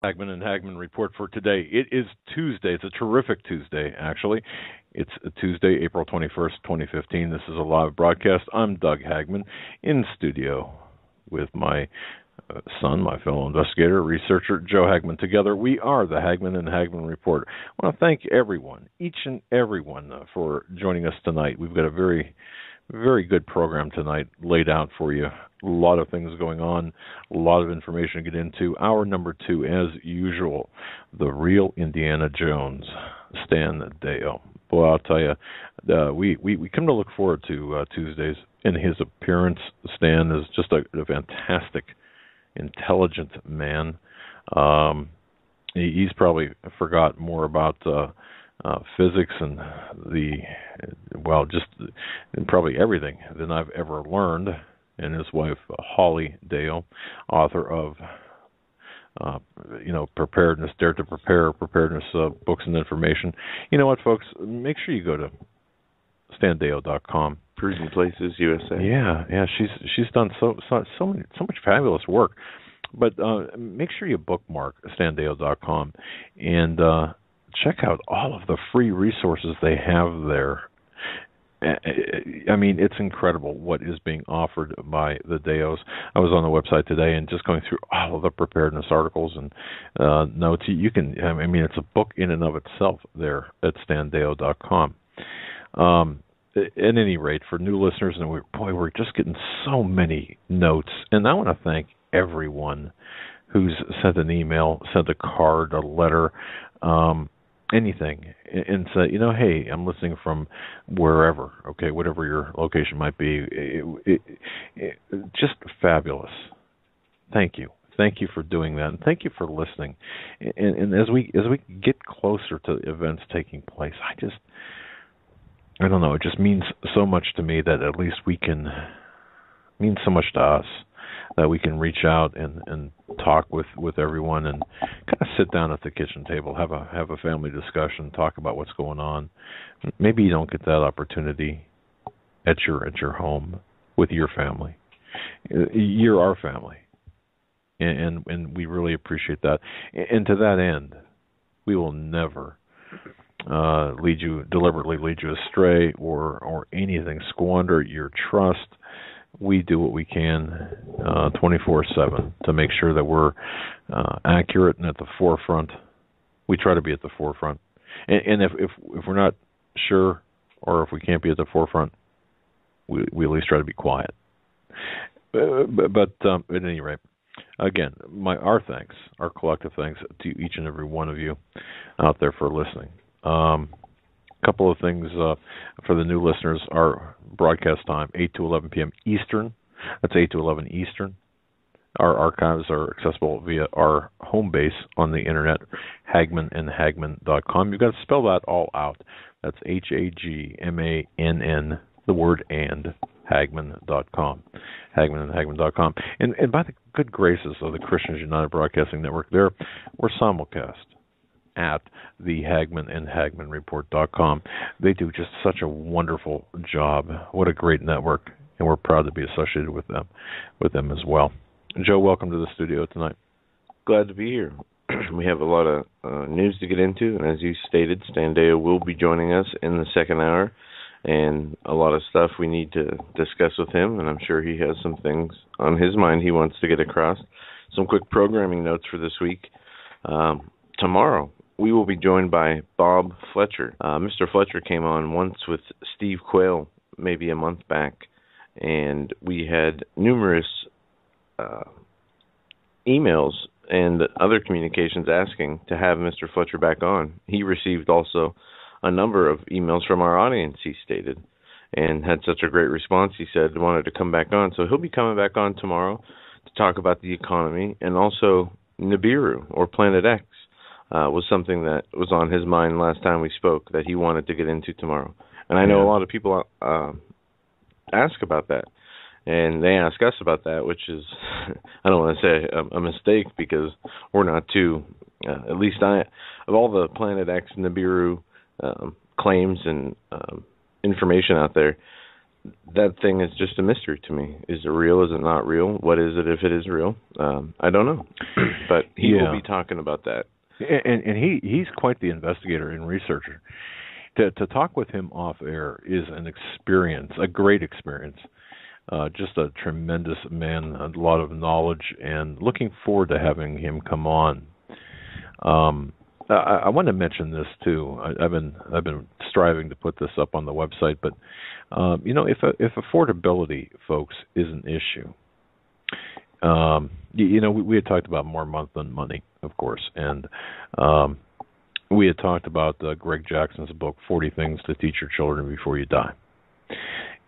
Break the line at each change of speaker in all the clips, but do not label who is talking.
Hagmann and Hagmann report for today. It is Tuesday. It's a terrific Tuesday, actually. It's Tuesday, April 21st, 2015. This is a live broadcast. I'm Doug Hagmann in studio with my son, my fellow investigator, researcher, Joe Hagmann. Together, we are the Hagmann and Hagmann Report. I want to thank everyone, each and everyone, for joining us tonight. We've got a very good program tonight laid out for you. A lot of things going on, a lot of information to get into. Hour number 2, as usual, the real Indiana Jones, Stan Deyo. Boy, I'll tell you, we come to look forward to Tuesdays. In his appearance, Stan is just a fantastic, intelligent man. He's probably forgot more about physics and probably everything than I've ever learned. And his wife, Holly Deyo, author of Preparedness, Dare to Prepare, Preparedness Books and Information. You know what, folks? Make sure you go to standeyo.com.
Prudent Places USA.
Yeah, she's done so much fabulous work. But make sure you bookmark standeyo.com and check out all of the free resources they have there. I mean, it's incredible what is being offered by the Deyos. I was on the website today and just going through all of the preparedness articles and notes. You can, it's a book in and of itself there at standeyo.com. At any rate, for new listeners, and we're just getting so many notes. And I want to thank everyone who's sent an email, sent a card, a letter, anything, and say, hey, I'm listening from wherever, okay, whatever your location might be. Just fabulous. Thank you for doing that, and thank you for listening. And as we get closer to events taking place, I don't know, it just means so much to me that at least means so much to us that we can reach out and talk with everyone and kind of sit down at the kitchen table, have a family discussion, talk about what's going on. Maybe you don't get that opportunity at your home with your family. You're our family, and we really appreciate that. And to that end, we will never deliberately lead you astray or anything, squander your trust. We do what we can 24/7 to make sure that we're accurate and at the forefront. We try to be at the forefront. And if we're not sure or if we can't be at the forefront, we at least try to be quiet. But at any rate, again, our thanks, our collective thanks to each and every one of you out there for listening. Couple of things for the new listeners. Our broadcast time, 8 to 11 p.m. Eastern. That's 8 to 11 Eastern. Our archives are accessible via our home base on the internet, hagmannandhagmann.com. You've got to spell that all out. That's Hagmann, the word and, Hagmann.com. Hagmannandhagmann.com. And by the good graces of the Christians United Broadcasting Network, we're simulcast at the Hagmann and Hagmann Report.com. They do just such a wonderful job. What a great network, and we're proud to be associated with them as well. Joe, welcome to the studio tonight.
Glad to be here. We have a lot of news to get into, and as you stated, Stan Deyo will be joining us in the second hour, and a lot of stuff we need to discuss with him, and I'm sure he has some things on his mind he wants to get across. Some quick programming notes for this week. Tomorrow, we will be joined by Bob Fletcher. Mr. Fletcher came on once with Steve Quayle maybe a month back, and we had numerous emails and other communications asking to have Mr. Fletcher back on. He received also a number of emails from our audience, he stated, and had such a great response, he said, wanted to come back on. So he'll be coming back on tomorrow to talk about the economy, and also Nibiru, or Planet X. Was something that was on his mind last time we spoke that he wanted to get into tomorrow. And I know a lot of people ask about that, and they ask us about that, which is, I don't want to say a mistake, because we're not too, at least of all the Planet X Nibiru claims and information out there, that thing is just a mystery to me. Is it real? Is it not real? What is it if it is real? I don't know. But he will be talking about that.
And he's quite the investigator and researcher. To talk with him off air is an experience, a great experience. Just a tremendous man, a lot of knowledge, and looking forward to having him come on. I want to mention this too. I've been striving to put this up on the website, but if affordability, folks, is an issue, we had talked about more month than money, of course, and we had talked about Greg Jackson's book, 40 Things to Teach Your Children Before You Die.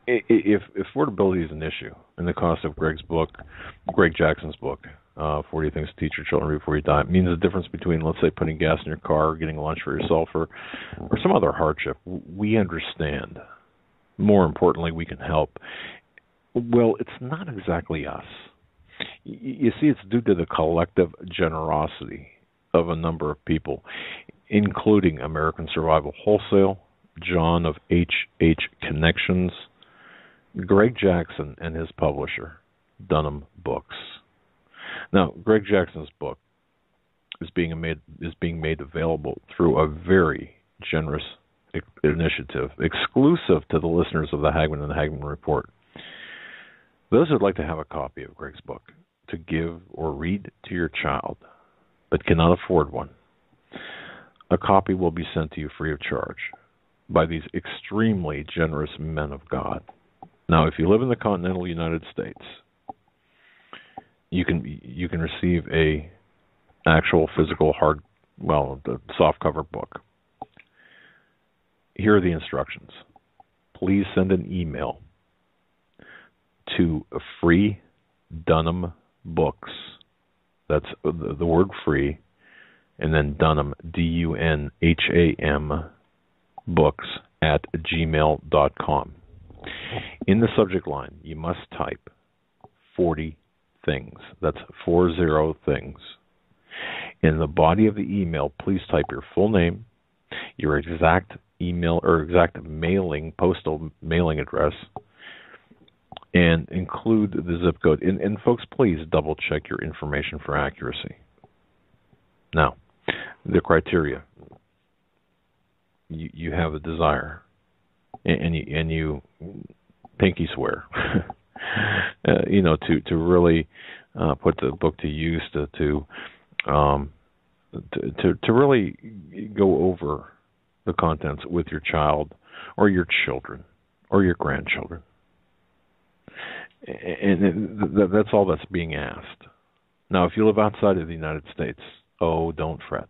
If affordability is an issue, and the cost of Greg Jackson's book, 40 Things to Teach Your Children Before You Die, means the difference between, let's say, putting gas in your car, or getting lunch for yourself, or some other hardship, we understand. More importantly, we can help. Well, it's not exactly us. You see, it's due to the collective generosity of a number of people, including American Survival Wholesale, John of H Connections, Greg Jackson, and his publisher, Dunham Books. Now, Greg Jackson's book is being made available through a very generous initiative, exclusive to the listeners of the Hagmann and Hagmann Report. Those who'd like to have a copy of Greg's book to give or read to your child but cannot afford one, a copy will be sent to you free of charge by these extremely generous men of God. Now, if you live in the continental United States, you can receive a actual physical the softcover book. Here are the instructions. Please send an email to Free Dunham Books. That's the word free, and then Dunham, DUNHAM, books @gmail.com. In the subject line, you must type 40 things. That's 40 things. In the body of the email, please type your full name, your exact email or exact postal mailing address, and include the zip code. And folks, please double check your information for accuracy. Now, the criteria. You have a desire, and you pinky swear, to really put the book to use, to really go over the contents with your child or your children or your grandchildren. And that's all that's being asked. Now, if you live outside of the United States, don't fret.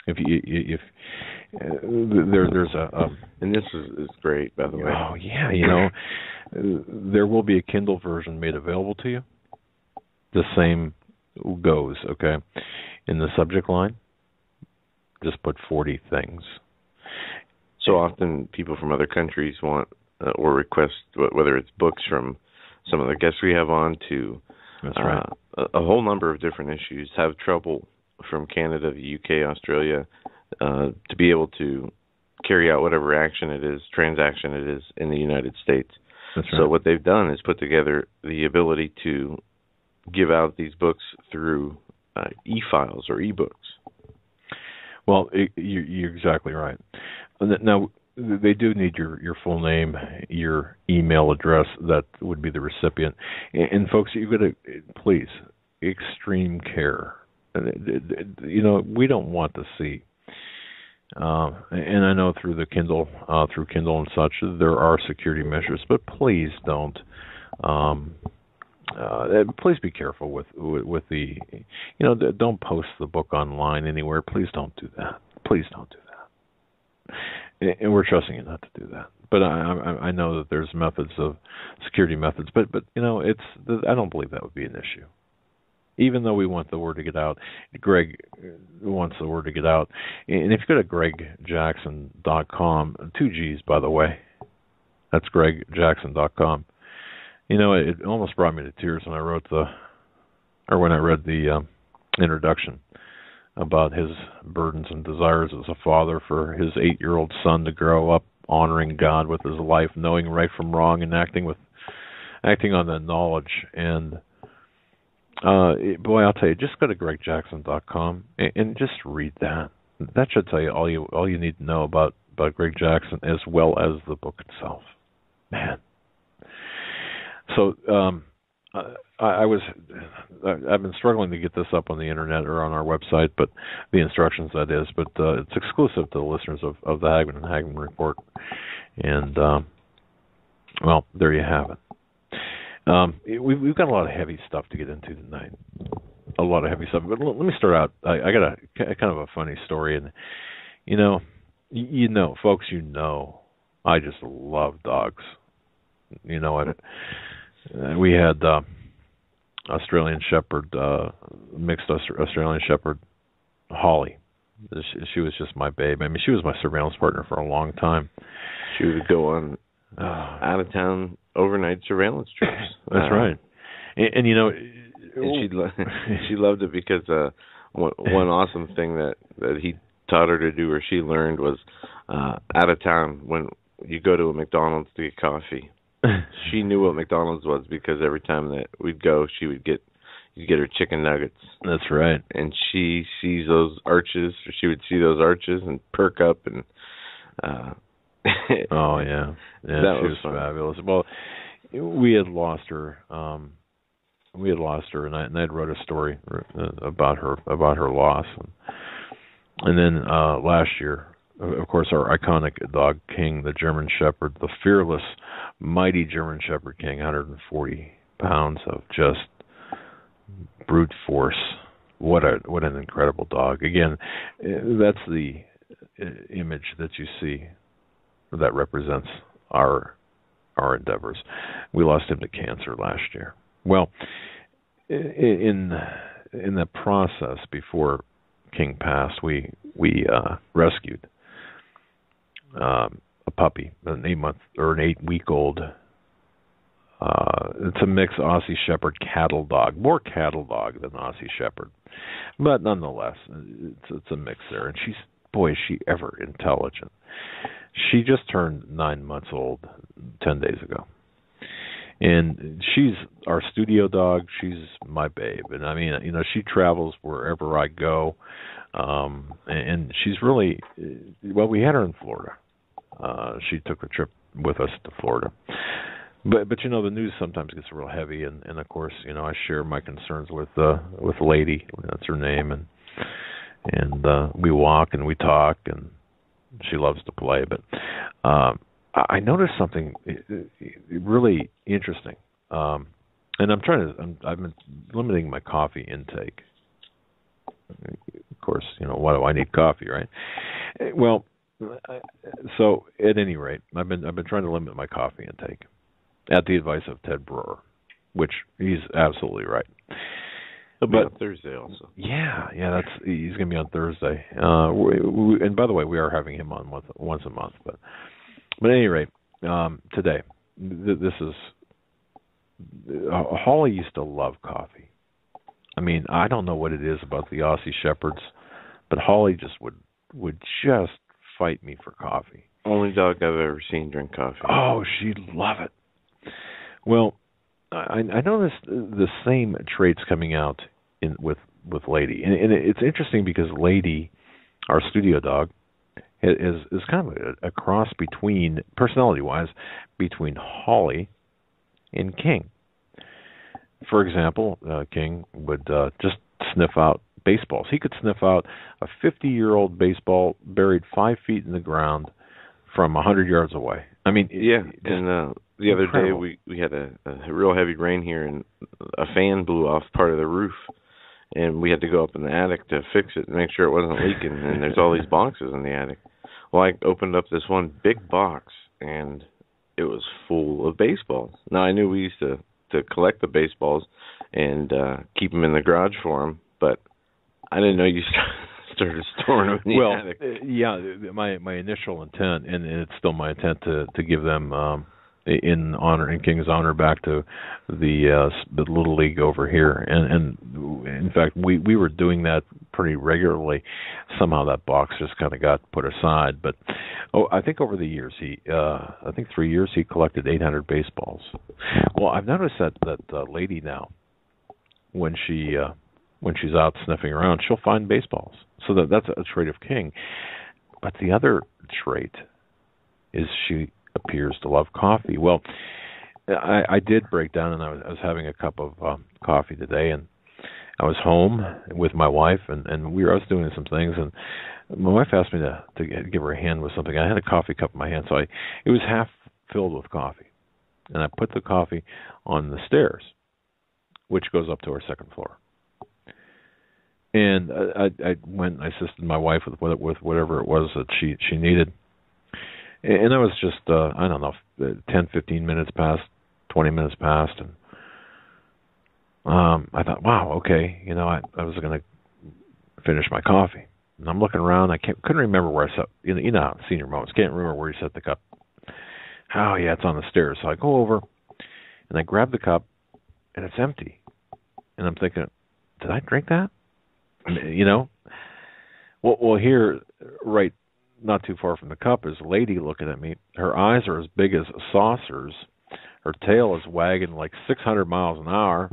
If there's
and this is great, by the way.
Oh yeah, there will be a Kindle version made available to you. The same goes, okay. In the subject line, just put 40 things.
So often, people from other countries want or request, whether it's books from some of the guests we have on to
That's right.
a whole number of different issues, have trouble from Canada, the UK, Australia, to be able to carry out whatever transaction it is in the United States.
That's right.
So what they've done is put together the ability to give out these books through e-files or e-books.
Well, you're exactly right. Now, they do need your full name, your email address. That would be the recipient. And folks, you've got to, please, extreme care. We don't want to see. And I know through Kindle and such, there are security measures, but please don't. Please be careful with the, don't post the book online anywhere. Please don't do that. Please don't do that. And we're trusting you not to do that. But I know that there's security methods, but I don't believe that would be an issue. Even though we want the word to get out, Greg wants the word to get out. And if you go to gregjackson.com, 2 G's, by the way, that's gregjackson.com. It almost brought me to tears when I read the introduction about his burdens and desires as a father for his 8-year-old son to grow up honoring God with his life, knowing right from wrong, and acting on that knowledge. And boy, I'll tell you, just go to GregJackson.com and just read that. That should tell you all you need to know about Greg Jackson, as well as the book itself. Man. So I've been struggling to get this up on the internet or on our website, but the instructions, that is. But it's exclusive to the listeners of the Hagmann Hagmann Report. And well, there you have it. We've got a lot of heavy stuff to get into tonight. A lot of heavy stuff. But let me start out. I got a kind of a funny story, and you know, folks, I just love dogs. You know what? We had Australian Shepherd, mixed Australian Shepherd, Holly. She was just my babe. I mean, she was my surveillance partner for a long time.
She would go on out-of-town overnight surveillance trips.
That's right. And you know...
And she loved it because one awesome thing that he taught her to do, or she learned, was out of town, when you go to a McDonald's to get coffee. She knew what McDonald's was, because every time that we'd go, you'd get her chicken nuggets.
That's right.
And she sees those arches, or she would see those arches and perk up, and
oh yeah,
that
she was fabulous. Well, we had lost her. And I'd wrote a story about her loss, and then last year, of course, our iconic dog King, the German Shepherd, the fearless, mighty German Shepherd King, 140 pounds of just brute force. What an incredible dog! Again, that's the image that you see that represents our endeavors. We lost him to cancer last year. Well, in the process before King passed, we rescued a puppy, an 8-week-old. It's a mixed Aussie Shepherd cattle dog, more cattle dog than Aussie Shepherd, but nonetheless, it's a mix there. And is she ever intelligent? She just turned 9 months old 10 days ago. And she's our studio dog. She's my babe. And I mean, she travels wherever I go. And she's really, well, we had her in Florida. She took a trip with us to Florida. But the news sometimes gets real heavy. And of course, I share my concerns with Lady. That's her name. And we walk and we talk, and she loves to play. But I noticed something really interesting, and I've been limiting my coffee intake. Of course, why do I need coffee, right? Well, so at any rate, I've been trying to limit my coffee intake, at the advice of Ted Brewer, which he's absolutely right.
He'll be on Thursday also.
Yeah, he's going to be on Thursday. And by the way, we are having him on once a month, but at any rate, today, this is... Holly used to love coffee. I mean, I don't know what it is about the Aussie Shepherds, but Holly just would just fight me for coffee.
Only dog I've ever seen drink coffee.
Oh, she'd love it. Well, I noticed the same traits coming out with Lady. And it's interesting because Lady, our studio dog, is kind of a cross between, personality-wise, between Holly and King. For example, King would just sniff out baseballs. He could sniff out a 50-year-old baseball buried 5 feet in the ground from 100 yards away. I mean,
yeah. And the other day we had a real heavy rain here, and a fan blew off part of the roof, and we had to go up in the attic to fix it and make sure it wasn't leaking. And there's all these boxes in the attic. Well, I opened up this one big box, and it was full of baseballs. Now, I knew we used to collect the baseballs and keep them in the garage for them, but I didn't know you started storing them in the attic.
Yeah, my initial intent, and it's still my intent, to give them in King's honor back to the Little League over here, and in fact we were doing that pretty regularly. Somehow that box just kind of got put aside, but I think over the years I think 3 years he collected 800 baseballs. Well, I've noticed that lady now, when she's out sniffing around, she'll find baseballs. So that's a trait of King. But the other trait is she appears to love coffee. Well, I did break down, and I was having a cup of coffee today, and I was home with my wife, and I was doing some things, and my wife asked me to give her a hand with something. I had a coffee cup in my hand, so it was half filled with coffee, and I put the coffee on the stairs, which goes up to our second floor. And I went and I assisted my wife with whatever it was that she needed. And I was just, I don't know, 10, 15 minutes past, 20 minutes past. And I thought, wow, okay, I was going to finish my coffee. And I'm looking around. Couldn't remember where I set, how senior moments, can't remember where you set the cup. Oh, yeah, it's on the stairs. So I go over and I grab the cup and it's empty. And I'm thinking, did I drink that? Well, here, right, not too far from the cup, is a lady looking at me. Her eyes are as big as saucers. Her tail is wagging like 600 miles an hour.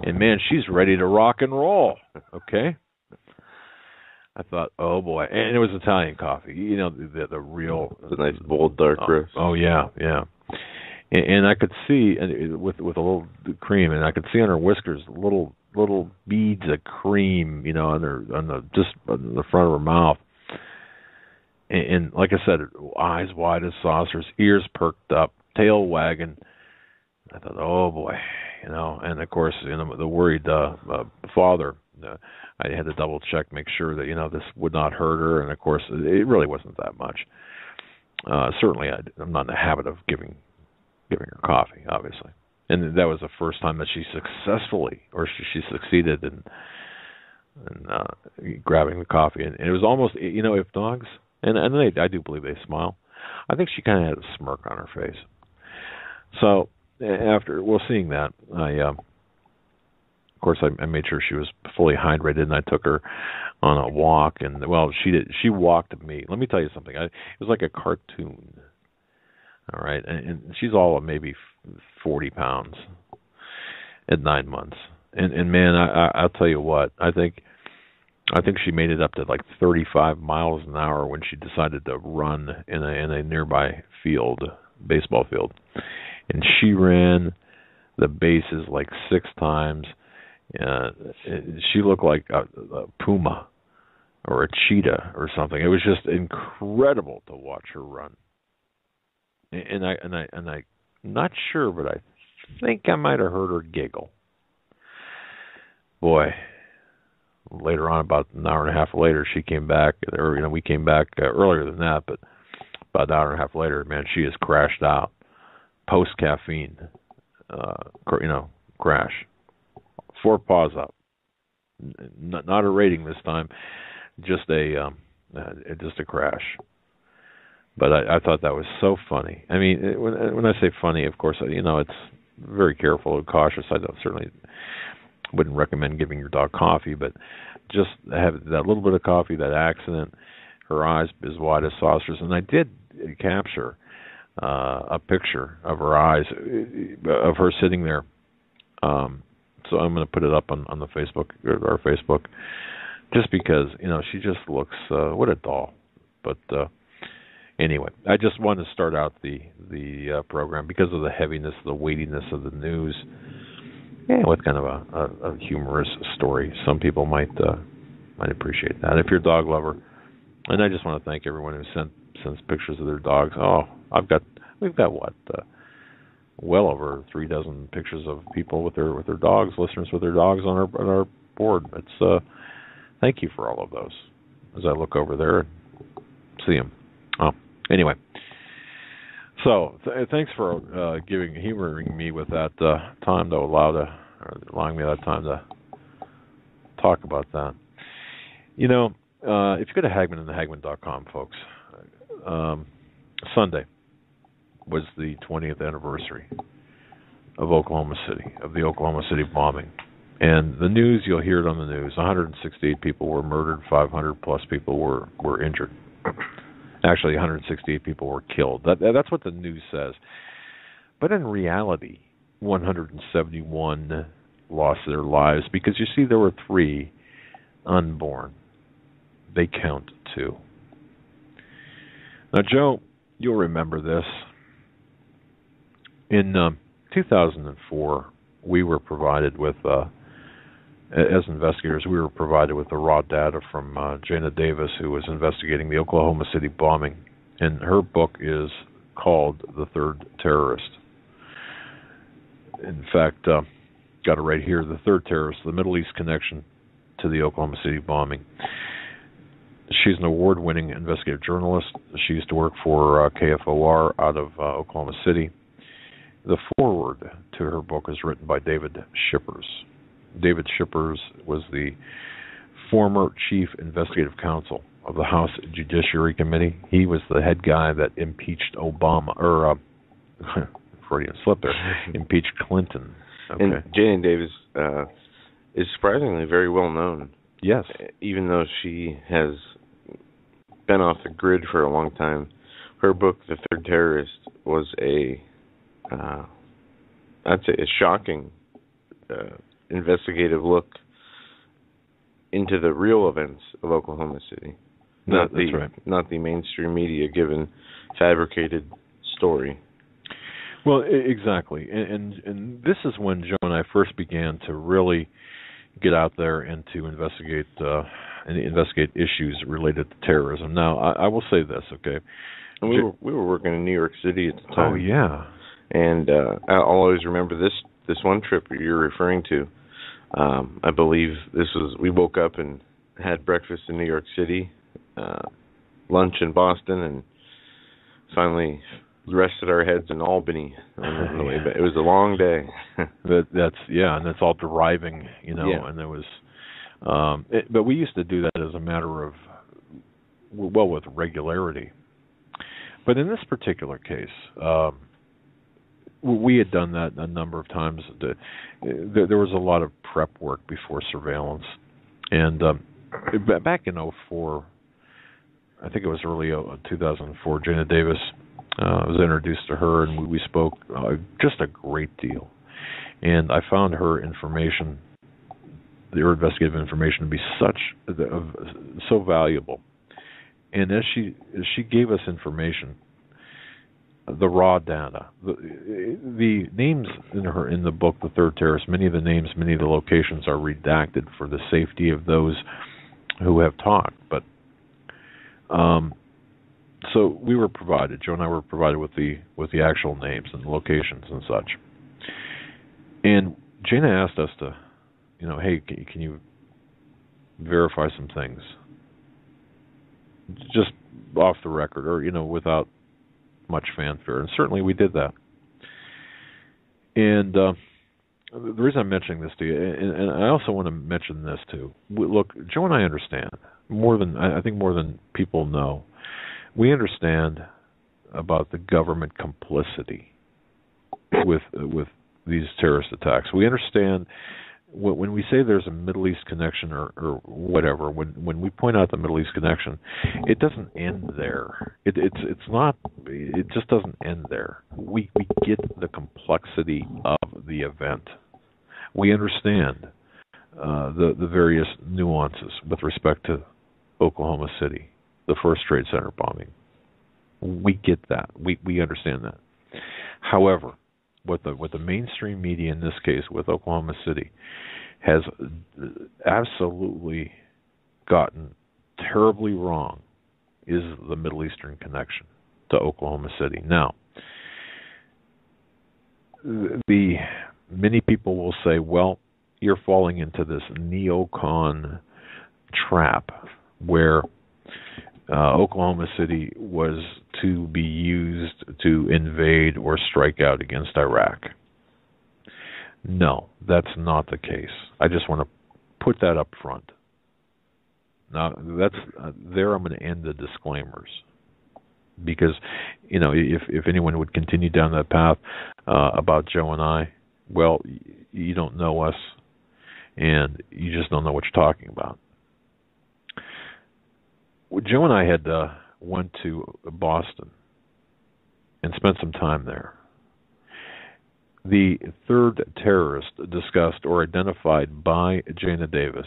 And, man, she's ready to rock and roll, okay? I thought, oh, boy. And it was Italian coffee, the real...
It's a nice, bold, dark roast.
Oh, yeah. And I could see, with a little cream, and I could see on her whiskers little beads of cream, on the front of her mouth. And like I said, eyes wide as saucers, ears perked up, tail wagging. I thought, oh boy, and of course, the worried father. I had to double check, make sure that this would not hurt her, and of course, it really wasn't that much. Certainly, I'm not in the habit of giving her coffee, obviously. And that was the first time that she succeeded in grabbing the coffee. And it was almost, if dogs, and I do believe they smile, I think she kind of had a smirk on her face. So after, seeing that, of course, I made sure she was fully hydrated, and I took her on a walk. And, she walked me. Let me tell you something. It was like a cartoon. All right, and she's all of maybe 40 pounds at 9 months, and man, I'll tell you what, I think she made it up to like 35 miles an hour when she decided to run in a nearby baseball field, and she ran the bases like 6 times. She looked like a puma or a cheetah or something. It was just incredible to watch her run. And I'm not sure, but I think I might have heard her giggle. Boy, later on, about an hour and a half later, she came back. Or we came back earlier than that, but about an hour and a half later, man, she has crashed out, post caffeine, crash, 4 paws up. Not a rating this time, just a crash. But I thought that was so funny. I mean, when I say funny, of course, it's very careful and cautious. I certainly wouldn't recommend giving your dog coffee, but just have that little bit of coffee, that accident, her eyes as wide as saucers. And I did capture a picture of her eyes, of her sitting there. So I'm going to put it up on the Facebook, our Facebook, just because, she just looks, what a doll. But, anyway, I just wanted to start out the program because of the heaviness, the weightiness of the news, and with kind of a humorous story. Some people might appreciate that. If you're a dog lover, and I just want to thank everyone who sends pictures of their dogs. Oh, we've got what, well over 36 pictures of people with their dogs, listeners with their dogs on our board. It's thank you for all of those. As I look over there and see them. Oh, anyway. So thanks for humoring me with that time to allowing me that time to talk about that. If you go to Hagmann and Hagmann.com, folks, Sunday, was the 20th anniversary of Oklahoma City, of the Oklahoma City bombing. And the news, you'll hear it on the news, 168 people were murdered, 500 plus people were injured. Actually, 168 people were killed. That's what the news says. But in reality, 171 lost their lives because, you see, there were 3 unborn. They count too. Now, Joe, you'll remember this. In 2004, we were provided with, as investigators, we were provided with the raw data from Jana Davis, who was investigating the Oklahoma City bombing. And her book is called The Third Terrorist. In fact, got it right here, The Third Terrorist, the Middle East Connection to the Oklahoma City bombing. She's an award-winning investigative journalist. She used to work for KFOR out of Oklahoma City. The foreword to her book is written by David Shippers. David Shippers was the former chief investigative counsel of the House Judiciary Committee. He was the head guy that impeached Obama, or Freudian slip there, impeached Clinton. Okay.
And Jana Davis is surprisingly very well known.
Yes.
Even though she has been off the grid for a long time, her book, The Third Terrorist, was I'd say a shocking investigative look into the real events of Oklahoma City.
That's right.
Not the mainstream media given fabricated story.
Well, exactly. And this is when Joe and I first began to really get out there and to investigate issues related to terrorism. Now, I will say this, okay?
And we were working in New York City at the time.
Oh, yeah.
And I'll always remember this one trip you're referring to. I believe we woke up and had breakfast in New York City, lunch in Boston, and finally rested our heads in Albany on the way back. It was a long day.
And that's all driving,
Yeah.
and there was but we used to do that as a matter of, with regularity. But in this particular case, we had done that a number of times. There was a lot of prep work before surveillance. And back in 2004, I think it was early 2004, Jana Davis, I was introduced to her, and we spoke just a great deal. And I found her information, her investigative information, to be so valuable. And as she gave us information, the raw data, the names in the book, The Third Terrorist, many of the names, many of the locations are redacted for the safety of those who have talked. But so we were provided, Joe and I were provided with the actual names and locations and such. And Jana asked us to, hey, can you verify some things, just off the record, or without much fanfare, and certainly we did that. And the reason I'm mentioning this to you, and I also want to mention this too. Look, Joe and I understand I think more than people know. We understand about the government complicity with these terrorist attacks. We understand when we say there's a Middle East connection or whatever. When we point out the Middle East connection, it doesn't end there. It's not. It just doesn't end there. We get the complexity of the event. We understand the various nuances with respect to Oklahoma City, the first Trade Center bombing. We get that. We understand that. However, what the mainstream media in this case with Oklahoma City has absolutely gotten terribly wrong is the Middle Eastern connection to Oklahoma City. Now, many people will say, well, you're falling into this neocon trap where Oklahoma City was to be used to invade or strike out against Iraq. No, that's not the case. I just want to put that up front. Now, there I'm going to end the disclaimers, because if anyone would continue down that path about Joe and I, well, you don't know us, and you just don't know what you're talking about. Joe and I had went to Boston and spent some time there. The third terrorist discussed or identified by Jana Davis,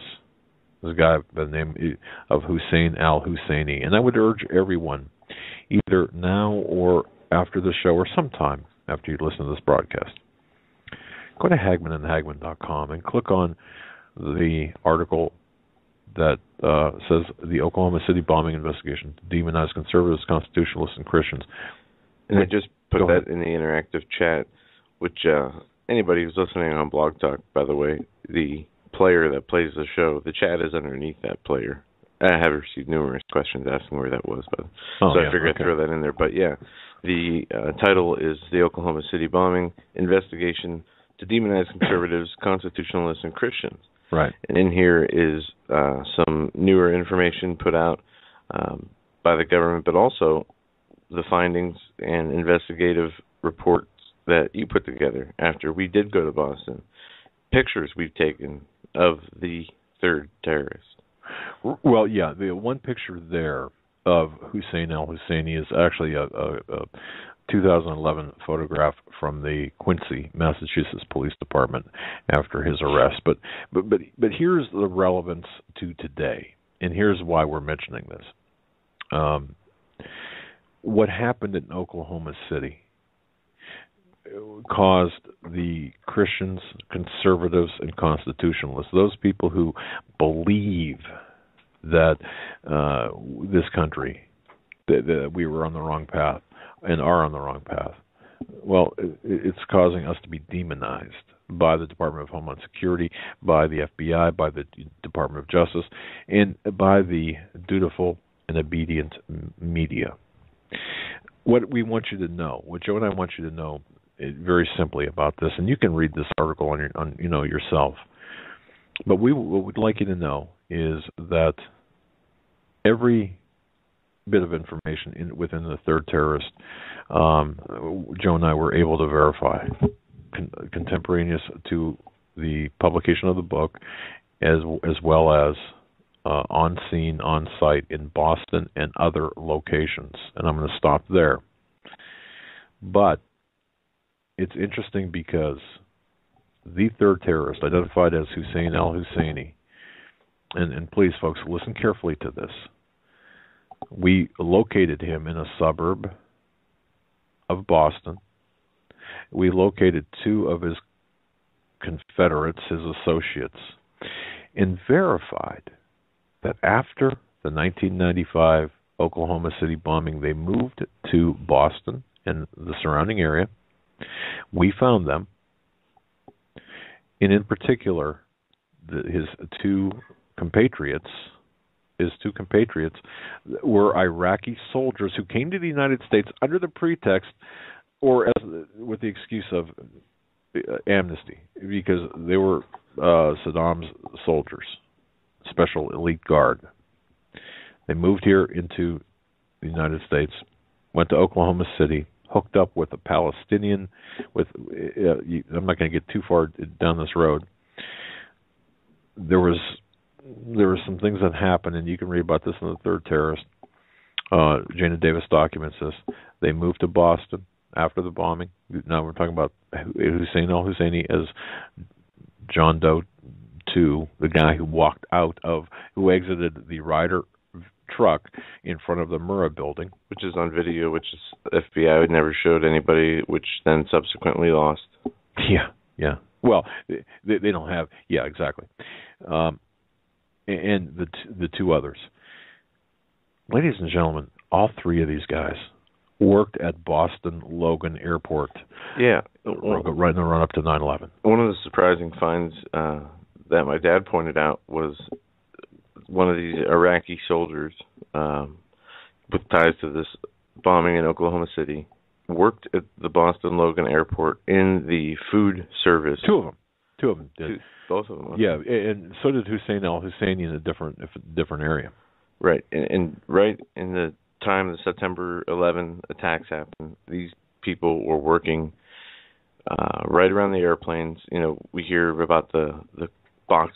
this guy by the name of Hussein al-Husseini, and I would urge everyone, either now or after the show or sometime after you listen to this broadcast, go to HagmannandHagmann.com and click on the article that says the Oklahoma City bombing investigation to demonize conservatives, constitutionalists, and Christians.
And I just put that in the interactive chat, which anybody who's listening on Blog Talk, by the way, the player that plays the show, the chat is underneath that player. I have received numerous questions asking where that was, but I figured I'd throw that in there. But yeah, the title is the Oklahoma City bombing investigation to demonize conservatives, constitutionalists, and Christians.
Right.
And in here is some newer information put out by the government, but also the findings and investigative reports that you put together after we did go to Boston. Pictures we've taken of the third terrorist.
Well, yeah, the one picture there of Hussein al-Husseini is actually a 2011 photograph from the Quincy, Massachusetts Police Department after his arrest. But here's the relevance to today, and here's why we're mentioning this. What happened in Oklahoma City caused the Christians, conservatives, and constitutionalists, those people who believe that this country, that we were on the wrong path and are on the wrong path, well, it's causing us to be demonized by the Department of Homeland Security, by the FBI, by the Department of Justice, and by the dutiful and obedient media. What we want you to know, what Joe and I want you to know very simply about this, and you can read this article on yourself, but what we'd like you to know is that every bit of information within the third terrorist, Joe and I were able to verify, contemporaneous to the publication of the book, as well as on scene, on site in Boston and other locations. And I'm going to stop there. But it's interesting because the third terrorist, identified as Hussein al-Husseini, and please, folks, listen carefully to this. We located him in a suburb of Boston. We located two of his confederates, his associates, and verified that after the 1995 Oklahoma City bombing, they moved to Boston and the surrounding area. We found them, and in particular, his two compatriots were Iraqi soldiers who came to the United States under the pretext or with the excuse of amnesty, because they were Saddam's soldiers, special elite guard. They moved here into the United States, went to Oklahoma City, hooked up with a Palestinian. I'm not going to get too far down this road. There were some things that happened, and you can read about this in the third terrorist. Jana Davis documents this. They moved to Boston after the bombing. Now we're talking about Hussein al-Husseini as John Doe 2, the guy who exited the Ryder truck in front of the Murrah building,
which is on video, which is FBI never showed anybody, which then subsequently lost.
Yeah. Well, they don't have. Yeah, exactly. And the two others. Ladies and gentlemen, all three of these guys worked at Boston Logan Airport.
Yeah.
Right in the run-up to 9/11.
One of the surprising finds that my dad pointed out was one of these Iraqi soldiers with ties to this bombing in Oklahoma City worked at the Boston Logan Airport in the food service.
Two of them did.
Both of them. Okay.
Yeah, and so did Hussein al-Husseini in a different area.
Right, and right in the time the September 11 attacks happened, these people were working right around the airplanes. We hear about the box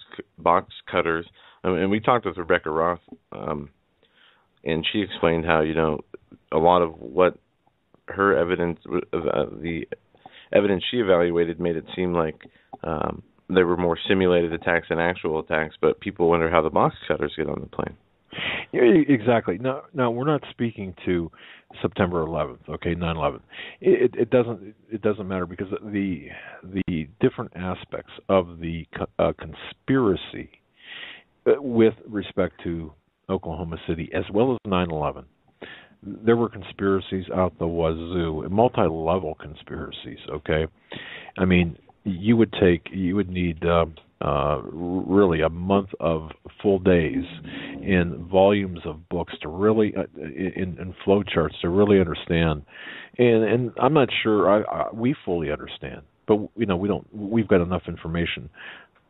cutters, and we talked with Rebecca Roth, and she explained how a lot of what her evidence, the evidence she evaluated, made it seem like there were more simulated attacks than actual attacks. But people wonder how the box cutters get on the plane.
Yeah, exactly. Now we're not speaking to September 11th, okay, 9/11. It doesn't matter, because the different aspects of the conspiracy with respect to Oklahoma City as well as 9/11, there were conspiracies out the wazoo, multi-level conspiracies. Okay, I mean, you would need really a month of full days in volumes of books to really in flow charts to really understand, and I'm not sure we fully understand, but we've got enough information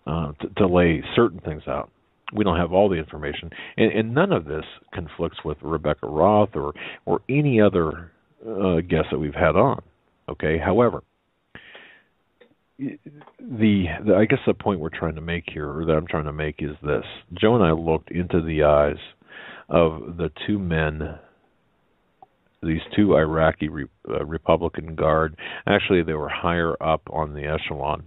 to lay certain things out. We don't have all the information, and none of this conflicts with Rebecca Roth or any other guest that we've had on. Okay, however, I guess the point we're trying to make here, or that I'm trying to make, is this: Joe and I looked into the eyes of the two men, these two Iraqi Republican Guard. Actually, they were higher up on the echelon.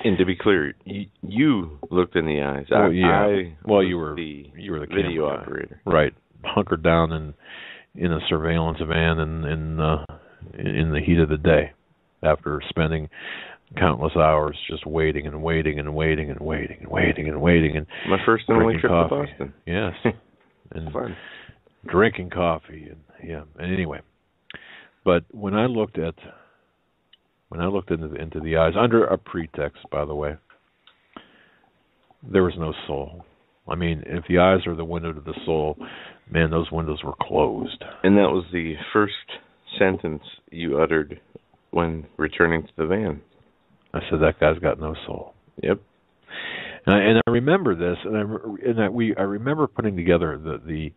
And to be clear, you looked in the eyes.
Oh, yeah. You were
the
video
video operator,
right? Hunkered down in a surveillance van in the heat of the day, after spending countless hours just waiting and waiting and waiting and waiting and waiting and waiting, and
my first and only trip
to
Boston.
Yes, and
fun.
Drinking coffee, and anyway. But when I looked into the eyes, under a pretext, by the way, there was no soul. I mean, if the eyes are the window to the soul, man, those windows were closed.
And that was the first sentence you uttered when returning to the van.
I said, that guy's got no soul.
Yep.
And I remember this, and I remember putting together the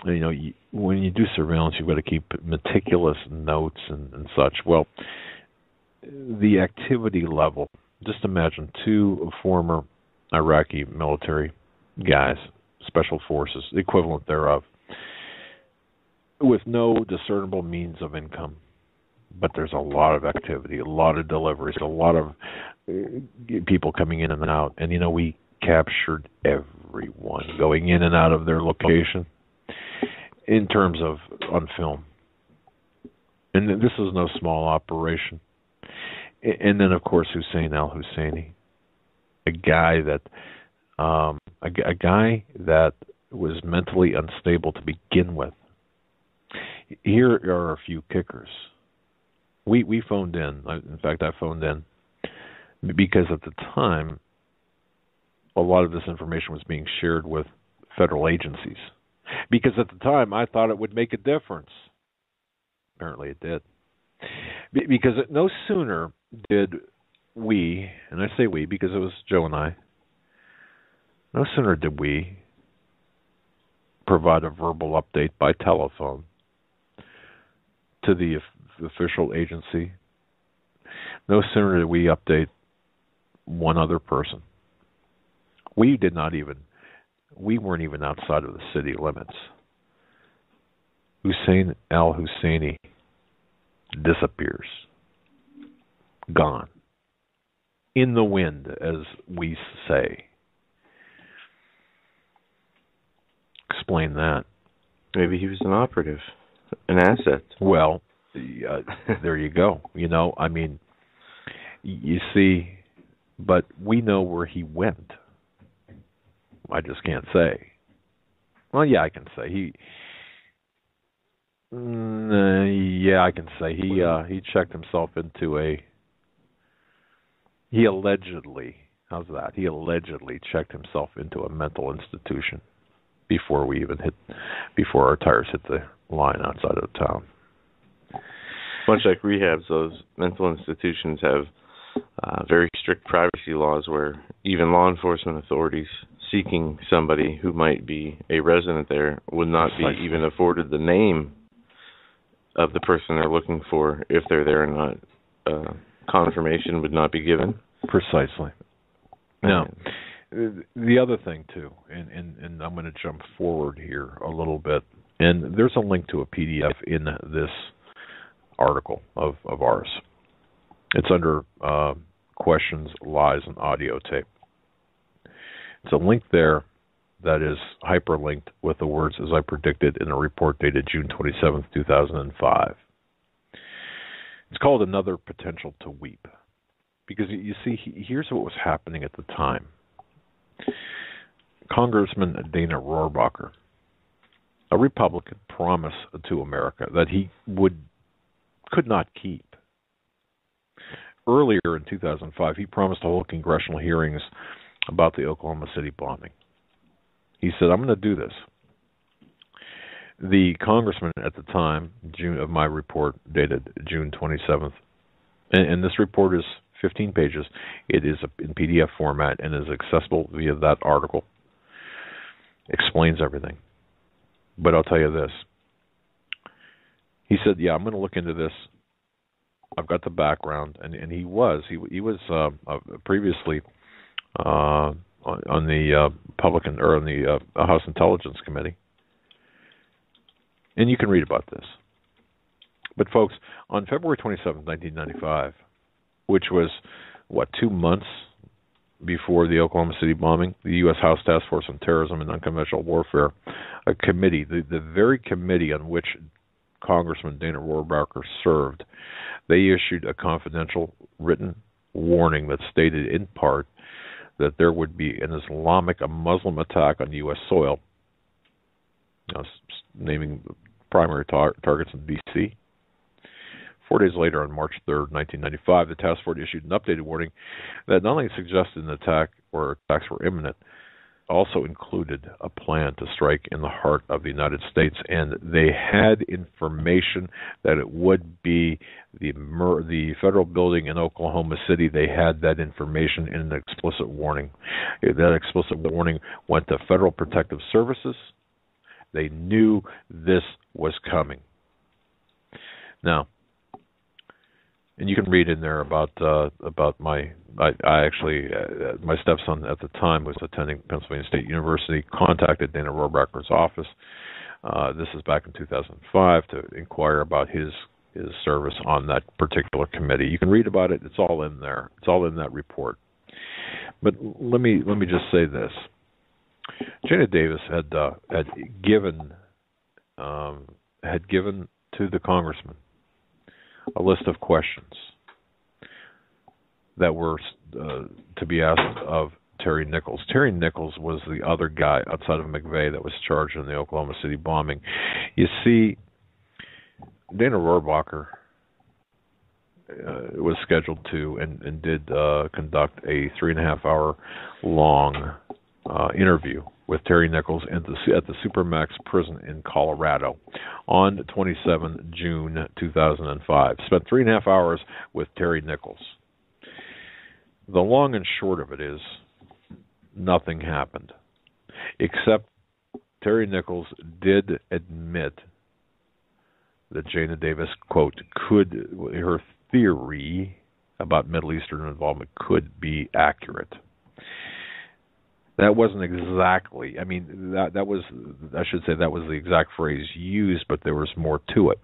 when you do surveillance, you've got to keep meticulous notes and such. Well, the activity level, just imagine two former Iraqi military guys, special forces, the equivalent thereof, with no discernible means of income. But there's a lot of activity, a lot of deliveries, a lot of people coming in and out. And, we captured everyone going in and out of their location in terms of on film. And this is no small operation. And then, of course, Hussein al-Husseini, a guy that was mentally unstable to begin with. Here are a few kickers. We phoned in. In fact, I phoned in because at the time, a lot of this information was being shared with federal agencies. Because at the time, I thought it would make a difference. Apparently it did. Because no sooner did we, and I say we because it was Joe and I, no sooner did we provide a verbal update by telephone to the official agency, no sooner did we update one other person. We weren't even outside of the city limits. Hussein al-Husseini disappears. Gone. In the wind, as we say. Explain that.
Maybe he was an operative, an asset.
Well, there you go. I mean, you see, but we know where he went. I just can't say. Well, yeah, I can say I can say he checked himself into he allegedly checked himself into a mental institution before our tires hit the line outside of town.
Much like rehabs, those mental institutions have very strict privacy laws where even law enforcement authorities seeking somebody who might be a resident there would not be even afforded the name of the person they're looking for if they're there or not. Confirmation would not be given.
Precisely. Now, the other thing, too, and I'm going to jump forward here a little bit, and there's a link to a PDF in this article of ours. It's under Questions, Lies, and Audio Tape. It's a link there that is hyperlinked with the words, as I predicted, in a report dated June 27th, 2005. It's called Another Potential to Weep. Because you see, here's what was happening at the time. Congressman Dana Rohrabacher, a Republican, promised to America that he could not keep. Earlier in 2005, he promised to hold congressional hearings about the Oklahoma City bombing. He said, I'm going to do this. The congressman at the time, of my report, dated June 27th, and this report is 15 pages. It is in PDF format and is accessible via that article. Explains everything. But I'll tell you this. He said, yeah, I'm going to look into this. I've got the background. And he was previously on the House Intelligence Committee. And you can read about this. But folks, on February 27, 1995, which was, 2 months before the Oklahoma City bombing, the U.S. House Task Force on Terrorism and Unconventional Warfare, a committee, the very committee on which Congressman Dana Rohrabacher served, they issued a confidential written warning that stated in part that there would be a Muslim attack on U.S. soil, naming primary targets in D.C. 4 days later, on March 3rd, 1995, the task force issued an updated warning that not only suggested an attack or attacks were imminent, also included a plan to strike in the heart of the United States, and they had information that it would be the federal building in Oklahoma City. They had that information in an explicit warning. That explicit warning went to Federal Protective Services. They knew this was coming. Now, and you can read in there about my my stepson at the time was attending Pennsylvania State University, contacted Dana Rohrabacher's office. This is back in 2005 to inquire about his service on that particular committee. You can read about it. It's all in there. It's all in that report. But let me just say this: Jana Davis had given to the congressman a list of questions that were to be asked of Terry Nichols. Terry Nichols was the other guy outside of McVeigh that was charged in the Oklahoma City bombing. You see, Dana Rohrabacher was scheduled to and did conduct a 3.5-hour long interview with Terry Nichols at the Supermax prison in Colorado on 27 June 2005. Spent 3.5 hours with Terry Nichols. The long and short of it is nothing happened, except Terry Nichols did admit that Jana Davis, quote, her theory about Middle Eastern involvement could be accurate. That wasn't exactly, that was the exact phrase used, but there was more to it.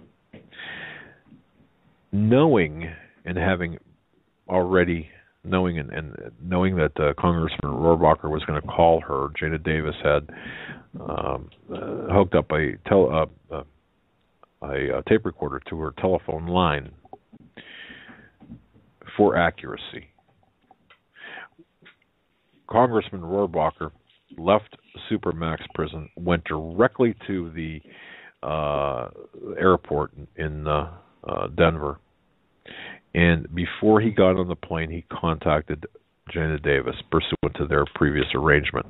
Knowing that Congressman Rohrabacher was going to call her, Jana Davis had hooked up a tape recorder to her telephone line for accuracy. Congressman Rohrabacher left Supermax prison, went directly to the airport in Denver, and before he got on the plane, he contacted Jana Davis pursuant to their previous arrangement.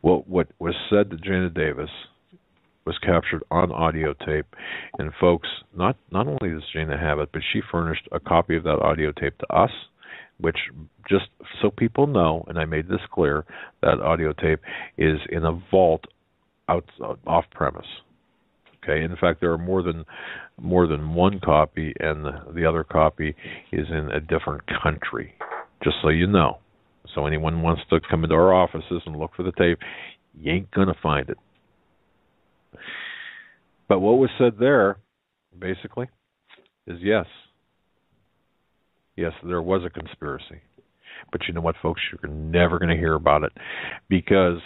Well, what was said to Jana Davis was captured on audio tape, and folks, not only does Jana have it, but she furnished a copy of that audio tape to us. which, just so people know, and I made this clear, that audio tape is in a vault off premise. Okay, in fact, there are more than one copy, and the other copy is in a different country. Just so you know. So anyone wants to come into our offices and look for the tape, you ain't gonna find it. But what was said there, basically, is yes, there was a conspiracy. But you know what, folks? You're never going to hear about it because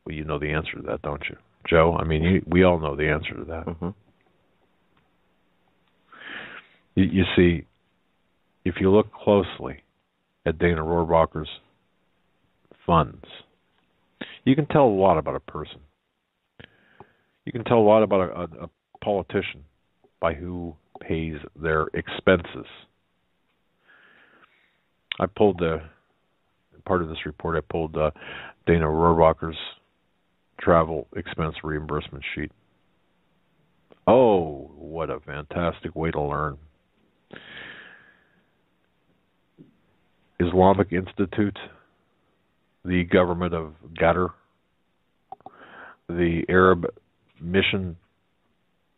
you know the answer to that, don't you, Joe? I mean, we all know the answer to that.
Mm-hmm.
You see, if you look closely at Dana Rohrabacher's funds, you can tell a lot about a person. You can tell a lot about a politician by who pays their expenses. I pulled part of this report. I pulled Dana Rohrabacher's travel expense reimbursement sheet. Oh, what a fantastic way to learn. Islamic Institute, the government of Qatar, the Arab Mission,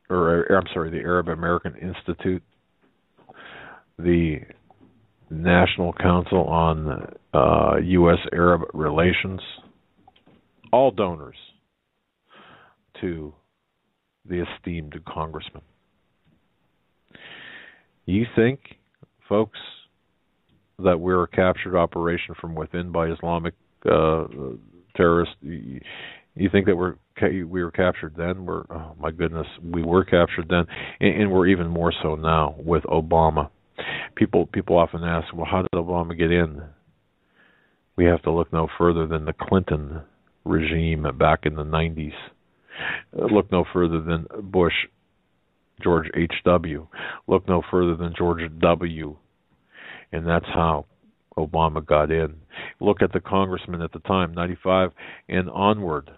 the Arab American Institute, the National Council on U.S.-Arab Relations, all donors to the esteemed congressman. You think, folks, that we're a captured operation from within by Islamic terrorists? You think that we were captured then? Oh my goodness, we were captured then, and we're even more so now with Obama. People often ask, well, how did Obama get in? We have to look no further than the Clinton regime back in the 90s. Look no further than Bush, George H.W. Look no further than George W. And that's how Obama got in. Look at the congressman at the time, 95 and onward.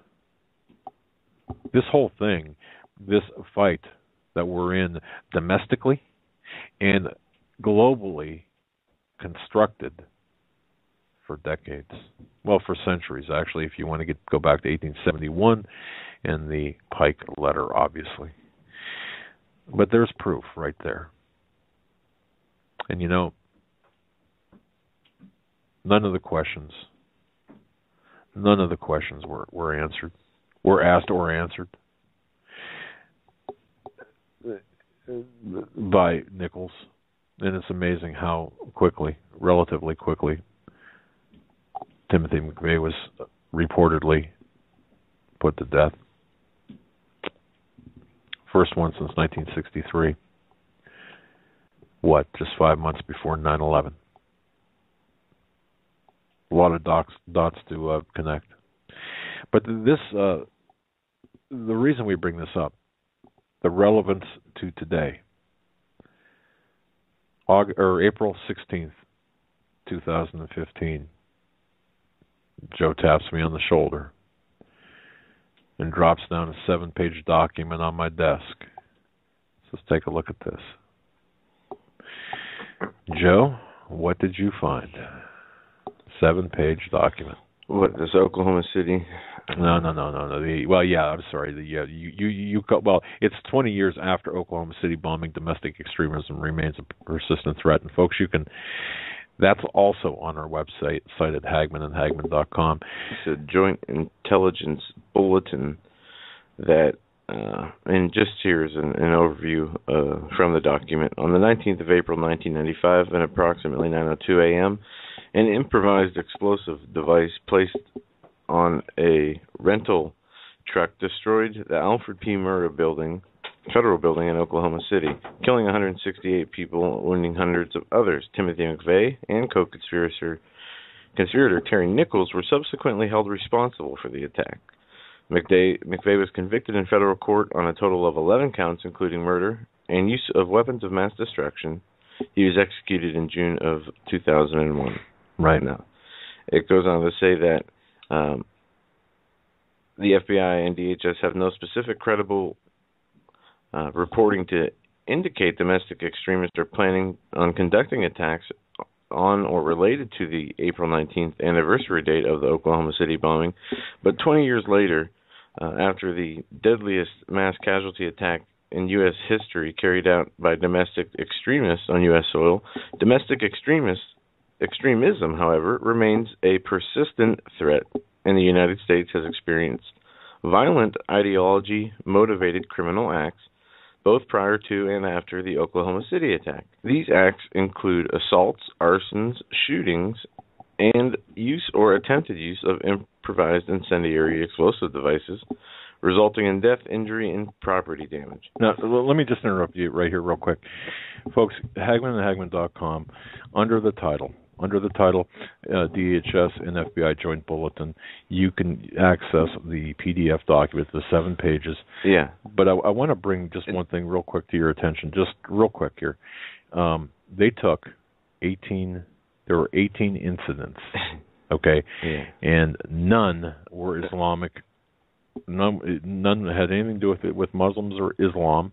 This whole thing, this fight that we're in domestically and globally constructed for decades. Well, for centuries, actually, if you want to go back to 1871 and the Pike letter, obviously. But there's proof right there. And you know, none of the questions were answered, were asked or answered by Nichols. And it's amazing how relatively quickly, Timothy McVeigh was reportedly put to death. First one since 1963. Just 5 months before 9/11. A lot of dots to connect. But the reason we bring this up, the relevance to today, April 16th, 2015, Joe taps me on the shoulder and drops down a 7-page document on my desk. Let's take a look at this. Joe, what did you find? 7-page document.
What, this Oklahoma City?
No. I'm sorry. It's 20 years after Oklahoma City bombing. Domestic extremism remains a persistent threat. And folks, that's also on our website at hagmanandhagmann.com.
It's a joint intelligence bulletin that, and just here's an overview from the document. On the 19th of April, 1995, at approximately 9:02 a.m., an improvised explosive device placed on a rental truck destroyed the Alfred P. Murrah Federal Building in Oklahoma City, killing 168 people, wounding hundreds of others. Timothy McVeigh and co-conspirator Terry Nichols were subsequently held responsible for the attack. McVeigh was convicted in federal court on a total of 11 counts, including murder and use of weapons of mass destruction. He was executed in June of 2001.
Right.
Now, it goes on to say that the FBI and DHS have no specific credible reporting to indicate domestic extremists are planning on conducting attacks on or related to the April 19th anniversary date of the Oklahoma City bombing. But 20 years later, after the deadliest mass casualty attack in U.S. history carried out by domestic extremists on U.S. soil, domestic extremism, however, remains a persistent threat, and the United States has experienced violent ideology-motivated criminal acts both prior to and after the Oklahoma City attack. These acts include assaults, arsons, shootings, and use or attempted use of improvised incendiary explosive devices, resulting in death, injury, and property damage.
Now, let me just interrupt you right here real quick. Folks, Hagmann under the title DHS and FBI Joint Bulletin, you can access the PDF document, the 7 pages.
Yeah.
But I want to bring just one thing real quick to your attention, just real quick here. They took 18 incidents, okay?
Yeah.
And none were Islamic. None had anything to do with Muslims or Islam.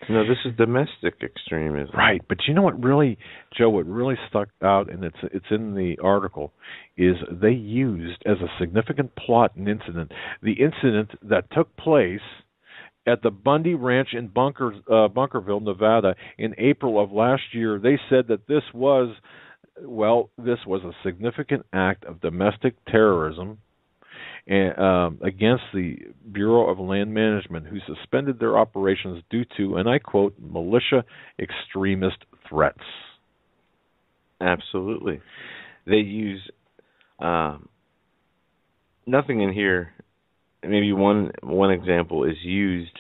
No, this is domestic extremism.
Right, but you know what really, Joe, what really stuck out, and it's in the article, is they used as a significant plot and incident the incident that took place at the Bundy Ranch in Bunkerville, Nevada, in April of last year. They said that this was a significant act of domestic terrorism against the Bureau of Land Management, who suspended their operations due to, and I quote, militia extremist threats.
Absolutely. They use nothing in here. Maybe one example is used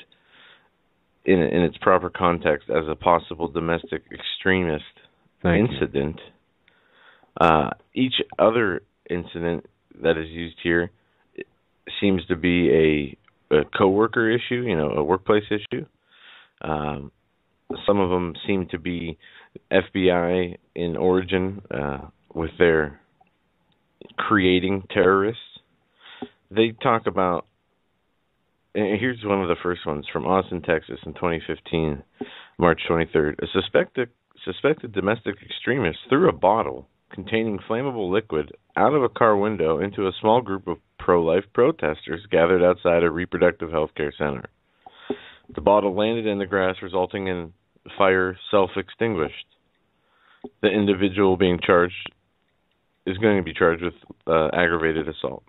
in its proper context as a possible domestic extremist incident. Each other incident that is used here seems to be a coworker issue, a workplace issue. Some of them seem to be FBI in origin, with their creating terrorists. They talk about, and here's one of the first ones from Austin, Texas in 2015, March 23rd. A suspected domestic extremist threw a bottle containing flammable liquid out of a car window into a small group of pro-life protesters gathered outside a reproductive health care center. The bottle landed in the grass, resulting in fire self-extinguished. The individual being charged is going to be charged with aggravated assault.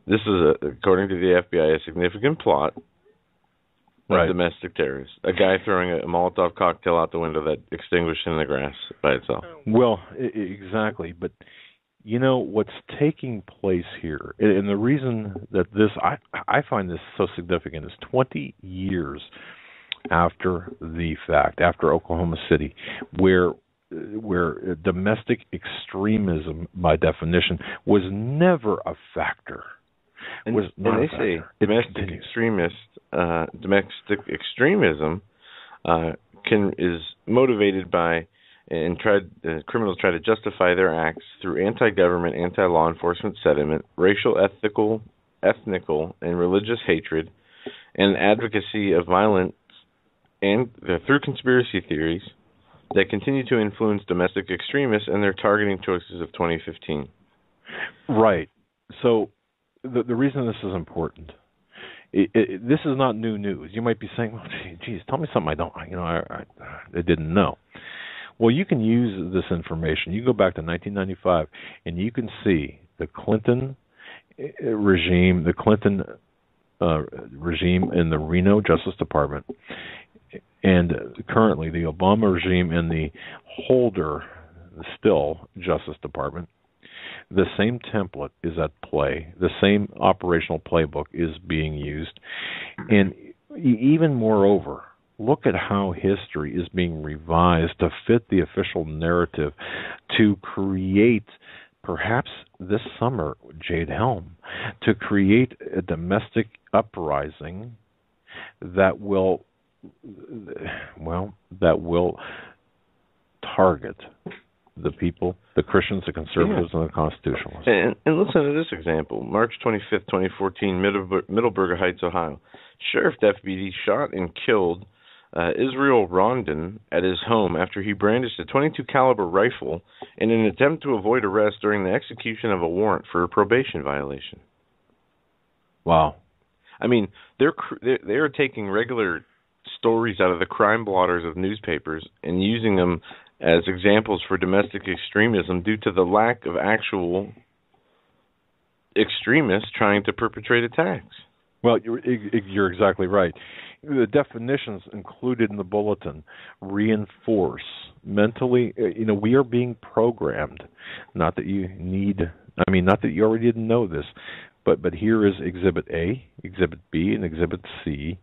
This is, according to the FBI, a significant plot of domestic terrorists. A guy throwing a Molotov cocktail out the window that extinguished in the grass by itself.
Well, exactly. But you know what's taking place here, and the reason that I find this so significant is 20 years after the fact, after Oklahoma City, where domestic extremism, by definition, was never a factor.
And they say domestic extremism is motivated by, and criminals try to justify their acts through anti-government, anti-law enforcement sentiment, racial, ethnical, and religious hatred, and advocacy of violence, and through conspiracy theories that continue to influence domestic extremists and their targeting choices of 2015. Right.
So the reason this is important, this is not new news. You might be saying, "Well, geez, tell me something I didn't know." Well, you can use this information. You go back to 1995, and you can see the Clinton regime, regime in the Reno Justice Department, and currently the Obama regime in the Holder, still Justice Department. The same template is at play. The same operational playbook is being used. And even moreover, look at how history is being revised to fit the official narrative to create, perhaps this summer, Jade Helm, to create a domestic uprising that will target the people, the Christians, the conservatives, and the constitutionalists.
And listen to this example. March 25th, 2014, Middleburg Heights, Ohio. Sheriff deputy shot and killed Israel Rondon at his home after he brandished a 22 caliber rifle in an attempt to avoid arrest during the execution of a warrant for a probation violation.
Wow.
I mean, they're taking regular stories out of the crime blotters of newspapers and using them as examples for domestic extremism due to the lack of actual extremists trying to perpetrate attacks.
Well, you're exactly right. The definitions included in the bulletin reinforce mentally, we are being programmed. Not that you already didn't know this, but here is Exhibit A, Exhibit B, and Exhibit C,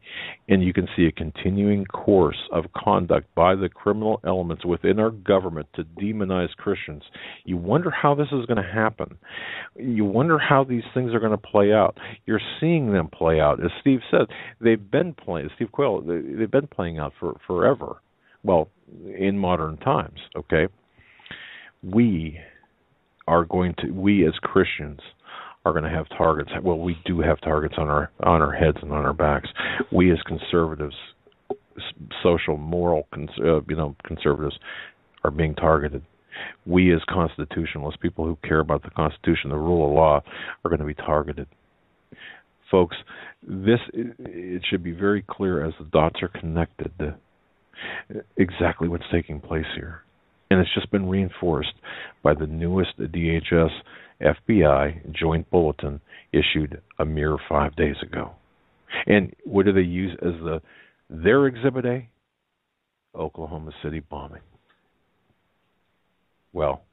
and you can see a continuing course of conduct by the criminal elements within our government to demonize Christians. You wonder how this is going to happen. You wonder how these things are going to play out. You're seeing them play out. As Steve said, Steve Quayle, they've been playing out for forever. Well, in modern times, okay? We as Christians are going to have targets. Well, we do have targets on our heads and on our backs. We as conservatives, social, moral, conservatives, are being targeted. We as constitutionalists, people who care about the Constitution, the rule of law, are going to be targeted. Folks, it should be very clear as the dots are connected exactly what's taking place here. And it's just been reinforced by the newest DHS FBI joint bulletin issued a mere 5 days ago. And what do they use as their Exhibit A? Oklahoma City bombing. Well,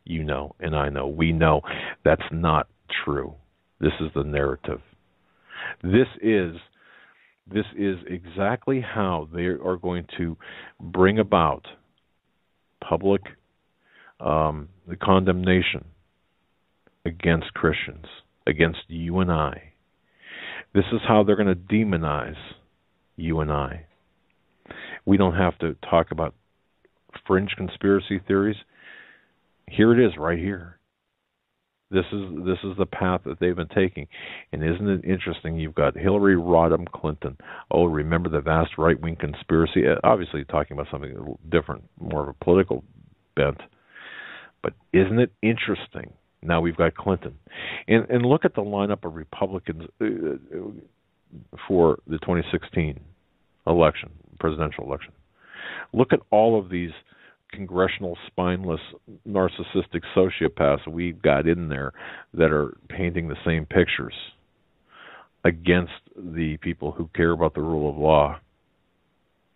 you know, and I know, we know that's not true. This is the narrative. This is exactly how they are going to bring about public the condemnation against Christians, against you and I. This is how they're going to demonize you and I. We don't have to talk about fringe conspiracy theories. Here it is, right here. This is the path that they've been taking. And isn't it interesting? You've got Hillary Rodham Clinton. Oh, remember the vast right-wing conspiracy? Obviously talking about something different, more of a political bent. But isn't it interesting? Now we've got Clinton. And look at the lineup of Republicans for the 2016 election, presidential election. Look at all of these congressional spineless narcissistic sociopaths we've got in there that are painting the same pictures against the people who care about the rule of law.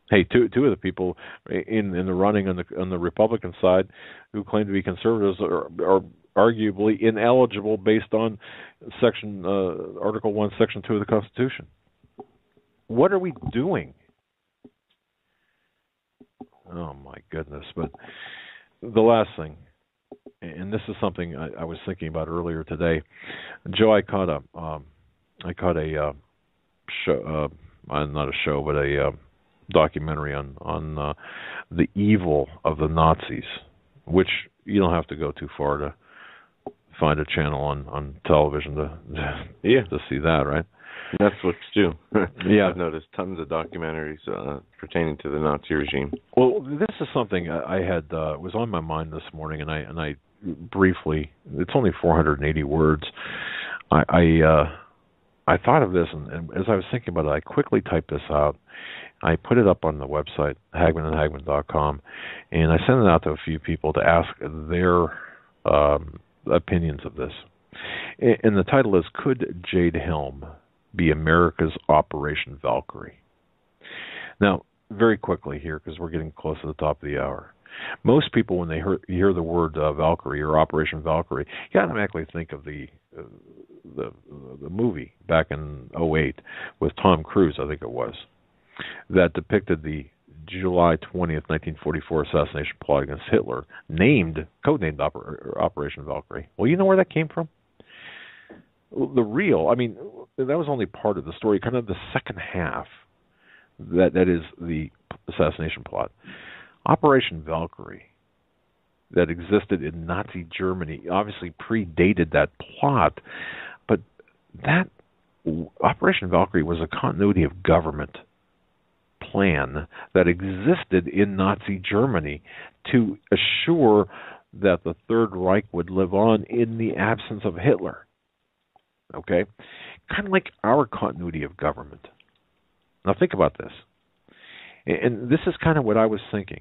Hey, two of the people in the running on the Republican side who claim to be conservatives are arguably ineligible based on Article 1, Section 2 of the Constitution. What are we doing? Oh, my goodness. But the last thing, and this is something I was thinking about earlier today. Joe, I caught a show, not a show, but a documentary on the evil of the Nazis, which you don't have to go too far to find a channel on television to see that, right?
Netflix too.
Yeah,
I've noticed tons of documentaries pertaining to the Nazi regime.
Well, this is something I had was on my mind this morning, and I briefly. It's only 480 words. I thought of this, and as I was thinking about it, I quickly typed this out. I put it up on the website, HagmannHagmann.com, and I sent it out to a few people to ask their opinions of this. And the title is, Could Jade Helm be America's Operation Valkyrie? Now, very quickly here, because we're getting close to the top of the hour. Most people, when they hear the word Valkyrie or Operation Valkyrie, you automatically think of the movie back in '08 with Tom Cruise, I think it was, that depicted the July 20th, 1944 assassination plot against Hitler, codenamed Operation Valkyrie. Well, you know where that came from? That was only part of the story, kind of the second half. That is the assassination plot. Operation Valkyrie, that existed in Nazi Germany, obviously predated that plot, but that Operation Valkyrie was a continuity of government plan that existed in Nazi Germany to assure that the Third Reich would live on in the absence of Hitler. Okay? Kind of like our continuity of government. Now think about this. And this is kind of what I was thinking.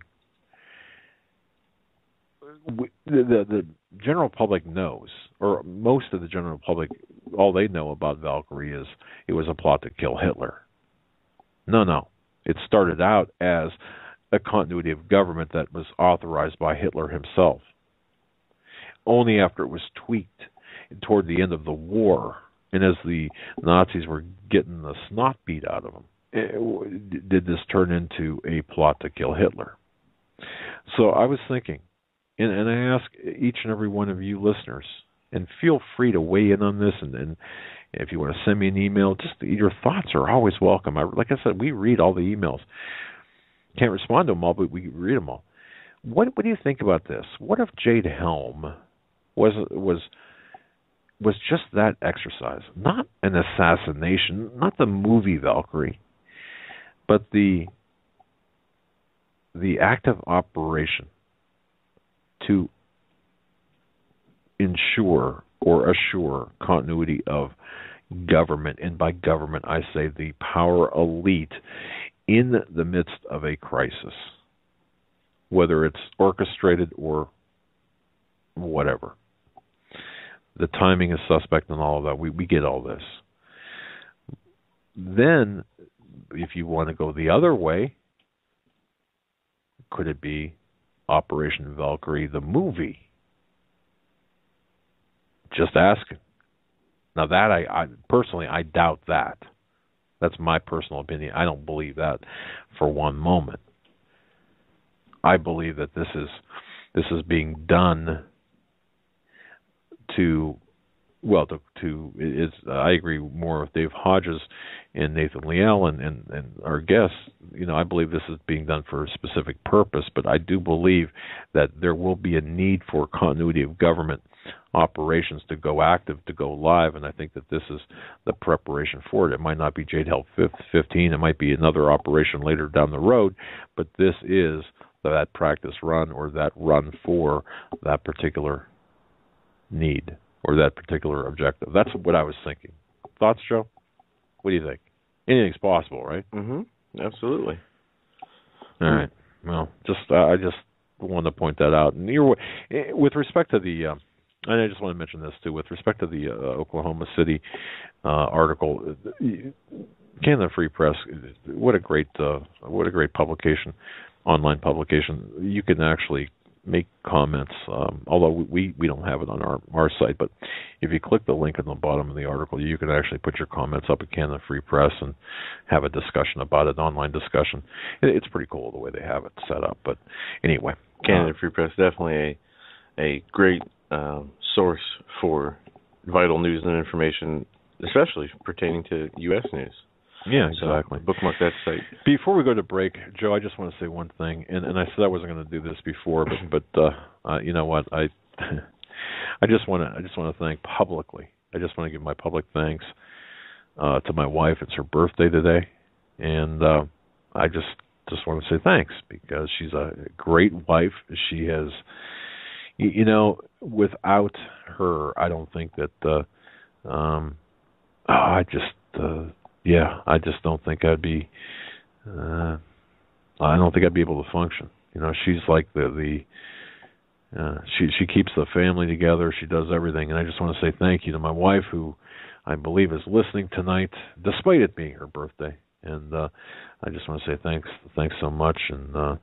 The general public knows, or most of the general public, all they know about Valkyrie is it was a plot to kill Hitler. No. It started out as a continuity of government that was authorized by Hitler himself. Only after it was tweaked toward the end of the war, and as the Nazis were getting the snot beat out of them, did this turn into a plot to kill Hitler. So I was thinking, and I ask each and every one of you listeners, and feel free to weigh in on this, and if you want to send me an email, just your thoughts are always welcome. Like I said, we read all the emails. Can't respond to them all, but we read them all. What do you think about this? What if Jade Helm was just that exercise, not an assassination, not the movie Valkyrie, but the active operation to ensure or assure continuity of government, and by government I say the power elite in the midst of a crisis, whether it's orchestrated or whatever. The timing is suspect and all of that. We get all this. Then, if you want to go the other way, could it be Operation Valkyrie, the movie? Just asking. Now that I personally doubt that. That's my personal opinion. I don't believe that for one moment. I believe that this is being done I agree more with Dave Hodges and Nathan Liel and our guests. I believe this is being done for a specific purpose, but I do believe that there will be a need for continuity of government operations to go active, to go live, and I think that this is the preparation for it. It might not be Jade Helm 15, it might be another operation later down the road, but this is that practice run or that run for that particular need or that particular objective. That's what I was thinking. Thoughts, Joe? What do you think? Anything's possible, right?
Mm-hmm. Absolutely.
All right. Well, I just wanted to point that out. And with respect to the, and I just want to mention this too, with respect to the Oklahoma City article, Canada Free Press, what a great publication, online publication. You can actually make comments, although we don't have it on our site, but if you click the link at the bottom of the article, you can actually put your comments up at Canada Free Press and have a discussion about it, online discussion. It's pretty cool the way they have it set up. But anyway,
Canada Free Press, definitely a great source for vital news and information, especially pertaining to U.S. news.
Yeah, exactly.
So bookmark that site.
Before we go to break, Joe, I just want to say one thing, and I said I wasn't going to do this before, but you know what? I just want to thank publicly. I just want to give my public thanks to my wife. It's her birthday today, and I just want to say thanks because she's a great wife. She has, without her, I don't think that. I just don't think I'd be. I don't think I'd be able to function. She's like she keeps the family together. She does everything, and I just want to say thank you to my wife, who I believe is listening tonight, despite it being her birthday. And I just want to say thanks so much, and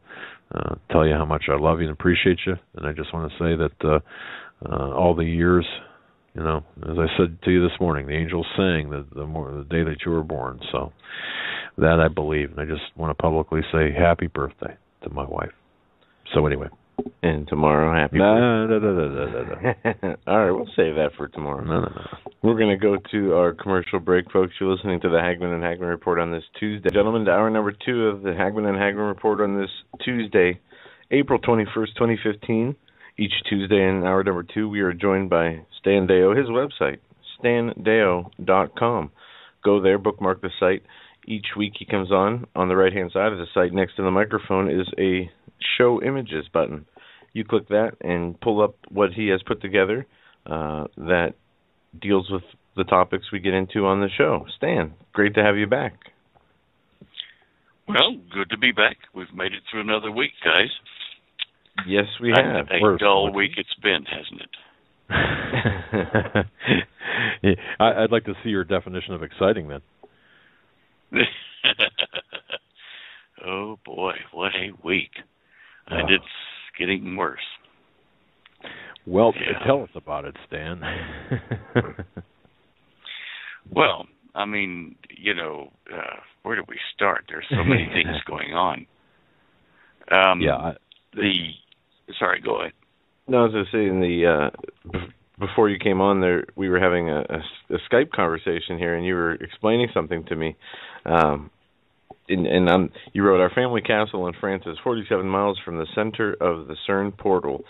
tell you how much I love you and appreciate you. And I just want to say that all the years. As I said to you this morning, the angels sang the day that you were born. So that I believe, and I just want to publicly say happy birthday to my wife. So anyway.
And tomorrow, happy birthday. All right, we'll save that for tomorrow.
No.
We're going to go to our commercial break, folks. You're listening to the Hagmann Hagmann Report on this Tuesday. Gentlemen, to hour number 2 of the Hagmann Hagmann Report on this Tuesday, April 21st, 2015. Each Tuesday in hour number 2, we are joined by Stan Deyo, his website, standeyo.com. Go there, bookmark the site. Each week he comes on the right-hand side of the site next to the microphone is a Show Images button. You click that and pull up what he has put together that deals with the topics we get into on the show. Stan, great to have you back.
Well, good to be back. We've made it through another week, guys.
Yes, we have.
A dull week it's been, hasn't it?
Yeah, I'd like to see your definition of exciting then.
Oh, boy, what a week. And it's getting worse.
Well, tell us about it, Stan.
Well, I mean, where do we start? There's so many things going on. Sorry, go ahead.
No, I was going to say, before you came on there, we were having a Skype conversation here, and you were explaining something to me. You wrote, our family castle in France is 47 miles from the center of the CERN portal.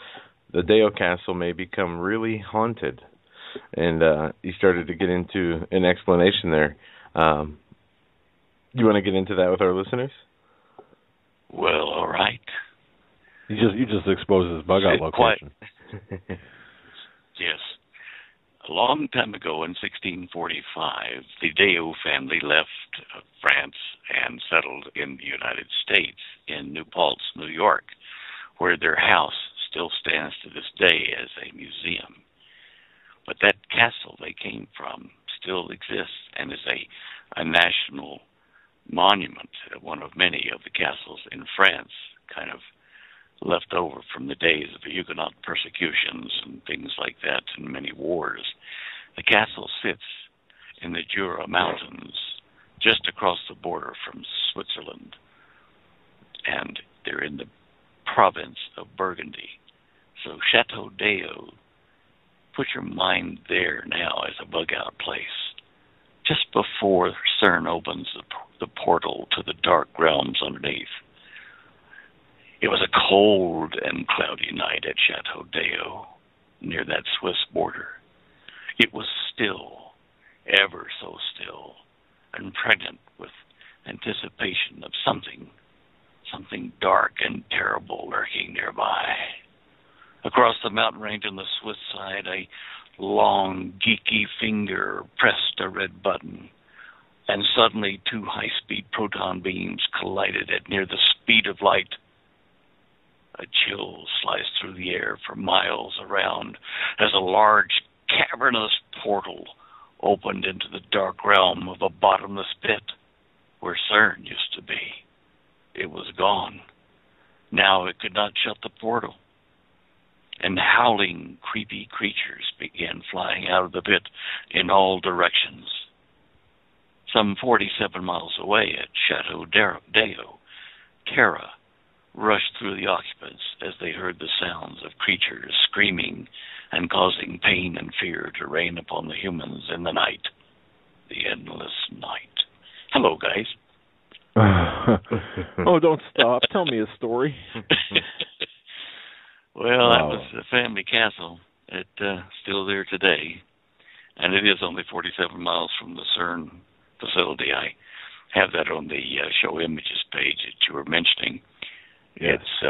The Deyo castle may become really haunted. And you started to get into an explanation there. You want to get into that with our listeners?
Well, all right.
You just exposed his bug out location.
Yes. A long time ago in 1645, the Deyo family left France and settled in the United States in New Paltz, New York, where their house still stands to this day as a museum. But that castle they came from still exists and is a national monument, one of many of the castles in France, kind of left over from the days of the Huguenot persecutions and things like that and many wars. The castle sits in the Jura Mountains, just across the border from Switzerland, and they're in the province of Burgundy. So Chateau Deyo, put your mind there now as a bug-out place. Just before CERN opens the portal to the dark realms underneath. It was a cold and cloudy night at Chateau Deyo, near that Swiss border. It was still, ever so still, and pregnant with anticipation of something dark and terrible lurking nearby. Across the mountain range on the Swiss side, a long, geeky finger pressed a red button, and suddenly 2 high-speed proton beams collided at near the speed of light. A chill sliced through the air for miles around as a large, cavernous portal opened into the dark realm of a bottomless pit where CERN used to be. It was gone. Now it could not shut the portal. And howling, creepy creatures began flying out of the pit in all directions. Some 47 miles away at Chateau Deyo, terror rushed through the occupants as they heard the sounds of creatures screaming and causing pain and fear to reign upon the humans in the night, the endless night. Hello, guys.
Oh, don't stop. Tell me a story.
Well, that was the family castle. It's still there today, and it is only 47 miles from the CERN facility. I have that on the show images page that you were mentioning.
Yes.
It's,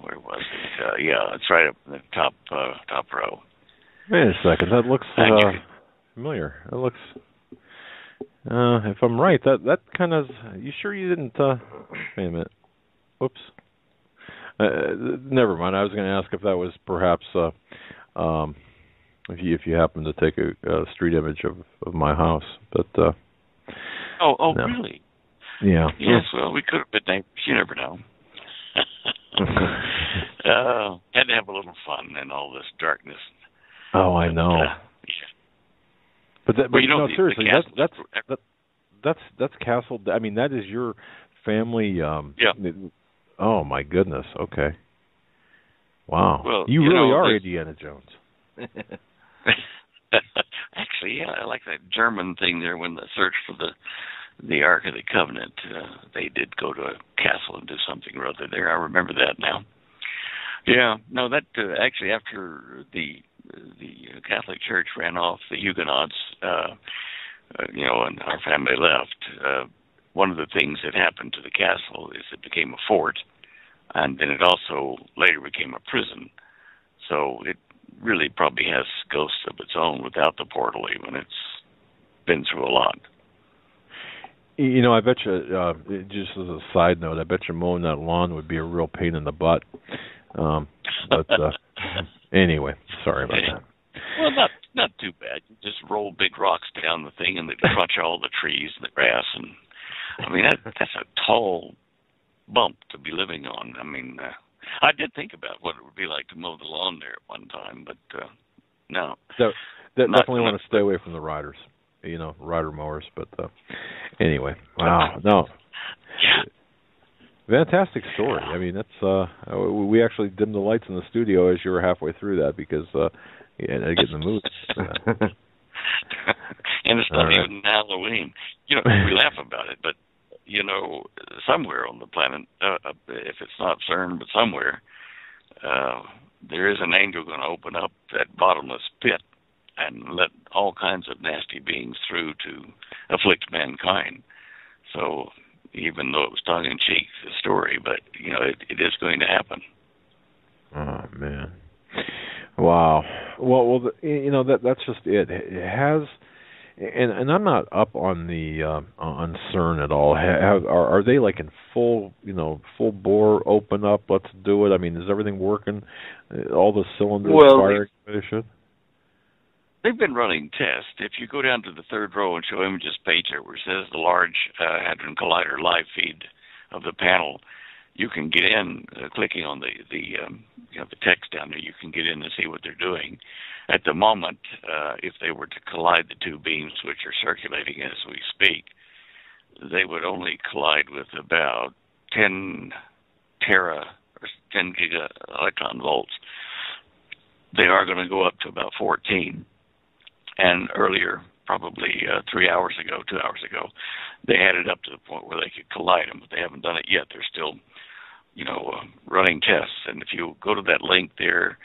where was it? It's right up in the top row.
Wait a second, that looks familiar. It looks, if I'm right, that kind of, you sure you didn't, wait a minute. Whoops. Never mind. I was going to ask if that was perhaps if you happen to take a street image of my house, but
no. Really?
Yeah.
Yes. Well, we could have been neighbors. You never know. Had to have a little fun in all this darkness.
Oh, I know.
Yeah.
But seriously, that's Castle. I mean, that is your family.
Yeah.
Oh my goodness. Okay. Wow.
Well,
you really are Indiana Jones.
Actually, yeah, I like that German thing there when the search for the Ark of the Covenant. They did go to a castle and do something or other there. I remember that now. Yeah. No, that actually after the Catholic Church ran off the Huguenots, and our family left, one of the things that happened to the castle is it became a fort, and then it also later became a prison. So it really probably has ghosts of its own without the portal, even. It's been through a lot.
I bet you, just as a side note, I bet you mowing that lawn would be a real pain in the butt. But anyway, sorry about that.
Well, not too bad. You just roll big rocks down the thing and they crunch all the trees and the grass. And I mean, that's a tall bump to be living on. I mean, I did think about what it would be like to mow the lawn there at one time, but no.
So definitely want to stay away from the riders, rider mowers. But anyway, wow, no.
Yeah.
Fantastic story. I mean, that's we actually dimmed the lights in the studio as you were halfway through that because I get in the mood.
And it's not even Halloween. We laugh about it, but somewhere on the planet, if it's not CERN, but somewhere, there is an angel going to open up that bottomless pit and let all kinds of nasty beings through to afflict mankind. So even though it was tongue-in-cheek, the story, but, it is going to happen.
Oh, man. Wow. Well, that's just it. It has, and I'm not up on the on CERN at all. Are they like in full bore, open up, let's do it? I mean, is everything working? All the cylinders firing they should?
They've been running tests. If you go down to the third row and show images page there where it says the Large Hadron Collider live feed of the panel, you can get in clicking on the text down there. You can get in and see what they're doing. At the moment, if they were to collide the two beams which are circulating as we speak, they would only collide with about 10 tera or 10 giga electron volts. They are going to go up to about 14. And earlier, probably 2 hours ago, they had it up to the point where they could collide them, but they haven't done it yet. They're still, running tests. And if you go to that link there,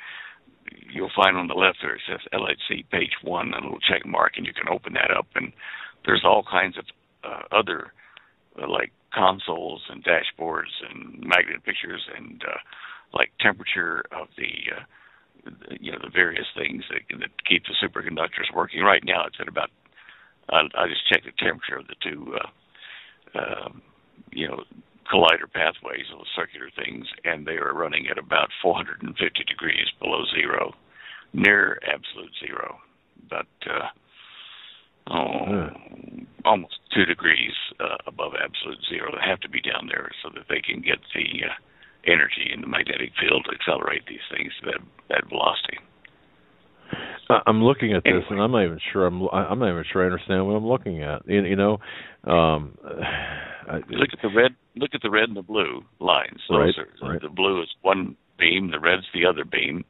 you'll find on the left there it says LHC page 1, a little check mark, and you can open that up. And there's all kinds of other, like consoles and dashboards and magnet pictures and like temperature of the various things that keep the superconductors working. Right now, it's at about. I just checked the temperature of the two, collider pathways, those circular things, and they are running at about 450 degrees below zero, near absolute zero, but almost 2 degrees above absolute zero. They have to be down there so that they can get the energy in the magnetic field to accelerate these things to that velocity.
I'm looking at this, and I'm not even sure. I'm not even sure I understand what I'm looking at.
Look at the red. Look at the red and the blue lines.
Right.
The blue is one beam. The red's the other beam.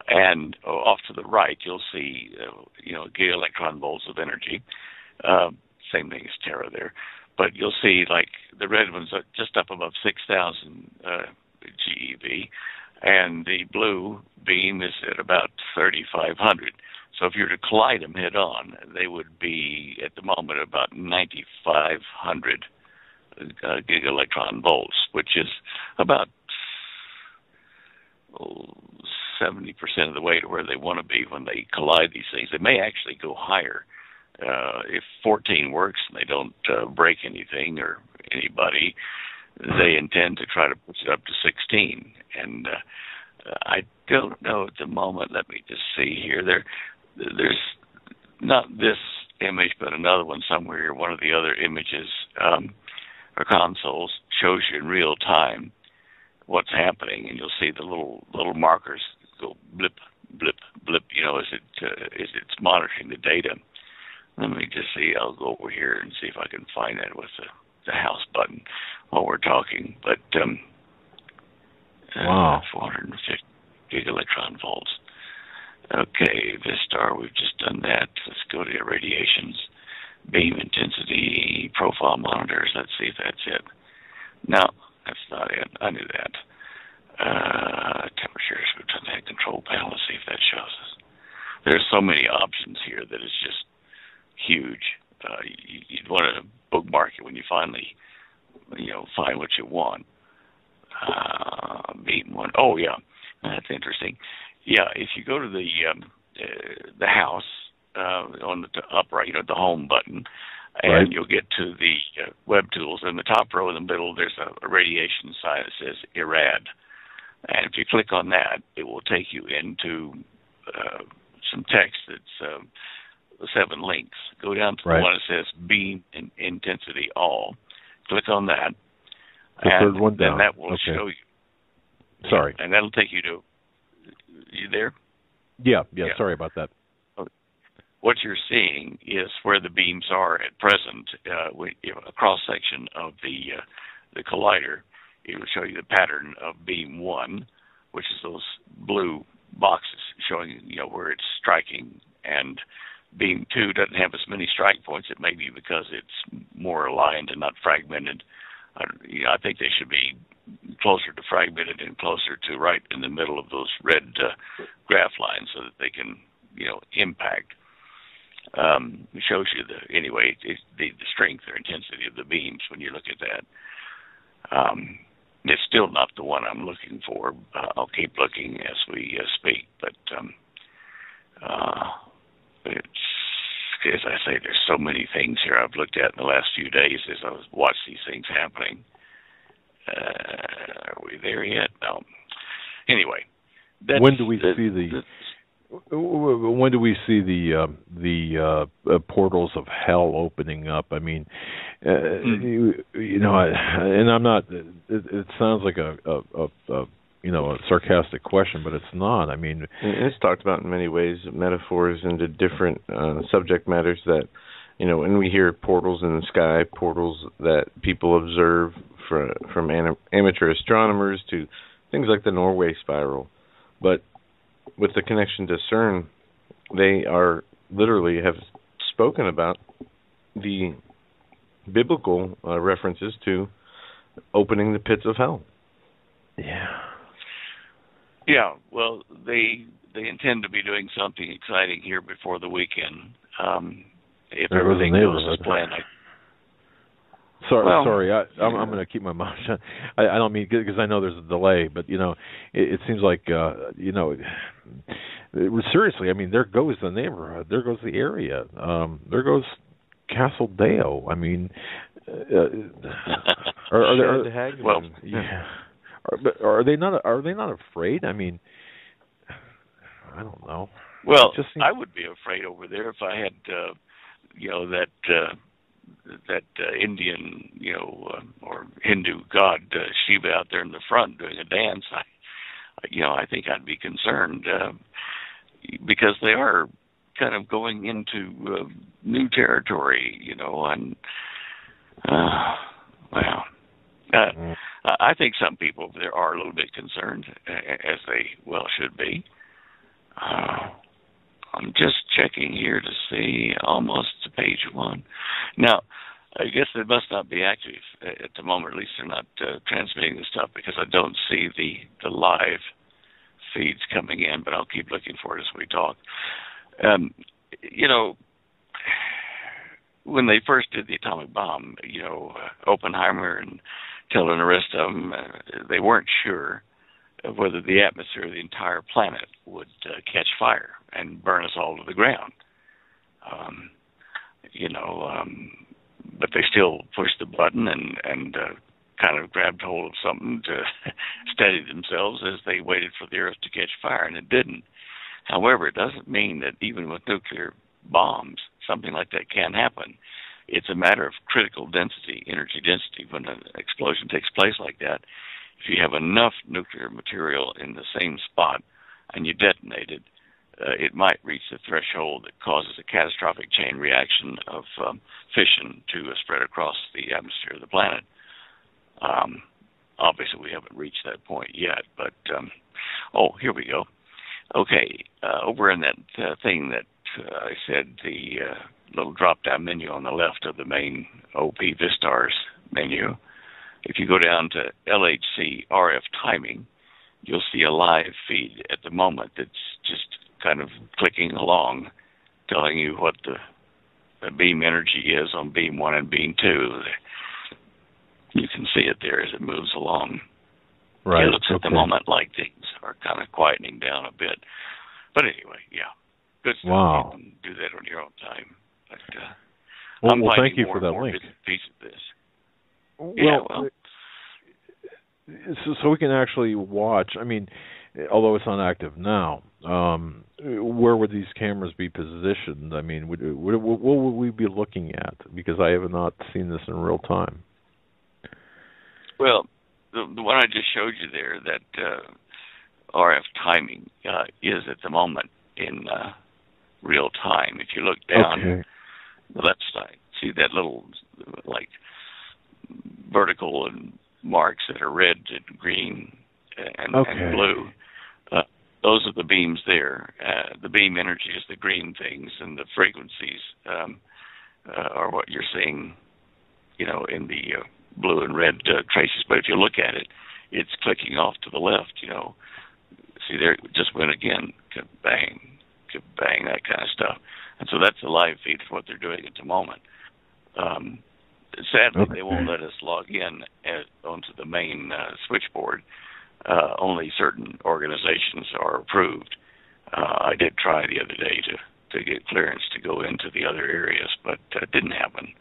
And off to the right, you'll see giga electron volts of energy. Same thing as Terra there. But you'll see, like, the red one's just up above 6,000 GeV, and the blue beam is at about 3,500. So if you were to collide them head-on, they would be, at the moment, about 9,500 giga electron volts, which is about 70% of the way to where they want to be when they collide these things. They may actually go higher. If 14 works and they don't break anything or anybody, they intend to try to push it up to 16. And I don't know at the moment. Let me just see here. There's not this image, but another one somewhere. One of the other images or consoles shows you in real time what's happening, and you'll see the little markers go blip, blip, blip. As it's monitoring the data. Let me just see. I'll go over here and see if I can find that with the house button while we're talking. But
wow,
450 gig electron volts. Okay, Vistar, we've just done that. Let's go to irradiations, beam intensity, profile monitors. Let's see if that's it. No, that's not it. I knew that. Temperatures, we've done that. Control panel. Let's see if that shows us. There's so many options here that it's just huge. you'd want to bookmark it when you finally, find what you want. Beam one. Oh yeah, that's interesting. Yeah, if you go to the house on the up right, the home button, and
right.
You'll get to the web tools. In the top row in the middle, there's a radiation sign that says IRAD, and if you click on that, it will take you into some text that's 7 links. Go down to
right.
the one that says beam intensity all. Click on that.
The third one down.
And that will show you.
Sorry.
And that'll take you to. You there?
Yeah. Sorry about that.
What you're seeing is where the beams are at present. A cross section of the collider. It will show you the pattern of beam 1, which is those blue boxes showing where it's striking, and beam 2 doesn't have as many strike points. It may be because it's more aligned and not fragmented. I think they should be closer to fragmented and closer to right in the middle of those red graph lines, so that they can impact. It shows you the strength or intensity of the beams when you look at that. It's still not the one I'm looking for. I'll keep looking as we speak, but it's, as I say, there's so many things here I've looked at in the last few days as I've watched these things happening. Are we there yet? No. Anyway,
when do we see the portals of hell opening up? I mean, and I'm not. It sounds like a sarcastic question, but it's not. I mean,
it's talked about in many ways, metaphors into different subject matters that, when we hear portals in the sky, portals that people observe from amateur astronomers to things like the Norway spiral. But with the connection to CERN, they are literally have spoken about the biblical references to opening the pits of hell.
Yeah.
Yeah, well, they intend to be doing something exciting here before the weekend. If everything goes as planned.
Sorry. I'm going to keep my mouth shut. I don't mean, because I know there's a delay, but it seems like seriously. I mean, there goes the neighborhood, there goes the area, there goes Castle Deyo. I mean, are
Hagmann.
Yeah. Are they not afraid? I mean, I don't know.
Well, I would be afraid over there if I had, that Indian, or Hindu god Shiva out there in the front doing a dance. I think I'd be concerned because they are kind of going into new territory, and I think some people over there are a little bit concerned, as they well should be. I'm just checking here to see, almost to page 1. Now, I guess they must not be active at the moment. At least they're not transmitting the stuff, because I don't see the live feeds coming in, but I'll keep looking for it as we talk. When they first did the atomic bomb, Oppenheimer and Teller and the rest of them, they weren't sure of whether the atmosphere of the entire planet would catch fire and burn us all to the ground. But they still pushed the button and kind of grabbed hold of something to steady themselves as they waited for the Earth to catch fire, and it didn't. However, it doesn't mean that even with nuclear bombs, something like that can happen. It's a matter of critical density, energy density. When an explosion takes place like that, if you have enough nuclear material in the same spot and you detonate it, it might reach the threshold that causes a catastrophic chain reaction of fission to spread across the atmosphere of the planet. Obviously, we haven't reached that point yet, but here we go. Okay, over in that thing that I said, the little drop-down menu on the left of the main OP Vistars menu, if you go down to LHC RF timing, you'll see a live feed at the moment that's just kind of clicking along, telling you what the beam energy is on beam 1 and beam 2. You can see it there as it moves along.
Right.
It looks at the moment like things are kind of quietening down a bit. But anyway, yeah, good stuff.
Wow.
You can do that on your own time. But,
well, thank you for that link.
Piece of this.
Well, so we can actually watch. I mean, although it's not active now, where would these cameras be positioned? I mean, what would we be looking at? Because I have not seen this in real time.
Well, the one I just showed you there, that RF timing is at the moment in real time. If you look down the left side, see that little vertical and marks that are red and green and blue. Those are the beams there. The beam energy is the green things, and the frequencies are what you're seeing, in the blue and red traces. But if you look at it, it's clicking off to the left. See there, it just went again, bang, bang, that kind of stuff. And so that's a live feed for what they're doing at the moment. Sadly, they won't let us log in onto the main switchboard. Only certain organizations are approved. I did try the other day to get clearance to go into the other areas, but it didn't happen.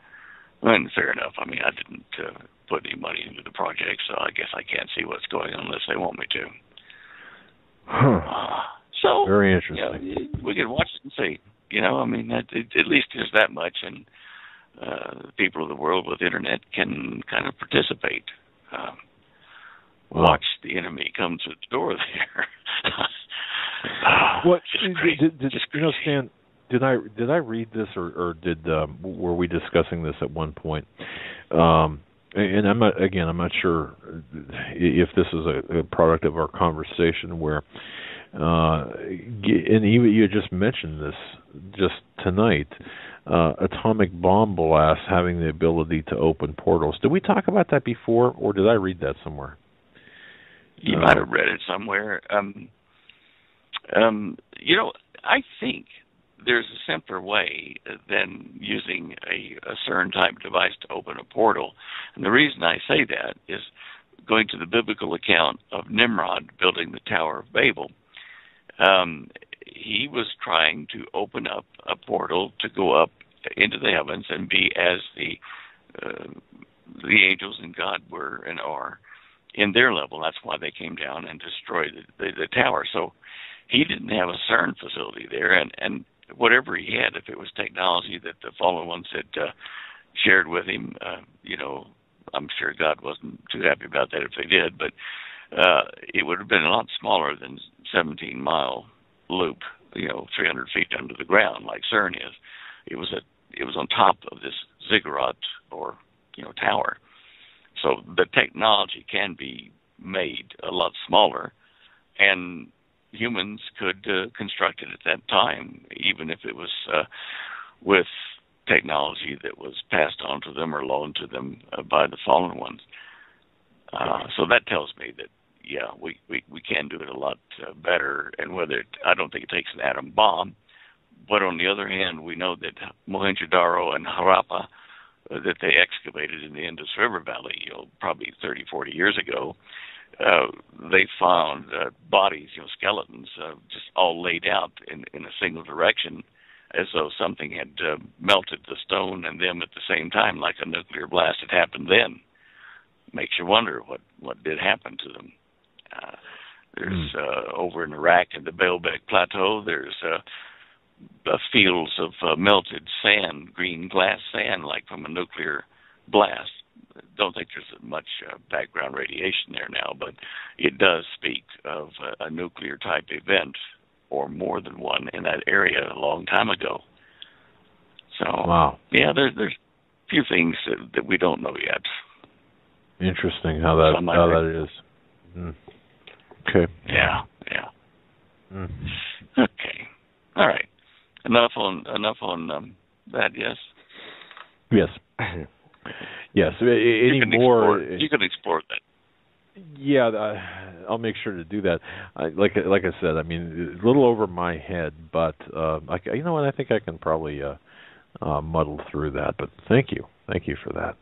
And fair enough. I mean, I didn't put any money into the project, so I guess I can't see what's going on unless they want me to. So
very interesting.
We can watch it and see. I mean, at least there's that much, and the people of the world with internet can kind of participate. Watch the enemy come through the door there.
What Stan? Did I read this, or were we discussing this at one point? And I'm not sure if this is a product of our conversation where, and you just mentioned this just tonight, atomic bomb blast having the ability to open portals. Did we talk about that before, or did I read that somewhere?
You might have read it somewhere. I think there's a simpler way than using a CERN-type device to open a portal. And the reason I say that is going to the biblical account of Nimrod building the Tower of Babel. He was trying to open up a portal to go up into the heavens and be as the angels and God were and are in their level. That's why they came down and destroyed the tower. So he didn't have a CERN facility there, and whatever he had, if it was technology that the fallen ones had shared with him, I'm sure God wasn't too happy about that if they did, but it would have been a lot smaller than 17-mile loop, 300 feet under the ground like CERN is. It was on top of this ziggurat or tower. So the technology can be made a lot smaller, and humans could construct it at that time, even if it was with technology that was passed on to them or loaned to them by the fallen ones. So that tells me that, we can do it a lot better, and I don't think it takes an atom bomb, but on the other hand, we know that Mohenjo-Daro and Harappa, that they excavated in the Indus River Valley, probably 30, 40 years ago, they found bodies, skeletons, just all laid out in a single direction, as though something had melted the stone and them at the same time, like a nuclear blast had happened then. Makes you wonder what did happen to them. There's over in Iraq in the Baalbek Plateau, there's fields of melted sand, green glass sand, like from a nuclear blast. Don't think there's much background radiation there now, but it does speak of a nuclear type event or more than one in that area a long time ago. So, there's a few things that we don't know yet.
Interesting how that is. Okay.
Yeah. Okay. All right. Enough on that. Yes.
Yes. Yes. Any more?
You can explore that.
Yeah, I'll make sure to do that. Like I said, I mean, a little over my head, but you know what? I think I can probably muddle through that. But thank you for that.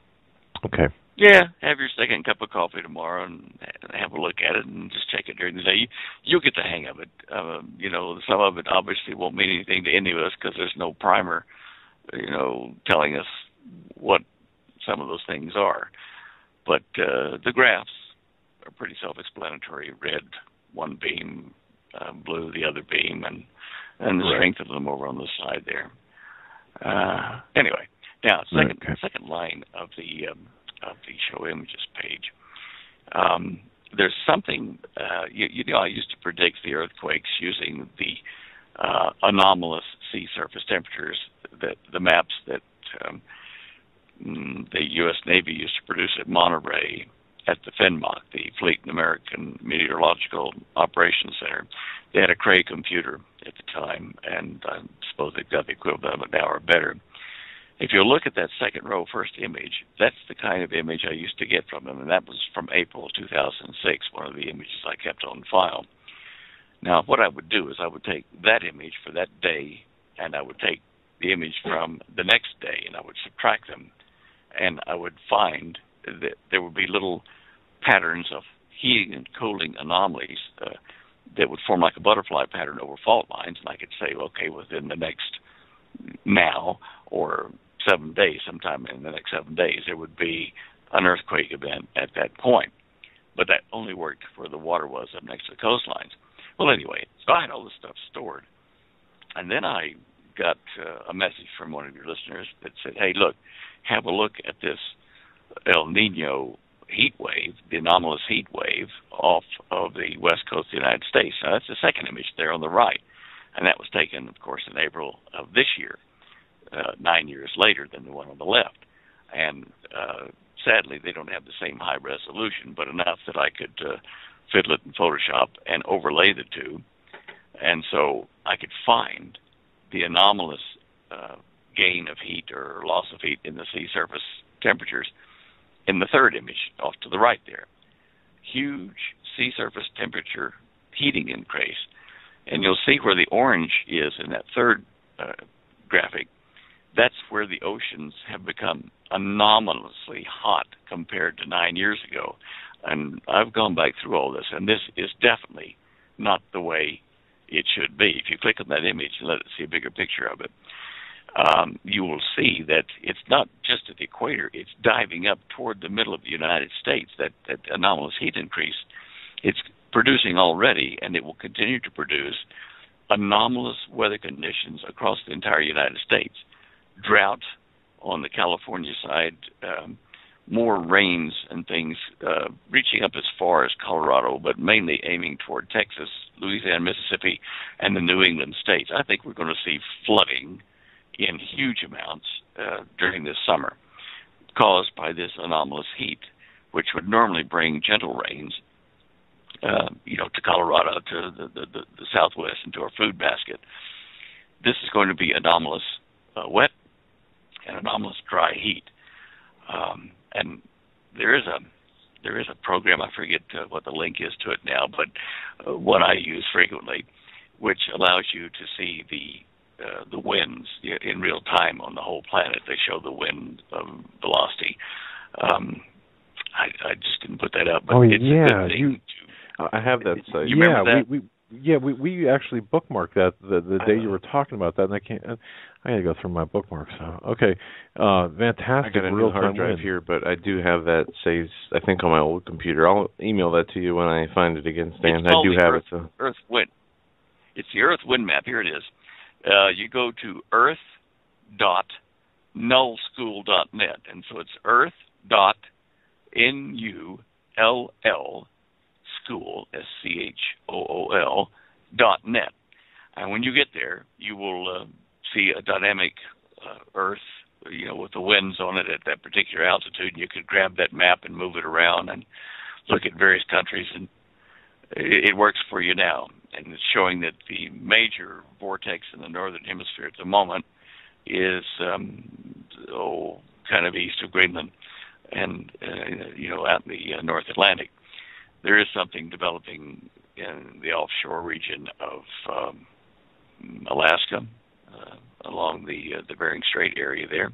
Okay.
Yeah, have your second cup of coffee tomorrow and have a look at it and just check it during the day. You'll get the hang of it. Some of it obviously won't mean anything to any of us because there's no primer, telling us what some of those things are. But the graphs are pretty self-explanatory. Red, one beam, blue, the other beam, and the strength of them over on the side there. Anyway, now second line of the show images page. There's something, I used to predict the earthquakes using the anomalous sea surface temperatures, that the maps that the U.S. Navy used to produce at Monterey at the FENMOC, the Fleet and American Meteorological Operations Center. They had a Cray computer at the time, and I suppose they've got the equivalent of it now or better. If you look at that second row first image, that's the kind of image I used to get from them, and that was from April 2006, one of the images I kept on file. Now, what I would do is I would take that image for that day, and I would take the image from the next day, and I would subtract them, and I would find that there would be little patterns of heating and cooling anomalies that would form like a butterfly pattern over fault lines, and I could say, okay, within the next now or 7 days, sometime in the next 7 days, there would be an earthquake event at that point. But that only worked where the water was up next to the coastlines. Well, anyway, so I had all this stuff stored. And then I got a message from one of your listeners that said, hey, look, have a look at this El Nino heat wave, the anomalous heat wave off of the west coast of the United States. Now, that's the second image there on the right. And that was taken, of course, in April of this year, 9 years later than the one on the left. And sadly, they don't have the same high resolution, but enough that I could fiddle it in Photoshop and overlay the two. And so I could find the anomalous gain of heat or loss of heat in the sea surface temperatures in the third image off to the right there. Huge sea surface temperature heating increase. And you'll see where the orange is in that third graphic. That's where the oceans have become anomalously hot compared to 9 years ago. And I've gone back through all this, and this is definitely not the way it should be. If you click on that image and let it see a bigger picture of it, you will see that it's not just at the equator, it's diving up toward the middle of the United States, that anomalous heat increase. It's producing already, and it will continue to produce anomalous weather conditions across the entire United States. Drought on the California side, more rains and things reaching up as far as Colorado, but mainly aiming toward Texas, Louisiana, Mississippi, and the New England states. I think we're going to see flooding in huge amounts during this summer caused by this anomalous heat, which would normally bring gentle rains to Colorado, to the Southwest, and to our food basket. This is going to be anomalous wet and anomalous dry heat. And there is a program, I forget what the link is to it now, but one I use frequently, which allows you to see the winds in real time on the whole planet. They show the wind velocity. I just didn't put that up, but it's a good thing.
I have that site.
You remember that?
We actually bookmarked that the day you were talking about that, and I got to go through my bookmarks. Okay, fantastic.
I got a new hard drive here, but I do have that saved, I think, on my old computer. I'll email that to you when I find it again, Stan. I do have it. So.
Earth wind. It's the Earth wind map. Here it is. You go to earth.nullschool.net, and so it's earth.null school, school.net. And when you get there, you will see a dynamic Earth, with the winds on it at that particular altitude. You could grab that map and move it around and look at various countries, and it works for you now. And it's showing that the major vortex in the northern hemisphere at the moment is, kind of east of Greenland and, out in the North Atlantic. There is something developing in the offshore region of Alaska, along along the Bering Strait area there,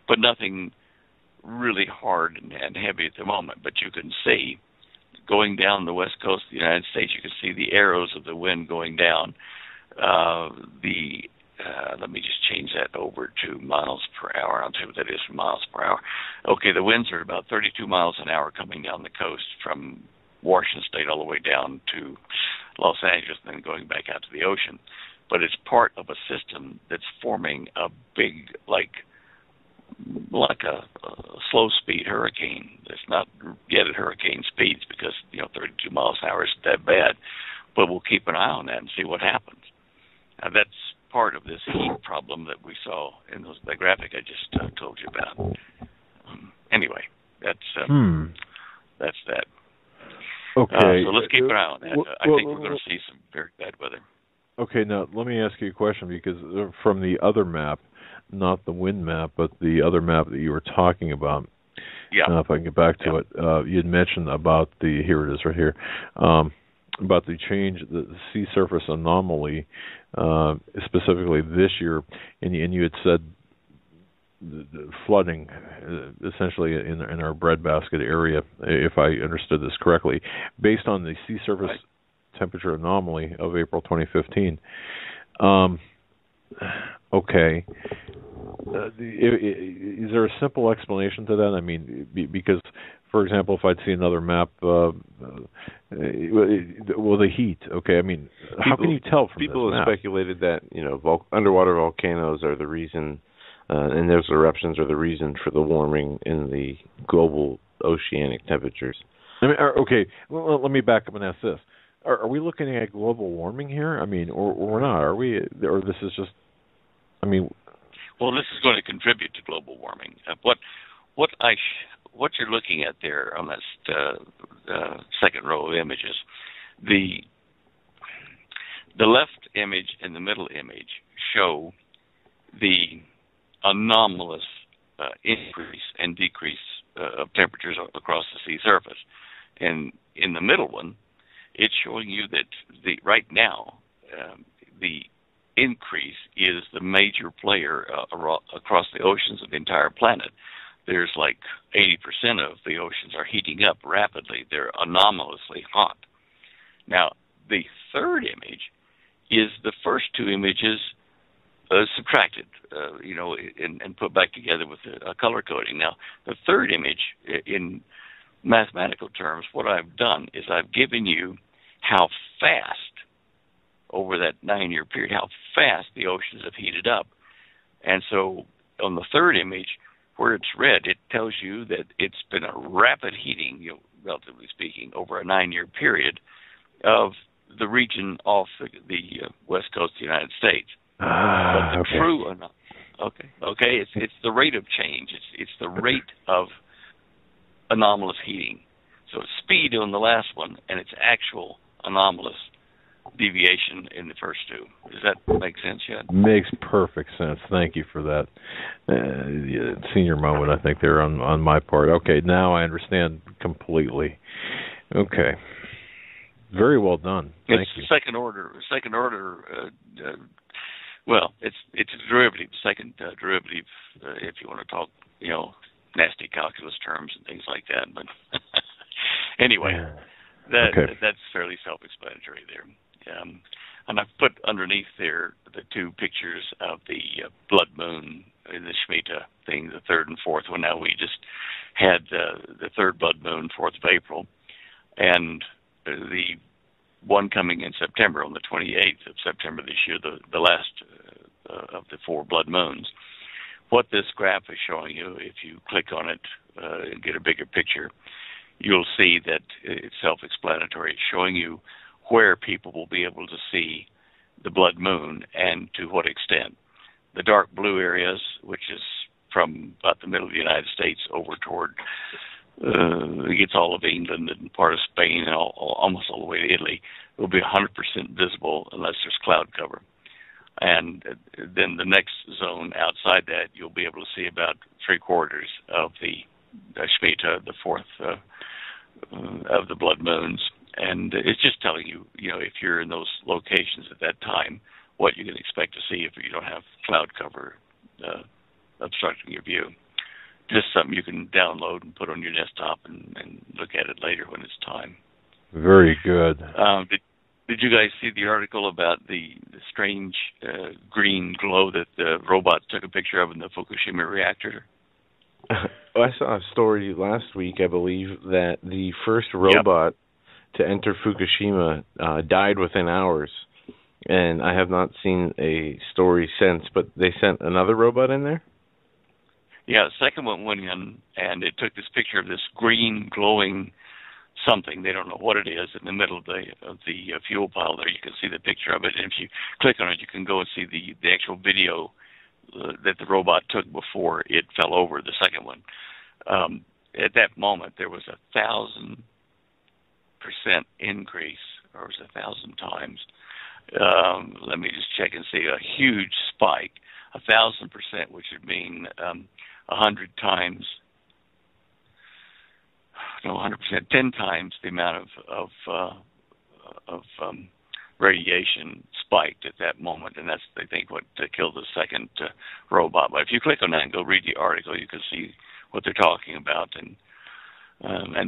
but nothing really hard and heavy at the moment. But you can see, going down the west coast of the United States, you can see the arrows of the wind going down. Let me just change that over to miles per hour. I'll tell you what that is for miles per hour. Okay, the winds are about 32 miles an hour coming down the coast from Washington State all the way down to Los Angeles and then going back out to the ocean. But it's part of a system that's forming a big, like a slow-speed hurricane. It's not yet at hurricane speeds because, 32 miles an hour isn't that bad. But we'll keep an eye on that and see what happens. That's part of this heat problem that we saw in that graphic I just told you about. Anyway, that's that.
Okay.
So let's keep an eye on that. I think we're going to see some very bad weather.
Okay, now let me ask you a question, because from the other map, not the wind map, but the other map that you were talking about, if I can get back to it, you had mentioned about here it is right here, about the change, the sea surface anomaly, specifically this year, and you had said the flooding, essentially in our breadbasket area, if I understood this correctly, based on the sea surface temperature anomaly of April 2015. Okay. Is there a simple explanation to that? I mean, because, for example, if I'd see another map, well, the heat. Okay, I mean, how can you tell from
people
this map?
have speculated that underwater volcanoes are the reason, and those eruptions are the reason for the warming in the global oceanic temperatures.
I mean, okay, well, let me back up and ask this: Are we looking at global warming here? I mean, or we're not? Are we? Or this is just? I mean.
Well, this is going to contribute to global warming. What you're looking at there on that second row of images, the left image and the middle image show the anomalous increase and decrease of temperatures across the sea surface, and in the middle one, it's showing you that right now the increase is the major player across the oceans of the entire planet. There's like 80% of the oceans are heating up rapidly. They're anomalously hot. Now, the third image is the first two images subtracted, and put back together with a color coding. Now, the third image, in mathematical terms, what I've done is I've given you how fast, over that 9-year period, how fast the oceans have heated up. And so on the third image, where it's red, it tells you that it's been a rapid heating, relatively speaking, over a 9-year period of the region off the west coast of the United States. But the true, it's the rate of change. It's the rate of anomalous heating. So it's speed on the last one, and it's actual anomalous deviation in the first two. Does that make sense yet?
Makes perfect sense. Thank you for that. Senior moment, I think, there on my part. Okay, now I understand completely. Okay. Very well done. Thank you.
Second order. Well, it's a derivative, second derivative, if you want to talk, nasty calculus terms and things like that. But anyway, that's fairly self-explanatory there. And I've put underneath there the two pictures of the blood moon in the Shemitah thing, the third and fourth one. Now, we just had the third blood moon, 4th of April, and the one coming in September, on the 28th of September this year, the last of the 4 blood moons. What this graph is showing you, if you click on it and get a bigger picture, you'll see that it's self-explanatory. It's showing you where people will be able to see the blood moon and to what extent. The dark blue areas, which is from about the middle of the United States over toward, it gets all of England and part of Spain and almost all the way to Italy, will be 100% visible unless there's cloud cover. And then the next zone outside that, you'll be able to see about 3/4 of the Shemitah, the 4th of the blood moons. And it's just telling you, if you're in those locations at that time, what you can expect to see if you don't have cloud cover obstructing your view. Just something you can download and put on your desktop and look at it later when it's time.
Very good.
Did you guys see the article about the strange green glow that the robot took a picture of in the Fukushima reactor?
I saw a story last week, I believe, that the first robot to enter Fukushima died within hours. And I have not seen a story since, but they sent another robot in there?
Yeah, the second one went in, and it took this picture of this green glowing something. They don't know what it is in the middle of the fuel pile there. You can see the picture of it, and if you click on it, you can go and see the actual video that the robot took before it fell over, the second one. At that moment, there was 1,000% increase, or it was 1,000 times. Let me just check and see. A huge spike, 1,000%, which would mean 100 times. No, 100%, 10 times the amount of radiation spiked at that moment, and that's, they think, what killed the second robot. But if you click on that and go read the article, you can see what they're talking about and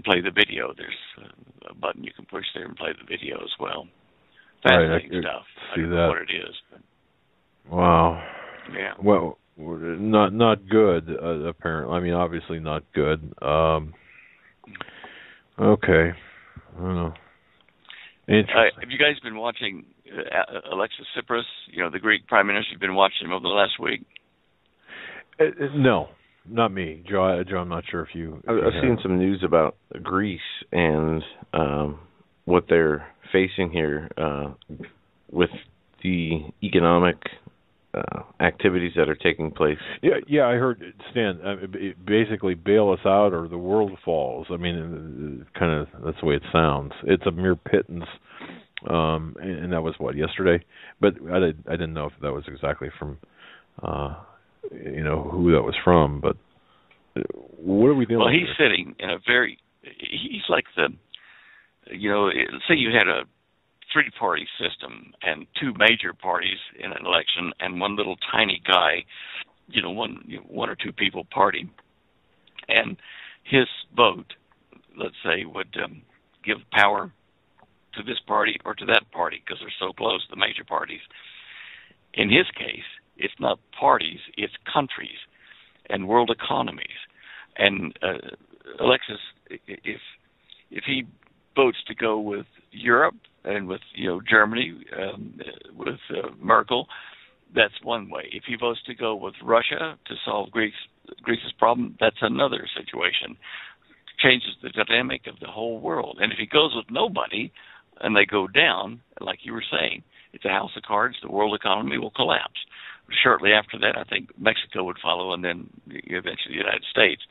play the video. There's a button you can push there and play the video as well. Fascinating stuff. I don't know what it is. But.
Wow.
Yeah.
Well, not good. Apparently, I mean, obviously not good. Okay. I don't know. Interesting.
Have you guys been watching Alexis Tsipras? You know, the Greek Prime Minister. You've been watching him over the last week.
No, not me, Joe. I'm not sure if you.
I've seen some news about Greece and what they're facing here with the economic activities that are taking place.
Yeah, I heard Stan. Basically, bail us out or the world falls. I mean, kind of that's the way it sounds. It's a mere pittance, and that was what, yesterday. But I didn't know if that was exactly from, who that was from. But what are we doing?
Well, he's sitting in he's like say you had a three-party system and two major parties in an election and one little tiny guy, one or two people party, and his vote, let's say, would give power to this party or to that party because they're so close, the major parties. In his case, it's not parties, it's countries and world economies. And Alexis, if he votes to go with Europe and with Germany, with Merkel, that's one way. If he votes to go with Russia to solve Greece's problem, that's another situation. Changes the dynamic of the whole world. And if he goes with nobody and they go down, like you were saying, it's a house of cards. The world economy will collapse. Shortly after that, I think Mexico would follow, and then eventually the United States.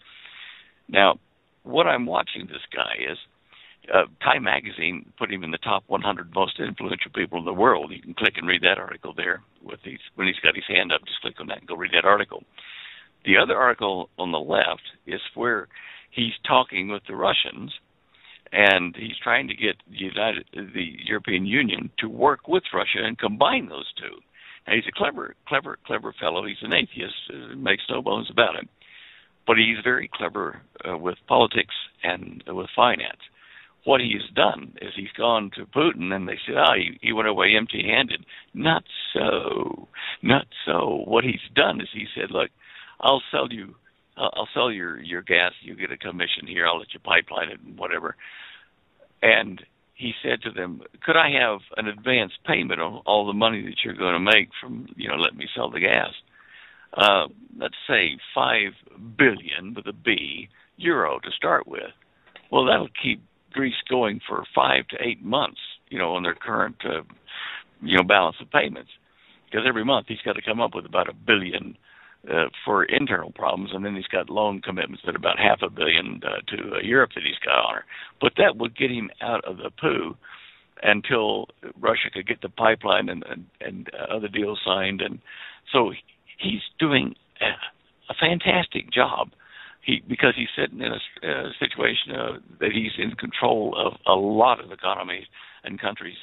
Now, what I'm watching this guy is, Time Magazine put him in the top 100 most influential people in the world. You can click and read that article there when he's got his hand up. Just click on that and go read that article. The other article on the left is where he's talking with the Russians, and he's trying to get the European Union to work with Russia and combine those two. Now, he's a clever fellow. He's an atheist, makes no bones about it. But he's very clever with politics and with finance. What he's done is he's gone to Putin, and they said, he went away empty-handed. Not so. What he's done is he said, look, I'll sell your gas. You get a commission here. I'll let you pipeline it and whatever. And he said to them, could I have an advance payment on all the money that you're going to make from, letting me sell the gas? Let's say 5 billion with a B euro to start with. Well, that'll keep Greece going for 5 to 8 months, on their current, balance of payments. Because every month he's got to come up with about $1 billion for internal problems, and then he's got loan commitments that are about $500 million to Europe that he's got to honor. But that would get him out of the poo until Russia could get the pipeline and other deals signed. And so he's doing a fantastic job. Because he's sitting in a situation that he's in control of a lot of economies and countries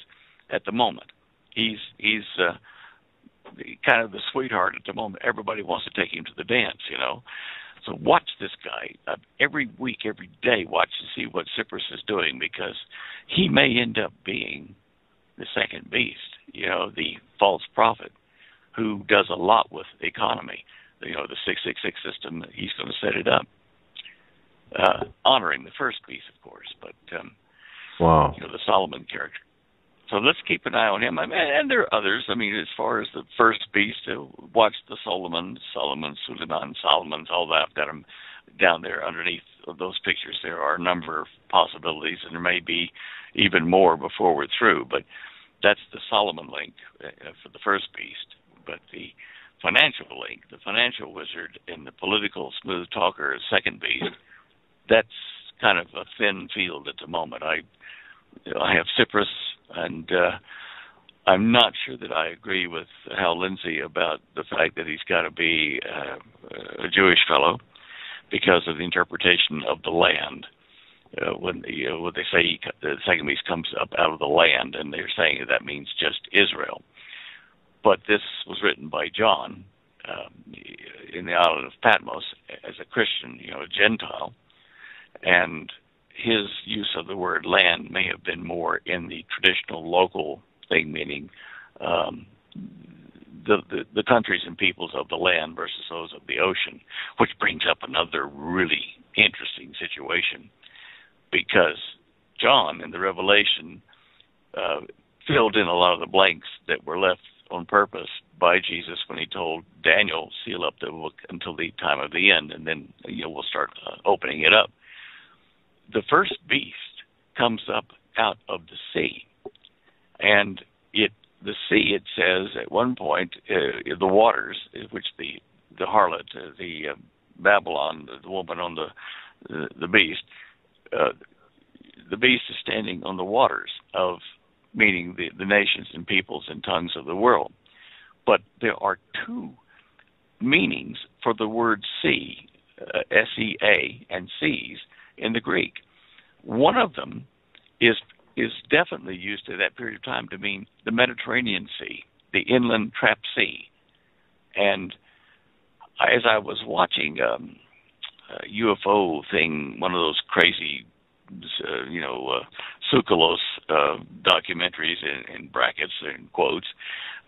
at the moment. He's kind of the sweetheart at the moment. Everybody wants to take him to the dance, So watch this guy every week, every day. Watch to see what Cyprus is doing, because he may end up being the second beast, the false prophet who does a lot with the economy. The 666 system, he's going to set it up, honoring the first beast, of course, but
wow,
the Solomon character. So let's keep an eye on him. And there are others. As far as the first beast, watch the Solomons, Solomons, all that. I've got them down there underneath those pictures. There are a number of possibilities, and there may be even more before we're through. But that's the Solomon link for the first beast. But the financial link, the financial wizard, and the political smooth talker, second beast, that's kind of a thin field at the moment. I have Cyprus, and I'm not sure that I agree with Hal Lindsey about the fact that he's got to be a Jewish fellow because of the interpretation of the land. When they say the second beast comes up out of the land, and they're saying that means just Israel. But this was written by John in the island of Patmos as a Christian, a Gentile, and his use of the word land may have been more in the traditional local thing, meaning the countries and peoples of the land versus those of the ocean, which brings up another really interesting situation, because John in the Revelation filled in a lot of the blanks that were left on purpose by Jesus when he told Daniel, seal up the book until the time of the end, and then we'll start opening it up. The first beast comes up out of the sea, and the sea, it says at one point, the waters, which the harlot, the Babylon, the woman on the beast, the beast is standing on the waters of, meaning the nations and peoples and tongues of the world. But there are two meanings for the word sea, S-E-A, and seas in the Greek. One of them is definitely used at that period of time to mean the Mediterranean Sea, the inland trapped sea. And as I was watching a UFO thing, one of those crazy, Tsoukalos documentaries in brackets and quotes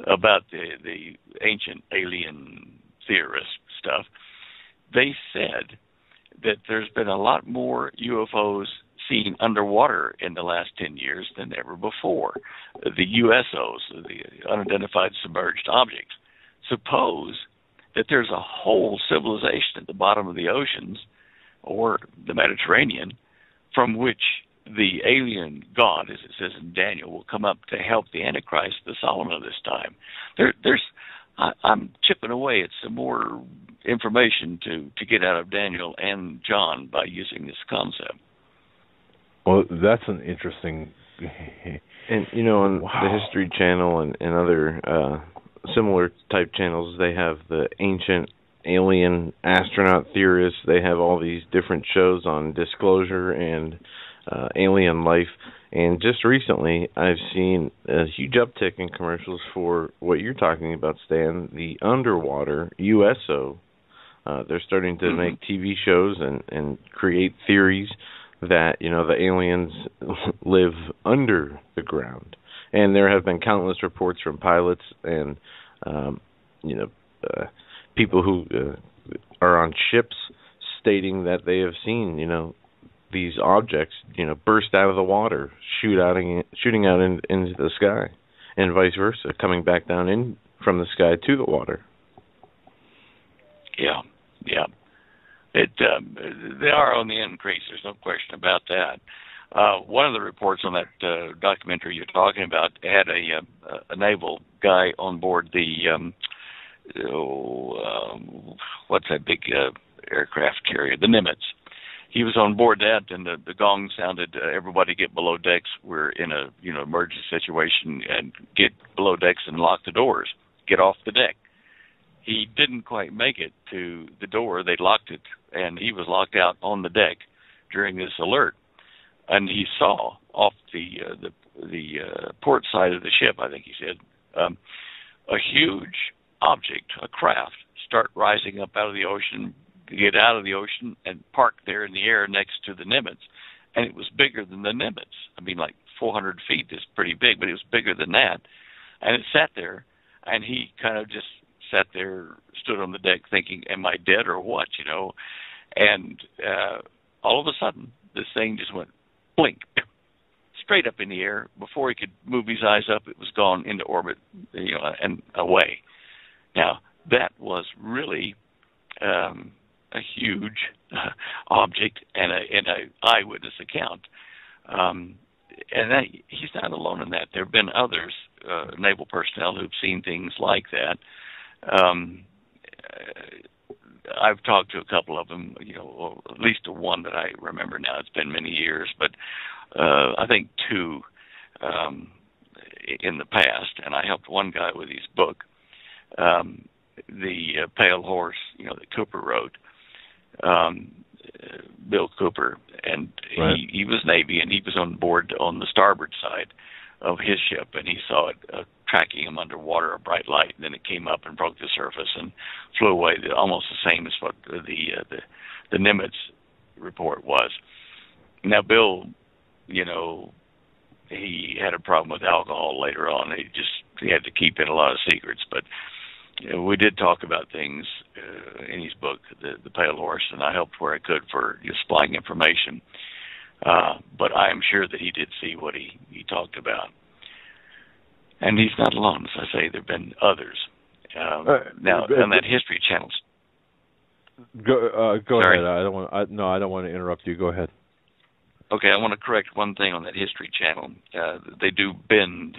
about the ancient alien theorist stuff, they said that there's been a lot more UFOs seen underwater in the last 10 years than ever before. The USOs, the unidentified submerged objects. Suppose that there's a whole civilization at the bottom of the oceans or the Mediterranean from which the alien god, as it says in Daniel, will come up to help the Antichrist, the Solomon of this time. I'm chipping away at some more information to get out of Daniel and John by using this concept.
Well, that's an interesting...
And, on the History Channel and other similar type channels, they have the ancient alien astronaut theorists. They have all these different shows on disclosure and alien life. And just recently, I've seen a huge uptick in commercials for what you're talking about, Stan, the underwater USO. They're starting to make TV shows and create theories that, the aliens live under the ground. And there have been countless reports from pilots and, people who are on ships stating that they have seen, these objects, burst out of the water, shooting out into the sky, and vice versa, coming back down in from the sky to the water.
Yeah. They are on the increase. There's no question about that. One of the reports on that documentary you're talking about had a naval guy on board the what's that big aircraft carrier, the Nimitz. He was on board that, and the gong sounded. Everybody get below decks. We're in a emergency situation, and get below decks and lock the doors. Get off the deck. He didn't quite make it to the door. They locked it, and he was locked out on the deck during this alert. And he saw off the port side of the ship, I think he said, a huge object, a craft, start rising up out of the ocean, get out of the ocean, and park there in the air next to the Nimitz. And it was bigger than the Nimitz. I mean, like 400 feet is pretty big, but it was bigger than that. And it sat there, and he kind of just sat there, stood on the deck thinking, am I dead or what, you know? And all of a sudden, this thing just went blink, straight up in the air. Before he could move his eyes up, it was gone into orbit, you know, and away. Now, that was really a huge object and an eyewitness account. And he's not alone in that. There have been others, naval personnel, who've seen things like that. I've talked to a couple of them, you know, or at least to one that I remember now. It's been many years, but I think two in the past. And I helped one guy with his book, The Pale Horse, you know, that Cooper wrote. Bill Cooper, and
right.
he was Navy, and he was on board on the starboard side of his ship, and he saw it tracking him underwater, a bright light, and then it came up and broke the surface and flew away, almost the same as what the Nimitz report was. Now, Bill, you know, he had a problem with alcohol later on. He had to keep in a lot of secrets, but you know, we did talk about things in his book, the Pale Horse, and I helped where I could for supplying information. But I am sure that he did see what he talked about. And he's not alone, as I say. There have been others. Now, on that History Channel.
Go
Sorry.
ahead. I don't want to interrupt you. Go ahead.
Okay, I want to correct one thing on that History Channel. They do bend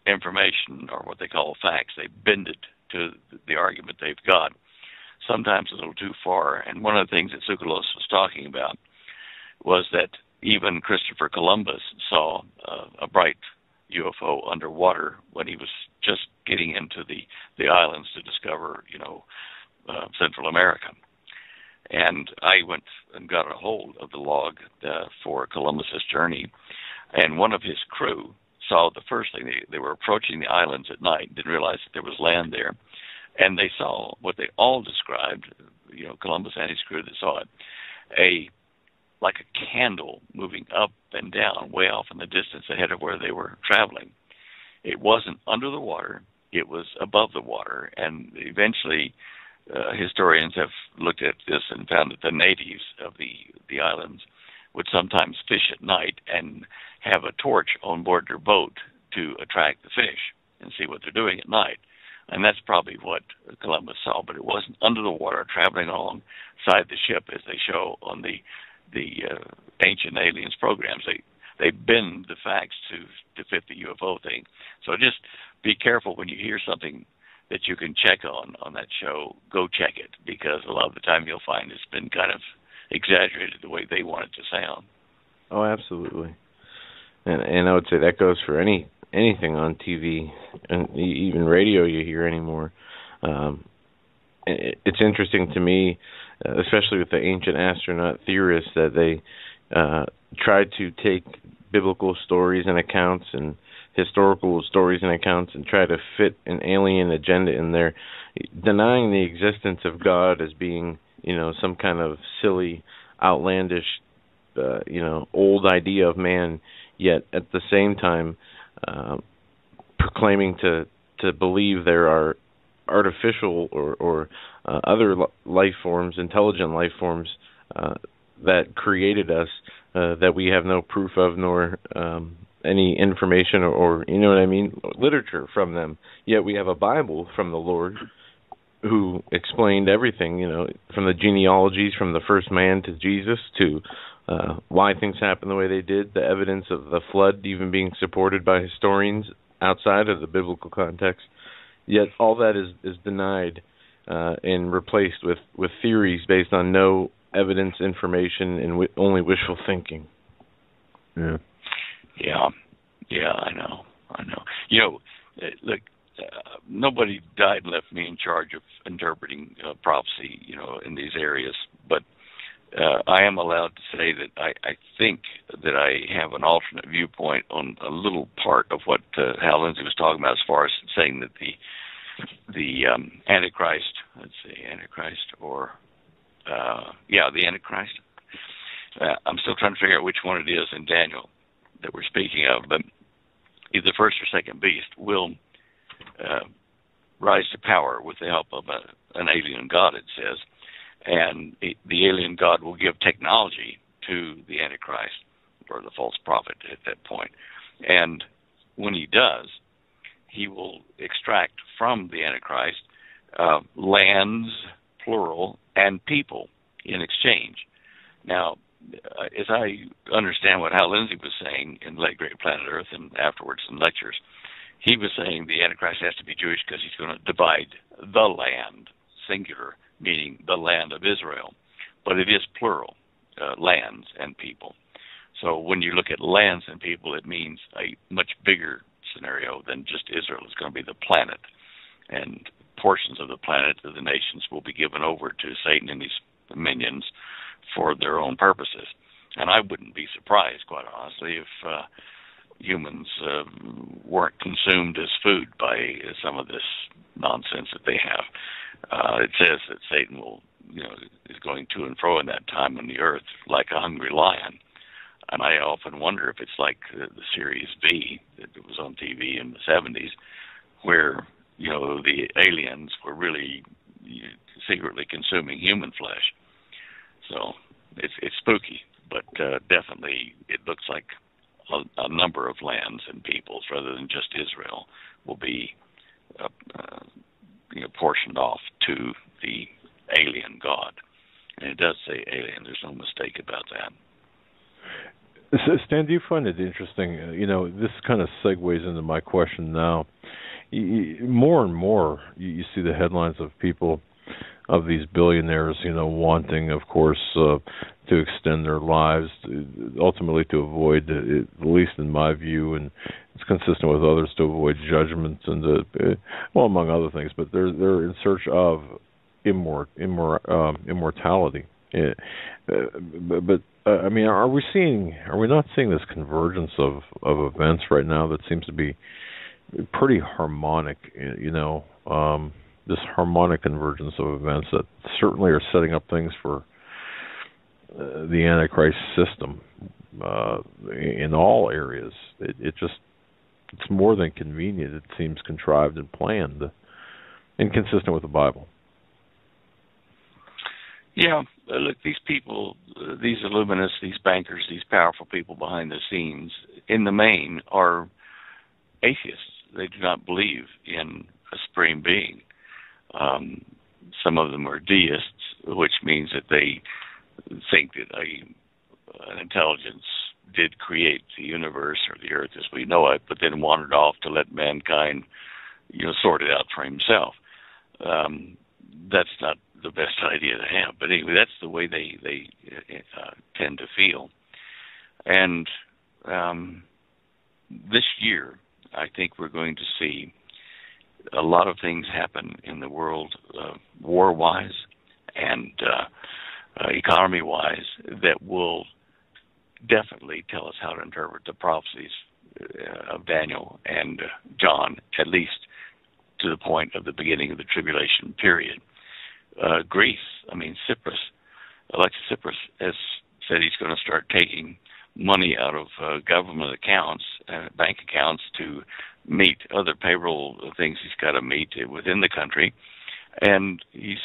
information, or what they call facts. They bend it to the argument they've got, sometimes a little too far. And one of the things that Tsoukalos was talking about was that even Christopher Columbus saw a bright UFO underwater when he was just getting into the islands to discover, you know, Central America. And I went and got a hold of the log for Columbus's journey, and one of his crew saw the first thing. They were approaching the islands at night, didn't realize that there was land there, and they saw what they all described, you know, Columbus and his crew that saw it, like a candle moving up and down way off in the distance ahead of where they were traveling. It wasn't under the water, it was above the water, and eventually historians have looked at this and found that the natives of the islands would sometimes fish at night and have a torch on board their boat to attract the fish and see what they're doing at night. And that's probably what Columbus saw, but it wasn't under the water traveling alongside the ship as they show on the Ancient Aliens programs. They bend the facts to fit the UFO thing. So just be careful when you hear something that you can check on that show. Go check it, because a lot of the time you'll find it's been kind of exaggerated the way they want it to sound.
Oh, absolutely. And I would say that goes for anything on TV and even radio you hear anymore. It's interesting to me, especially with the ancient astronaut theorists, that they try to take biblical stories and accounts and historical stories and accounts and try to fit an alien agenda in there, denying the existence of God as being, you know, some kind of silly, outlandish, old idea of man, yet at the same time proclaiming to believe there are artificial or other life forms, intelligent life forms that created us that we have no proof of, nor any information or you know what I mean, literature from them. Yet we have a Bible from the Lord who explained everything, you know, from the genealogies from the first man to Jesus to why things happened the way they did, the evidence of the flood even being supported by historians outside of the biblical context. Yet all that is denied and replaced with theories based on no evidence, information, and only wishful thinking.
Yeah, I know. You know, look, nobody died and left me in charge of interpreting prophecy, you know, in these areas. But I am allowed to say that I think that I have an alternate viewpoint on a little part of what Hal Lindsey was talking about, as far as saying that the Antichrist, let's see, Antichrist or the Antichrist. I'm still trying to figure out which one it is in Daniel that we're speaking of, but either the first or second beast will rise to power with the help of an alien god, it says. And the alien god will give technology to the Antichrist, or the false prophet at that point. And when he does, he will extract from the Antichrist lands, plural, and people in exchange. Now, as I understand what Hal Lindsey was saying in Late Great Planet Earth and afterwards in lectures, he was saying the Antichrist has to be Jewish because he's going to divide the land, singular, meaning the land of Israel. But it is plural, lands and people. So when you look at lands and people, it means a much bigger scenario than just Israel. It's going to be the planet. And portions of the planet, of the nations, will be given over to Satan and his minions for their own purposes. And I wouldn't be surprised, quite honestly, if humans weren't consumed as food by some of this nonsense that they have. It says that Satan is going to and fro in that time on the earth like a hungry lion. And I often wonder if it's like the Series B that was on TV in the 70s, where, the aliens were really secretly consuming human flesh. So it's spooky, but definitely it looks like a number of lands and peoples, rather than just Israel, will be portioned off to the alien god. And it does say alien. There's no mistake about that.
So, Stan, do you find it interesting? This kind of segues into my question now. More and more, you see the headlines of people, of these billionaires, wanting, of course, to extend their lives, ultimately to avoid, at least in my view, and it's consistent with others, to avoid judgment and, among other things. But they're in search of immortality. But I mean, are we not seeing this convergence of events right now that seems to be pretty harmonic? This harmonic convergence of events that certainly are setting up things for the Antichrist system in all areas. It's more than convenient. It seems contrived and planned, inconsistent with the Bible.
Yeah, look, these people, these illuminists, these bankers, these powerful people behind the scenes, in the main, are atheists. They do not believe in a supreme being. Some of them are deists, which means that they think that an intelligence did create the universe or the earth as we know it, but then wandered off to let mankind, sort it out for himself. That's not the best idea to have, but anyway, that's the way they tend to feel. And this year, I think we're going to see a lot of things happen in the world, war-wise and economy-wise, that will definitely tell us how to interpret the prophecies of Daniel and John, at least to the point of the beginning of the tribulation period. Greece, Cyprus, Alexis Tsipras has said he's going to start taking money out of government accounts, bank accounts, to meet other payroll things he's got to meet within the country. And he's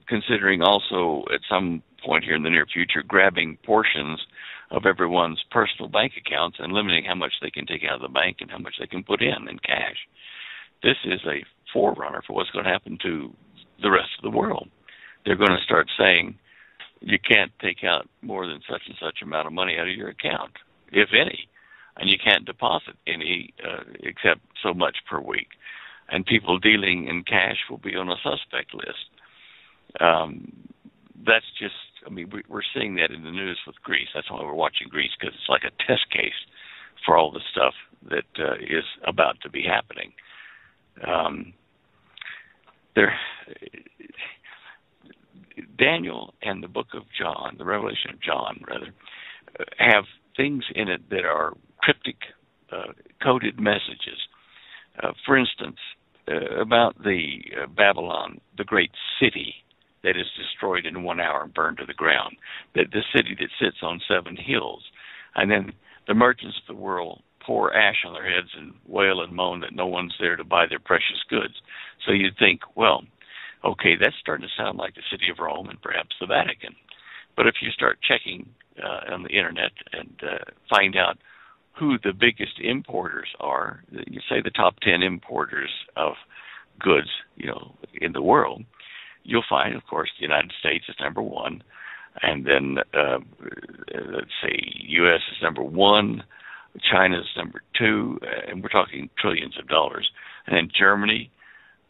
considering also at some point here in the near future grabbing portions of everyone's personal bank accounts and limiting how much they can take out of the bank and how much they can put in cash. This is a forerunner for what's going to happen to the rest of the world. They're going to start saying you can't take out more than such and such amount of money out of your account, if any, and you can't deposit any except so much per week. And people dealing in cash will be on a suspect list. That's just, we're seeing that in the news with Greece. That's why we're watching Greece, because it's like a test case for all the stuff that is about to be happening. Daniel and the book of John, the Revelation of John, rather, have things in it that are cryptic, coded messages. For instance, about the Babylon, the great city that is destroyed in 1 hour and burned to the ground, that the city that sits on 7 hills. And then the merchants of the world pour ash on their heads and wail and moan that no one's there to buy their precious goods. So you'd think, well, okay, that's starting to sound like the city of Rome and perhaps the Vatican. But if you start checking on the internet and find out who the biggest importers are, you say the top 10 importers of goods, in the world, you'll find, of course, the United States is number 1, and then let's say U.S. is number 1, China is number 2, and we're talking trillions of dollars, and then Germany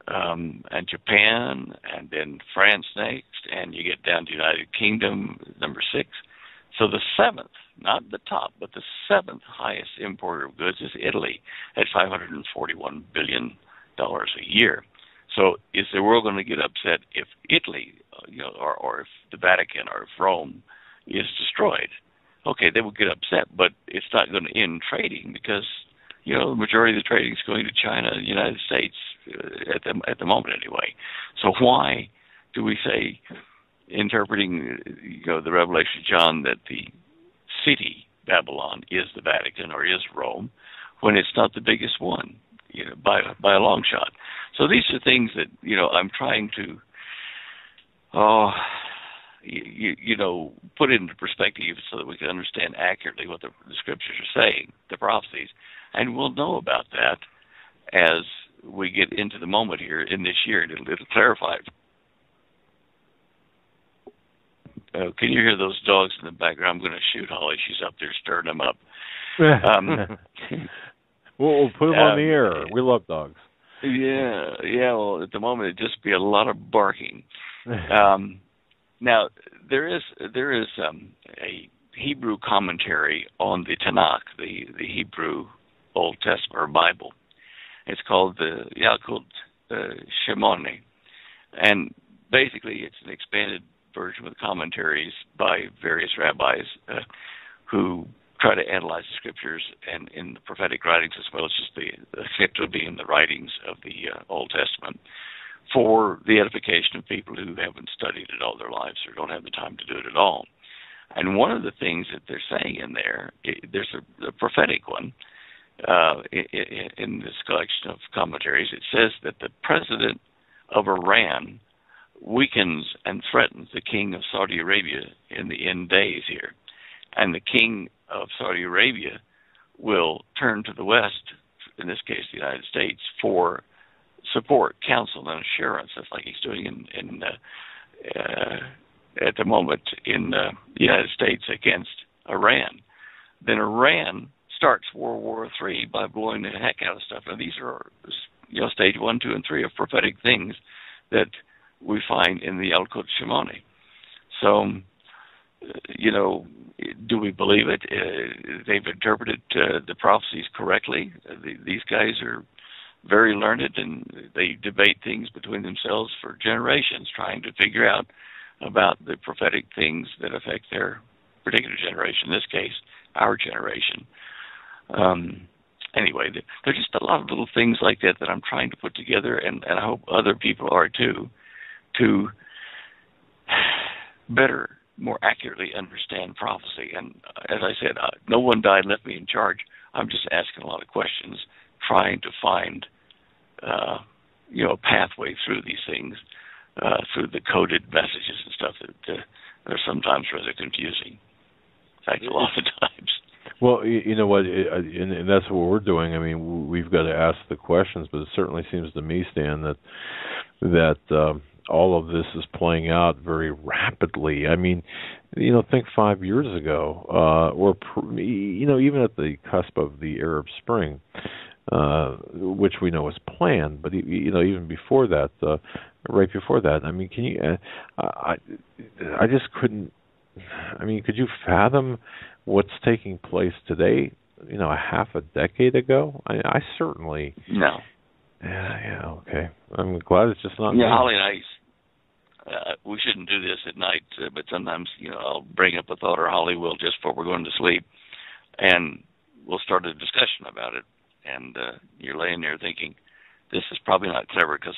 and Japan, and then France next, and you get down to United Kingdom, number 6. So the 7th, not the top, but the 7th highest importer of goods is Italy at $541 billion a year. So is the world going to get upset if Italy, or if the Vatican or if Rome is destroyed? Okay, they will get upset, but it's not going to end trading because, the majority of the trading is going to China and the United States at the moment anyway. So why do we say, interpreting, the Revelation of John, that the city Babylon is the Vatican or is Rome, when it's not the biggest one, by a long shot? So these are things that I'm trying to, put into perspective so that we can understand accurately what the scriptures are saying, the prophecies, and we'll know about that as we get into the moment here in this year, and it'll clarify. Can you hear those dogs in the background? I'm going to shoot Holly. She's up there stirring them up.
We'll put them on the air. We love dogs.
Yeah. Well, at the moment, it'd just be a lot of barking. Now, there is a Hebrew commentary on the Tanakh, the Hebrew Old Testament or Bible. It's called the Yalkut Shimoni, and basically, it's an expanded version with commentaries by various rabbis who try to analyze the scriptures and in the prophetic writings as well as just the scripture being the writings of the Old Testament for the edification of people who haven't studied it all their lives or don't have the time to do it at all. And one of the things that they're saying in there, there's a prophetic one in this collection of commentaries. It says that the president of Iran weakens and threatens the king of Saudi Arabia in the end days here. And the king of Saudi Arabia will turn to the West, in this case the United States, for support, counsel, and assurance. That's like he's doing at the moment in the United States against Iran. Then Iran starts World War III by blowing the heck out of stuff. Now these are stage 1, 2, and 3 of prophetic things that we find in the Yalkut Shimoni. So, do we believe it? They've interpreted the prophecies correctly. These guys are very learned, and they debate things between themselves for generations, trying to figure out about the prophetic things that affect their particular generation, in this case, our generation. Anyway, there's just a lot of little things like that I'm trying to put together, and I hope other people are too, to better, more accurately understand prophecy. And as I said, no one died and left me in charge. I'm just asking a lot of questions, trying to find, a pathway through these things, through the coded messages and stuff that are sometimes rather confusing. In fact, a lot of times.
Well, you know what, and that's what we're doing. I mean, we've got to ask the questions, but it certainly seems to me, Stan, that all of this is playing out very rapidly. I mean, think 5 years ago, or even at the cusp of the Arab Spring, which we know is planned, but even before that, right before that, I mean, can you? I just couldn't. I mean, could you fathom what's taking place today? A half a decade ago? I certainly
no.
Yeah. Okay. I'm glad it's just not.
Yeah, Holly and we shouldn't do this at night, but sometimes, I'll bring up a thought, or Holly will, just before we're going to sleep, and we'll start a discussion about it. And you're laying there thinking, this is probably not clever because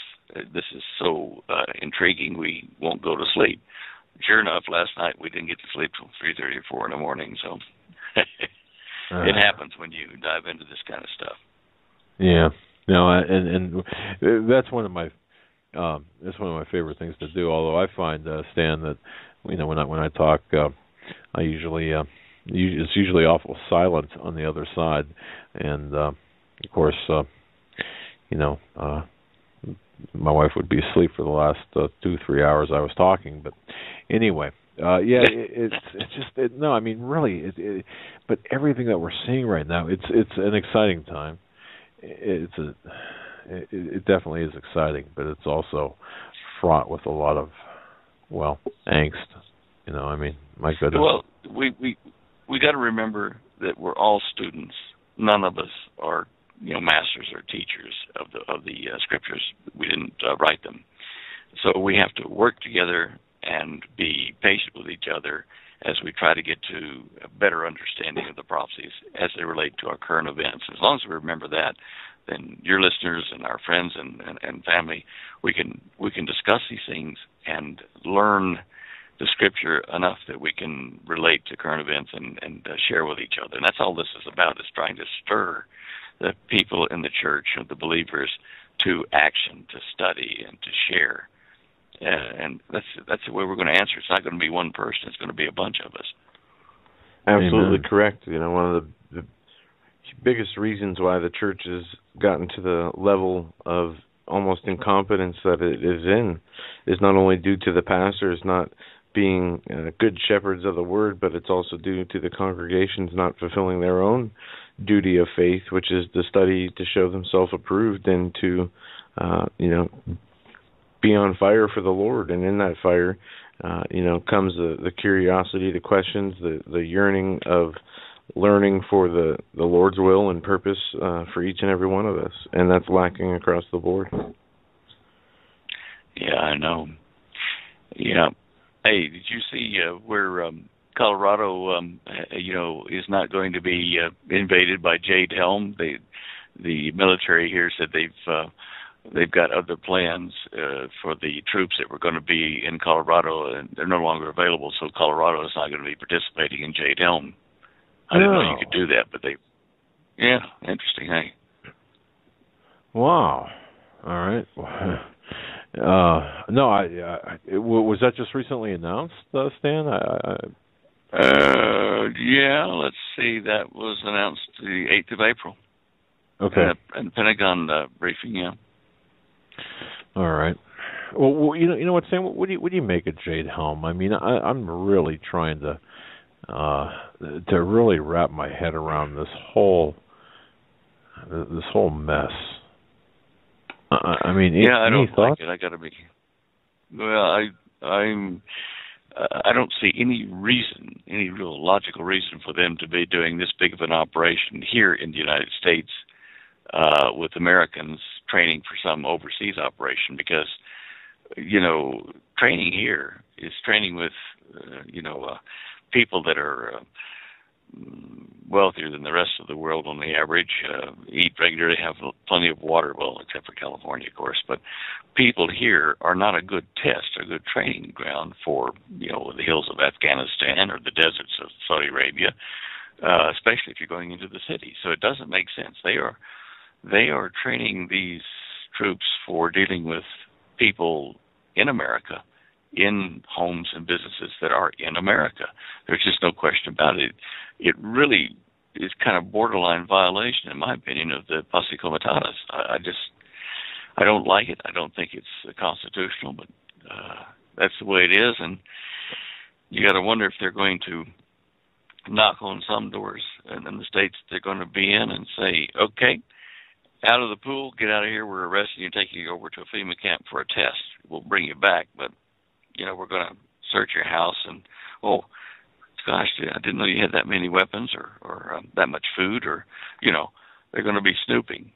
this is so intriguing we won't go to sleep. Sure enough, last night we didn't get to sleep till 3:30 or 4 in the morning, so it happens when you dive into this kind of stuff.
Yeah. No, and that's one of my favorite things to do. Although I find, Stan, that when I talk, I usually it's usually awful silent on the other side, and of course, my wife would be asleep for the last 2-3 hours I was talking. But anyway, it's just no. I mean, really, but everything that we're seeing right now, it's an exciting time. It definitely is exciting, but it's also fraught with a lot of, angst. I mean, my goodness.
Well, we got to remember that we're all students. None of us are, masters or teachers of the scriptures. We didn't write them, so we have to work together and be patient with each other as we try to get to a better understanding of the prophecies as they relate to our current events. As long as we remember that, then your listeners and our friends and family, we can discuss these things and learn the scripture enough that we can relate to current events and share with each other. And that's all this is about, is trying to stir the people in the church, the believers, to action, to study, and to share. And that's the way we're going to answer. It's not going to be one person. It's going to be a bunch of us.
Absolutely
Amen.
Correct. One of the biggest reasons why the church has gotten to the level of almost incompetence that it is in is not only due to the pastors not being good shepherds of the word, but it's also due to the congregations not fulfilling their own duty of faith, which is to study to show themselves approved and to, be on fire for the Lord. And in that fire, comes the curiosity, the questions, the yearning of learning for the Lord's will and purpose for each and every one of us. And that's lacking across the board.
Yeah, I know. Yeah. Hey, did you see where Colorado, is not going to be invaded by Jade Helm? The military here said they've got other plans for the troops that were going to be in Colorado, and they're no longer available. So Colorado is not going to be participating in Jade Helm. I didn't know you could do that, but interesting, hey?
Wow. All right. No, was that just recently announced, Stan?
Yeah, let's see. That was announced the 8th of April.
Okay.
And Pentagon briefing, yeah.
All right. Well, you know what, Stan? What do you make of Jade Helm? I mean, I'm really trying to really wrap my head around this whole mess. I mean,
I don't
thoughts?
like it. I got to be. Well, I don't see any real logical reason for them to be doing this big of an operation here in the United States with Americans training for some overseas operation, because training here is training with people that are wealthier than the rest of the world on the average, eat regularly, have plenty of water, well, except for California, of course. But people here are not a good test, a good training ground for, the hills of Afghanistan or the deserts of Saudi Arabia, especially if you're going into the city. So it doesn't make sense. They are training these troops for dealing with people in America, in homes and businesses that are in America. There's just no question about it. It really is kind of borderline violation, in my opinion, of the Posse Comitatus. I don't like it. I don't think it's constitutional, but that's the way it is. And you got to wonder if they're going to knock on some doors in the states they're going to be in and say, okay, out of the pool, get out of here. We're arresting you, taking you over to a FEMA camp for a test. We'll bring you back, but we're going to search your house and, oh, gosh, I didn't know you had that many weapons or that much food, or, they're going to be snooping.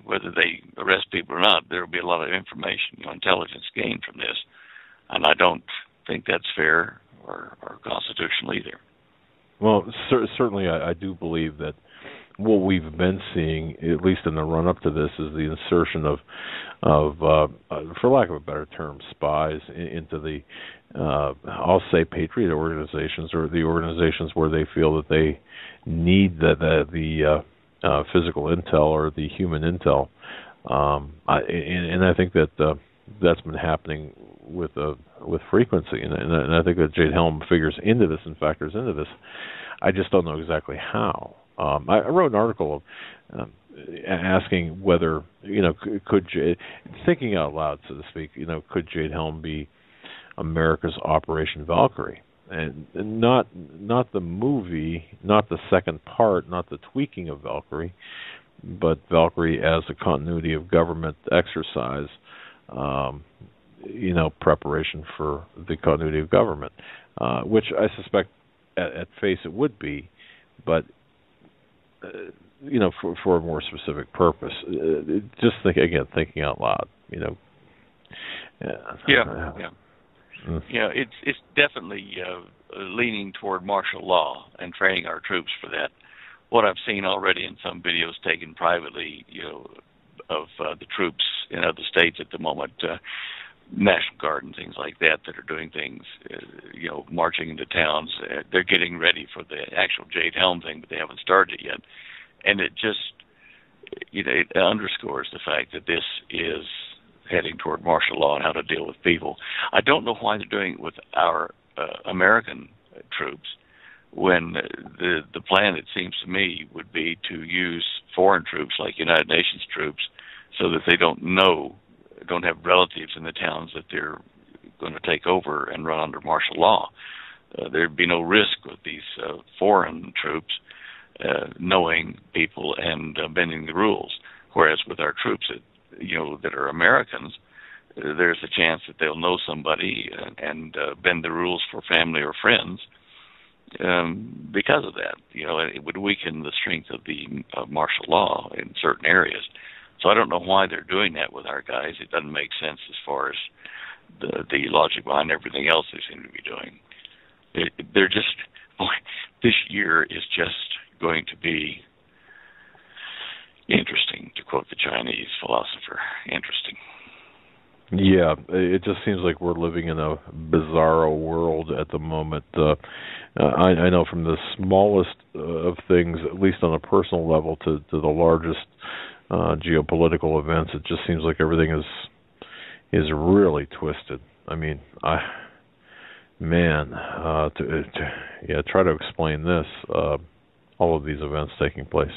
Whether they arrest people or not, there will be a lot of information, intelligence gained from this. And I don't think that's fair or constitutional either.
Well, certainly I do believe that what we've been seeing, at least in the run-up to this, is the insertion of for lack of a better term, spies into the, I'll say, patriot organizations, or the organizations where they feel that they need the physical intel or the human intel. And I think that that's been happening with frequency, and I think that Jade Helm figures into this and factors into this. I just don't know exactly how. I wrote an article asking whether, could thinking out loud, so to speak, could Jade Helm be America's Operation Valkyrie, and not the movie, not the second part, not the tweaking of Valkyrie, but Valkyrie as a continuity of government exercise, preparation for the continuity of government, which I suspect at face it would be, but for a more specific purpose. Just thinking out loud.
It's definitely leaning toward martial law and training our troops for that. What I've seen already in some videos taken privately, of the troops in other states at the moment, National Guard and things like that are doing things, marching into towns. They're getting ready for the actual Jade Helm thing, but they haven't started it yet. And it just, it underscores the fact that this is heading toward martial law and how to deal with people. I don't know why they're doing it with our American troops, when the plan, it seems to me, would be to use foreign troops like United Nations troops, so that they don't have relatives in the towns that they're going to take over and run under martial law. There'd be no risk with these foreign troops knowing people and bending the rules. Whereas with our troops that are Americans, there's a chance that they'll know somebody and bend the rules for family or friends because of that. It would weaken the strength of the martial law in certain areas. So I don't know why they're doing that with our guys. It doesn't make sense as far as the logic behind everything else they seem to be doing. This year is just going to be interesting, to quote the Chinese philosopher. Interesting.
Yeah, it just seems like we're living in a bizarro world at the moment. I know from the smallest of things, at least on a personal level, to the largest geopolitical events, it just seems like everything is really twisted. I mean, try to explain this, all of these events taking place.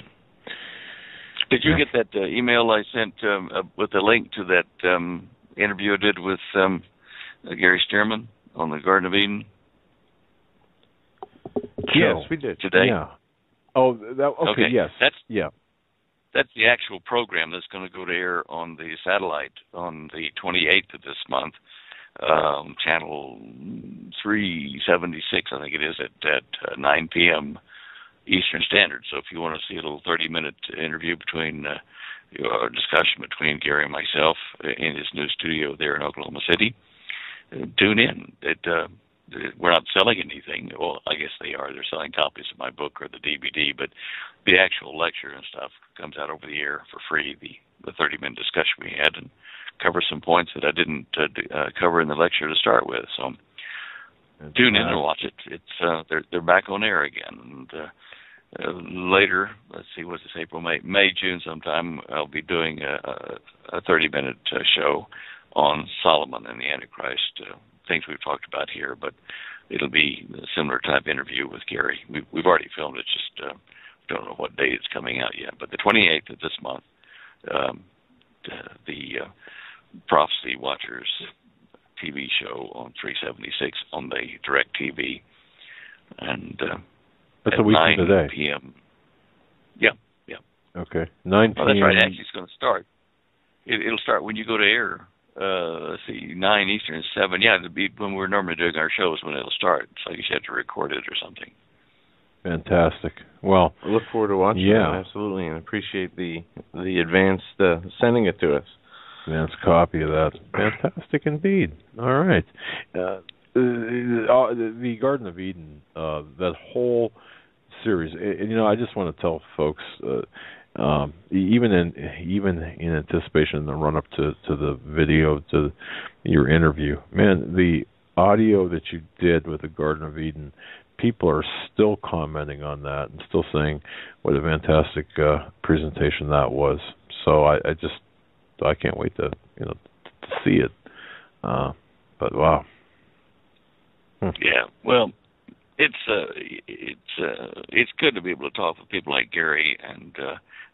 Did you get that email I sent with the link to that interview I did with Gary Stearman on the Garden of Eden?
Yes, we did.
Today?
Yeah. Oh, okay, yes.
That's the actual program that's going to go to air on the satellite on the 28th of this month, channel 376, I think it is, at 9 p.m. Eastern Standard. So if you want to see a little 30-minute interview between a discussion between Gary and myself in his new studio there in Oklahoma City, tune in. We're not selling anything. Well, I guess they are. They're selling copies of my book or the DVD, but the actual lecture and stuff comes out over the air for free, the 30-minute discussion we had, and covers some points that I didn't cover in the lecture to start with. So tune in and watch it. It's they're back on air again. And later, let's see, what's this, April, May, June sometime, I'll be doing a 30-minute show on Solomon and the Antichrist, things we've talked about here, but it'll be a similar type interview with Gary. We've already filmed it, just don't know what date it's coming out yet. But the 28th of this month, the Prophecy Watchers TV show on 376 on the Direct TV, and
that's
at
a week
9
from today.
p.m. Yeah.
Okay, 9 p.m.
Oh, that's right. Actually, it's going to start. It'll start when you go to air. Let's see, 9 Eastern, 7. Yeah, it'll be when we're normally doing our shows when it'll start. So you just have to record it or something.
Fantastic. Well,
I look forward to watching it, absolutely, and appreciate the advanced sending it to us.
That's a copy of that. Fantastic indeed. All right. The Garden of Eden, that whole series, and I just want to tell folks, even in anticipation in the run up to the video, to your interview, man, the audio that you did with the Garden of Eden, people are still commenting on that and still saying what a fantastic presentation that was. So I can't wait to see it. But wow.
Yeah, well, it's good to be able to talk with people like Gary and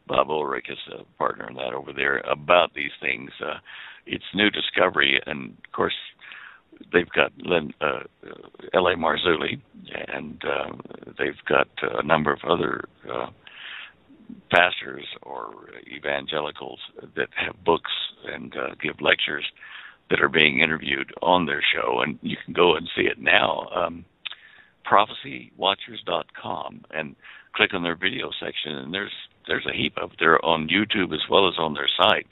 Bob Ulrich is a partner in that over there about these things. It's new discovery, and of course they've got L.A. Marzulli, and they've got a number of other pastors or evangelicals that have books and give lectures that are being interviewed on their show, and you can go and see it now. ProphecyWatchers.com, and click on their video section, and there's a heap of it. They're on YouTube as well as on their site.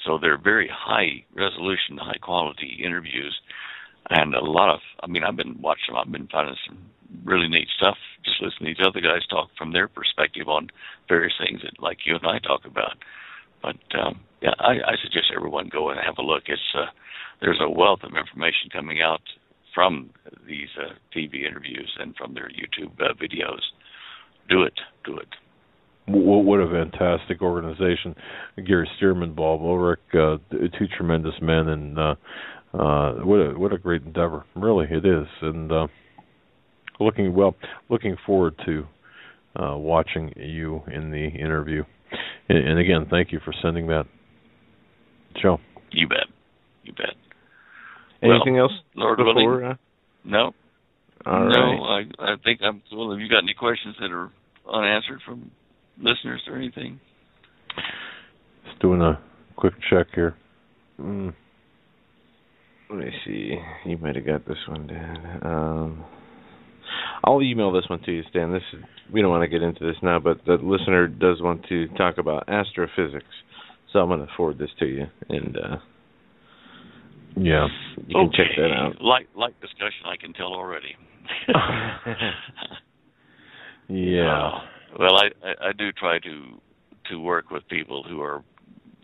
So they're very high resolution, high quality interviews, and a lot of, I've been watching them. I've been finding some really neat stuff just listening to these other guys talk from their perspective on various things that, like you and I talk about. But I suggest everyone go and have a look. There's a wealth of information coming out from these TV interviews and from their YouTube videos. Do it.
What a fantastic organization. Gary Stearman, Bob Ulrich, two tremendous men, and what a great endeavor. Really, it is. And looking forward to watching you in the interview. And again, thank you for sending that show.
You bet.
Anything else?
Lord willing? No.
All right.
I think I'm cool. Have you got any questions that are unanswered from listeners or anything?
Just doing a quick check here.
Let me see. You might have got this one, Dan. I'll email this one to you, Stan. We don't want to get into this now, but the listener does want to talk about astrophysics, so I'm going to forward this to you, and
yeah,
you can check that out.
Like discussion, I can tell already.
Yeah.
Well, I do try to work with people who are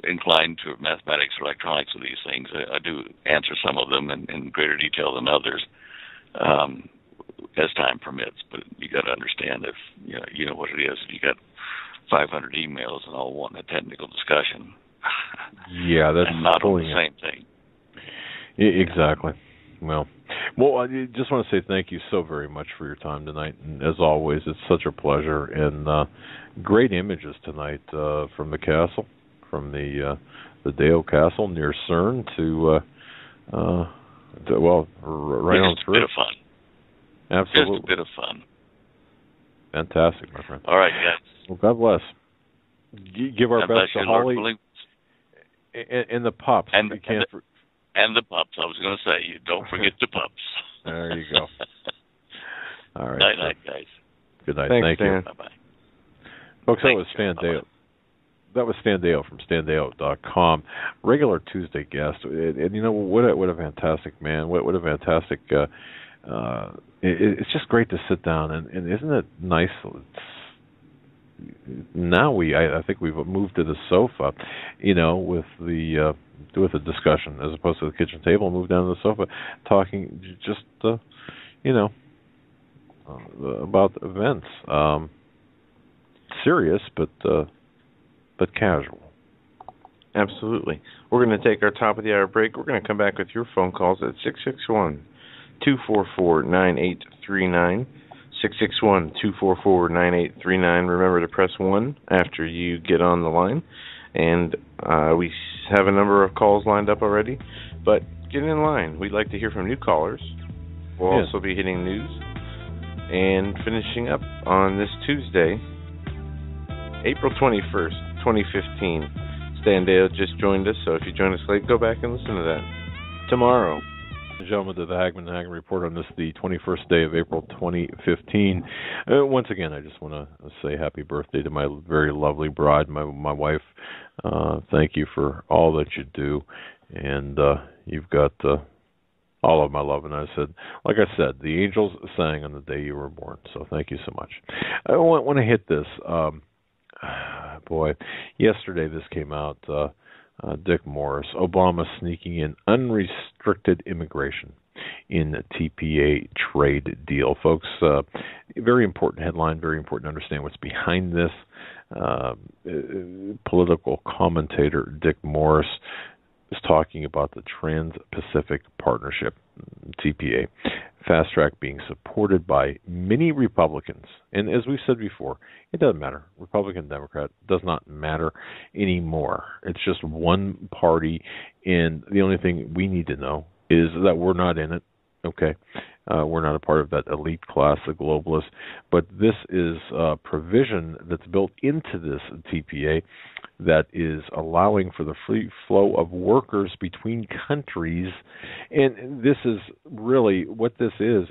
inclined to mathematics or electronics with these things. I do answer some of them in greater detail than others, as time permits. But you got to understand, if you know what it is. If you got 500 emails and all wanting a technical discussion,
yeah, that's
and not on the same thing.
Exactly. Well, I just want to say thank you so very much for your time tonight. And as always, it's such a pleasure. And great images tonight from the castle, from the Deyo Castle near CERN to right on through.
It's a bit of fun.
Absolutely.
Just a bit of fun.
Fantastic, my friend.
All right, guys.
Well, God bless. Give our best to Holly and the pups.
And the pups. I was going to say, don't forget the pups.
There you go. All right.
Night, guys.
Good night.
Thanks,
Thank
Stan.
you.
Bye-bye.
Folks, that was Stan Deyo. That was Stan Deyo from StanDeyo.com. Regular Tuesday guest. And what a fantastic man. What a fantastic... it's just great to sit down. And isn't it nice... Now I think we've moved to the sofa, with the discussion as opposed to the kitchen table. Move down to the sofa, talking just about events, serious but casual.
Absolutely. We're going to take our top of the hour break. We're going to come back with your phone calls at 661-244-9839. 661-244-9839. Remember to press 1 after you get on the line. And we have a number of calls lined up already. But get in line. We'd like to hear from new callers. We'll also be hitting news. And finishing up on this Tuesday, April 21st, 2015. Stan Deyo just joined us, so if you joined us late, go back and listen to that. Tomorrow,
Gentlemen, to the Hagmann Hagmann Report on this, the 21st day of April 2015. Once again, I just want to say happy birthday to my very lovely bride, my wife. Thank you for all that you do, and you've got all of my love. And like I said, the angels sang on the day you were born. So thank you so much. I want to hit this. Boy, yesterday this came out. Dick Morris, Obama sneaking in unrestricted immigration in the TPA trade deal. Folks, very important headline, very important to understand what's behind this. Political commentator Dick Morris is talking about the Trans-Pacific Partnership, TPA, fast track being supported by many Republicans. And as we've said before, it doesn't matter. Republican, Democrat, does not matter anymore. It's just one party, and the only thing we need to know is that we're not in it. Okay, we're not a part of that elite class, the globalists. But this is a provision that's built into this TPA that is allowing for the free flow of workers between countries. And this is really what this is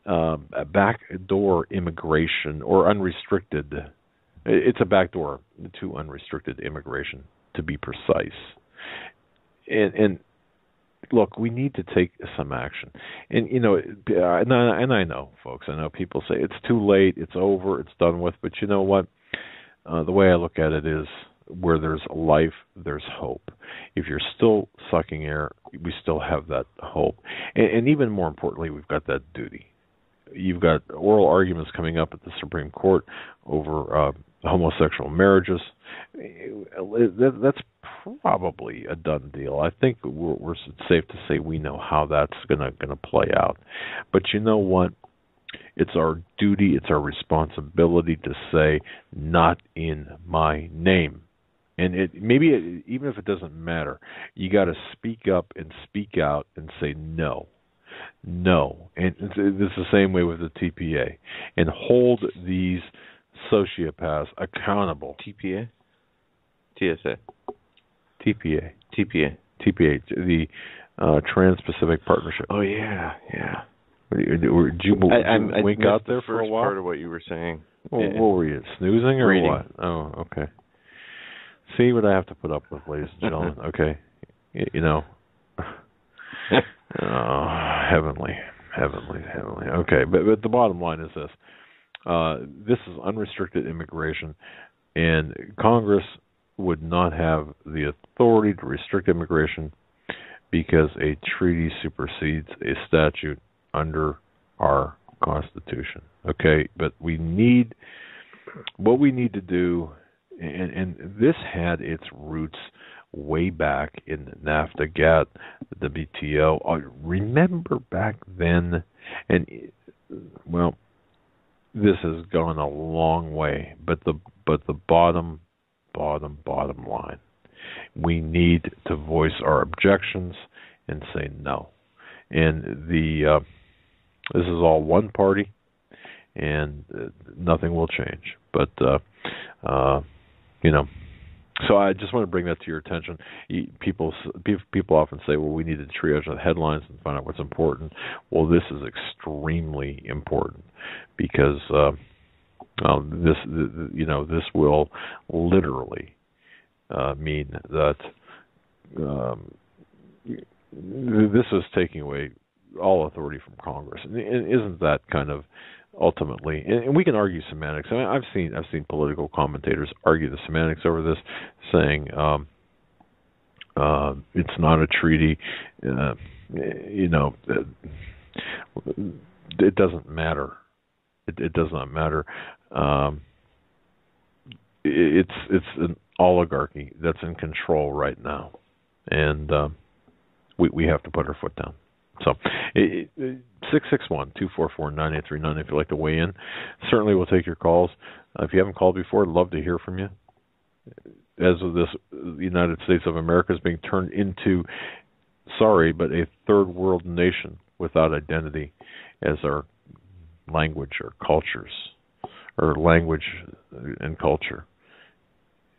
a backdoor immigration or unrestricted. It's a backdoor to unrestricted immigration, to be precise. And look, we need to take some action. And, and I know, folks, I know people say it's too late, it's over, it's done with. But you know what? The way I look at it is, where there's life, there's hope. If you're still sucking air, we still have that hope. And even more importantly, we've got that duty. You've got oral arguments coming up at the Supreme Court over homosexual marriages. That's probably a done deal. I think we're safe to say we know how that's going to play out. But you know what? It's our duty, it's our responsibility to say, not in my name. And even if it doesn't matter, you got to speak up and speak out and say no. No. And it's the same way with the TPA. And hold these sociopaths accountable.
TPA? TSA.
TPA.
TPA.
TPA, the Trans-Pacific Partnership.
Oh, yeah.
Did you wink out there for a while?
Part of what you were saying.
Well, what were you, snoozing or
reading.
What? Oh, okay. See what I have to put up with, ladies and gentlemen. Okay, heavenly. Okay, but the bottom line is this: this is unrestricted immigration, and Congress would not have the authority to restrict immigration because a treaty supersedes a statute under our Constitution. Okay, but what we need to do, and this had its roots way back in NAFTA, GATT, the WTO. Remember back then, and well, this has gone a long way. But the bottom line, we need to voice our objections and say no. And this is all one party, and nothing will change. But so I just want to bring that to your attention. People often say, well, we need to triage the headlines and find out what's important. Well, this is extremely important because this will literally mean that this is taking away all authority from Congress. And isn't that kind of ultimately, and we can argue semantics. I mean, I've seen political commentators argue the semantics over this, saying it's not a treaty. It doesn't matter. It does not matter. It's an oligarchy that's in control right now, and we have to put our foot down. So, 661-244-9839 if you'd like to weigh in. Certainly we'll take your calls. If you haven't called before, I'd love to hear from you. As of this, the United States of America is being turned into, but a third world nation without identity as our language or cultures, or language and culture.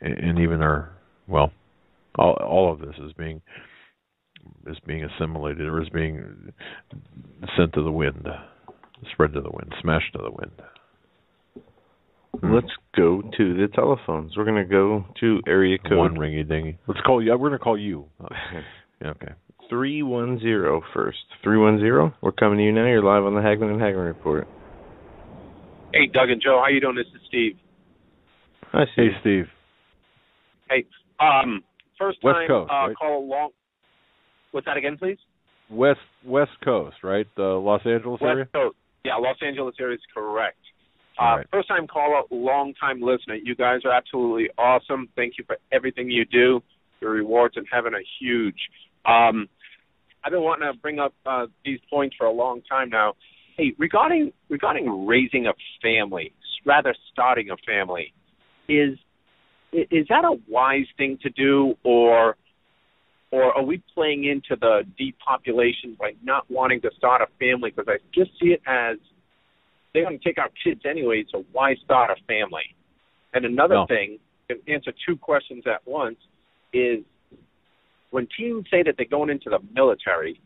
And even all of this is being is being assimilated or is being sent to the wind, spread to the wind, smashed to the wind.
Let's go to the telephones. We're going to go to area code.
One ringy dingy. Let's call you. We're going to call you. Okay.
310 first. 310. We're coming to you now. You're live on the Hagmann Hagmann report.
Hey, Doug and Joe. How you doing? This is Steve.
Hi, Steve.
Hey, Steve.
Hey. First
West
time
Coast, right?
call along. What's that again, please?
West Coast, right? Los Angeles area?
West Coast. Yeah, Los Angeles area is correct.
Right. First
time caller, long time listener. You guys are absolutely awesome. Thank you for everything you do. Your rewards and having a huge. I've been wanting to bring up these points for a long time now. Hey, regarding raising a family, rather starting a family, is that a wise thing to do, or are we playing into the depopulation by not wanting to start a family? Because I just see it as they're going to take our kids anyway, so why start a family? And another thing, to answer two questions at once, is when teens say that they're going into the military,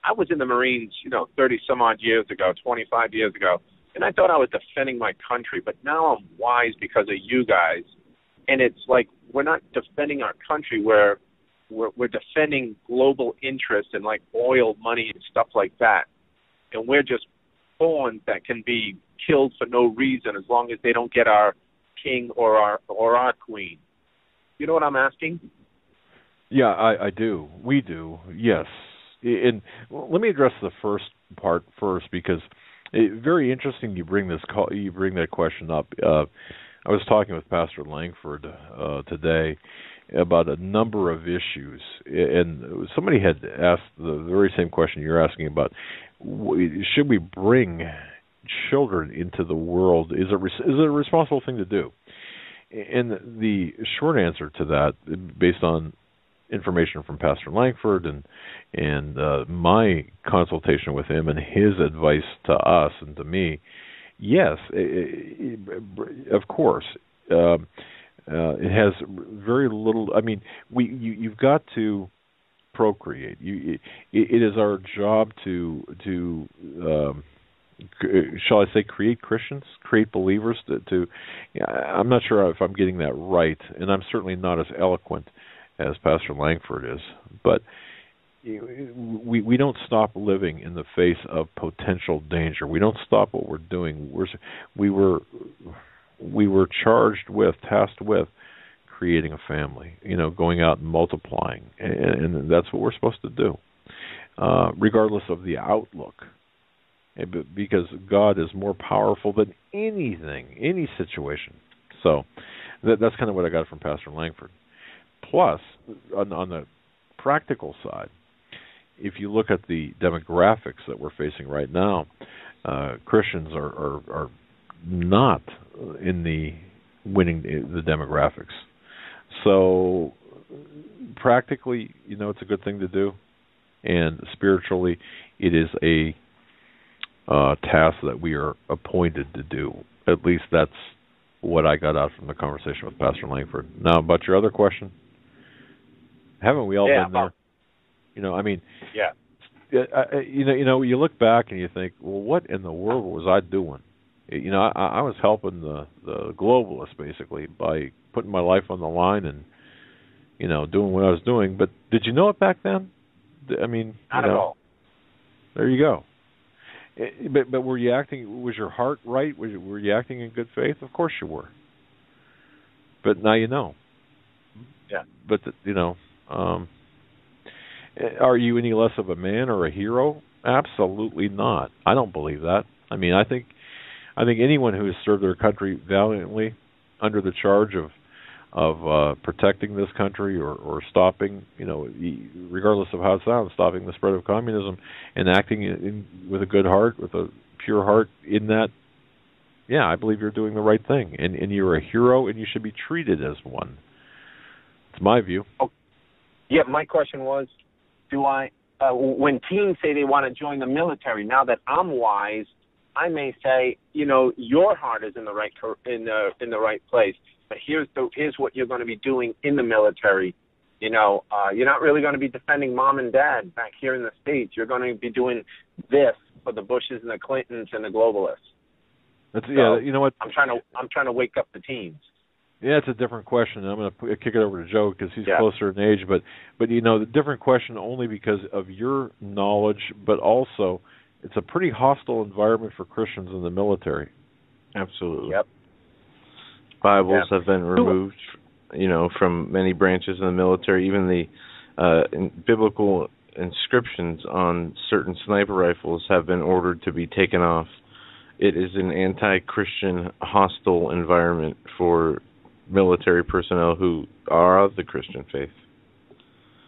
I was in the Marines, 30-some-odd years ago, 25 years ago, and I thought I was defending my country, but now I'm wise because of you guys. And it's like we're not defending our country, we're defending global interests and like oil money and stuff like that. And we're just pawns that can be killed for no reason as long as they don't get our king or our queen. You know what I'm asking?
Yeah, I do. We do. Yes. And let me address the first part first because very interesting. You bring that question up. I was talking with Pastor Langford today about a number of issues, and somebody had asked the very same question you're asking about: should we bring children into the world? Is it a responsible thing to do? And the short answer to that, based on information from Pastor Langford and my consultation with him and his advice to us and to me, yes, of course. It has very little. I mean, you've got to procreate. It is our job to shall I say, create Christians, create believers. I'm not sure if I'm getting that right, and I'm certainly not as eloquent as Pastor Langford is, but we don't stop living in the face of potential danger. We don't stop what we're doing. We were tasked with creating a family, going out and multiplying, and that's what we're supposed to do, regardless of the outlook, because God is more powerful than anything, any situation. So that's kind of what I got from Pastor Langford. Plus, on the practical side, if you look at the demographics that we're facing right now, Christians are not in the winning the demographics. So practically, it's a good thing to do, and spiritually, it is a task that we are appointed to do. At least that's what I got out from the conversation with Pastor Langford. Now, about your other question, haven't we all been there?
Yeah.
You look back and you think, well, what in the world was I doing? I was helping the globalists basically by putting my life on the line and doing what I was doing. But did you know it back then? I mean,
not at all.
There you go. But were you acting? Was your heart right? Were you acting in good faith? Of course you were. But now you know.
Yeah.
But are you any less of a man or a hero? Absolutely not. I don't believe that. I mean, I think anyone who has served their country valiantly under the charge of protecting this country or stopping, regardless of how it sounds, stopping the spread of communism and acting with a good heart, with a pure heart in that, yeah, I believe you're doing the right thing. And you're a hero and you should be treated as one. It's my view.
Oh, yeah, my question was, when teens say they want to join the military, now that I'm wise, I may say, your heart is in the right place, but here's what you're going to be doing in the military. You're not really going to be defending mom and dad back here in the States. You're going to be doing this for the Bushes and the Clintons and the globalists.
You know what?
I'm trying to wake up the teens.
Yeah, it's a different question. I'm going to kick it over to Joe because he's closer in age. But the different question only because of your knowledge, but also it's a pretty hostile environment for Christians in the military.
Absolutely.
Yep.
Bibles have been removed, from many branches in the military. Even the biblical inscriptions on certain sniper rifles have been ordered to be taken off. It is an anti-Christian, hostile environment for military personnel who are of the Christian faith.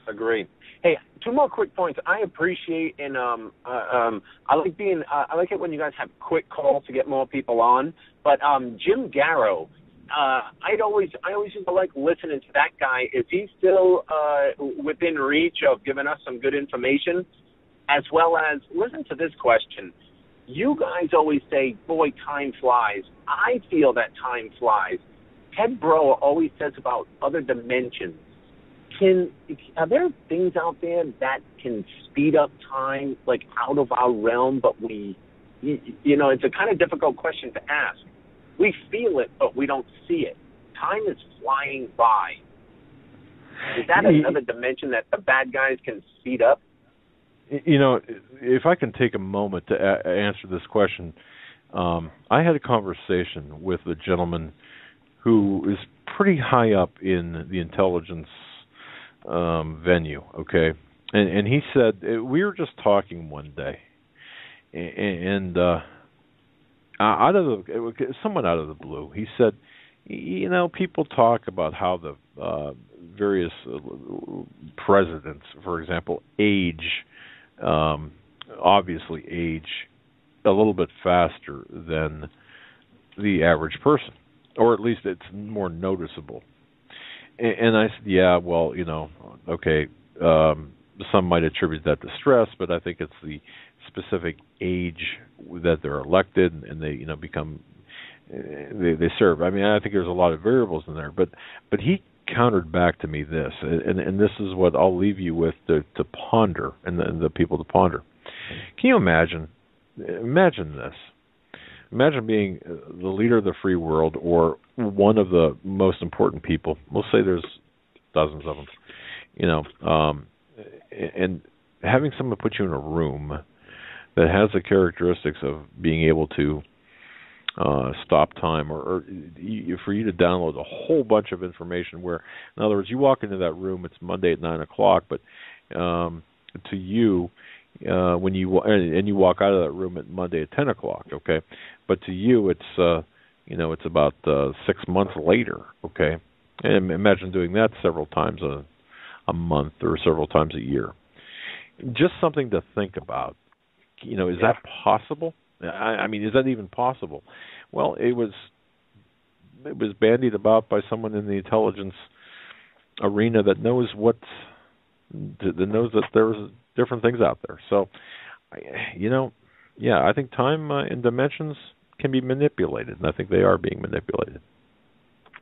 Agree. Hey, two more quick points. I appreciate and I like it when you guys have quick calls to get more people on. But Jim Garrow, I always used to like listening to that guy. Is he still within reach of giving us some good information? As well as, listen to this question. You guys always say, boy, time flies. I feel that time flies. Ted Bro always says about other dimensions. Are there things out there that can speed up time, like out of our realm, but it's a kind of difficult question to ask. We feel it, but we don't see it. Time is flying by. Is that another dimension that the bad guys can speed up?
If I can take a moment to answer this question, I had a conversation with a gentleman who is pretty high up in the intelligence venue, okay? And he said, we were just talking one day, and somewhat out of the blue, he said, people talk about how the various presidents, for example, obviously age a little bit faster than the average person, or at least it's more noticeable. And I said, yeah, well, okay, some might attribute that to stress, but I think it's the specific age that they're elected and they, become, they serve. I mean, I think there's a lot of variables in there, but he countered back to me this, and this is what I'll leave you with to ponder, and the people to ponder. Can you imagine this? Imagine being the leader of the free world, or one of the most important people. We'll say there's dozens of them, and having someone put you in a room that has the characteristics of being able to stop time, or for you to download a whole bunch of information. Where, in other words, you walk into that room, it's Monday at 9:00, but to you, when you walk out of that room at Monday at 10:00, okay. But to you, it's it's about 6 months later, okay. And imagine doing that several times a month or several times a year. Just something to think about. Is that possible? I mean, is that even possible? Well, it was bandied about by someone in the intelligence arena that knows that there's different things out there. So, I think time and dimensions can be manipulated, and I think they are being manipulated.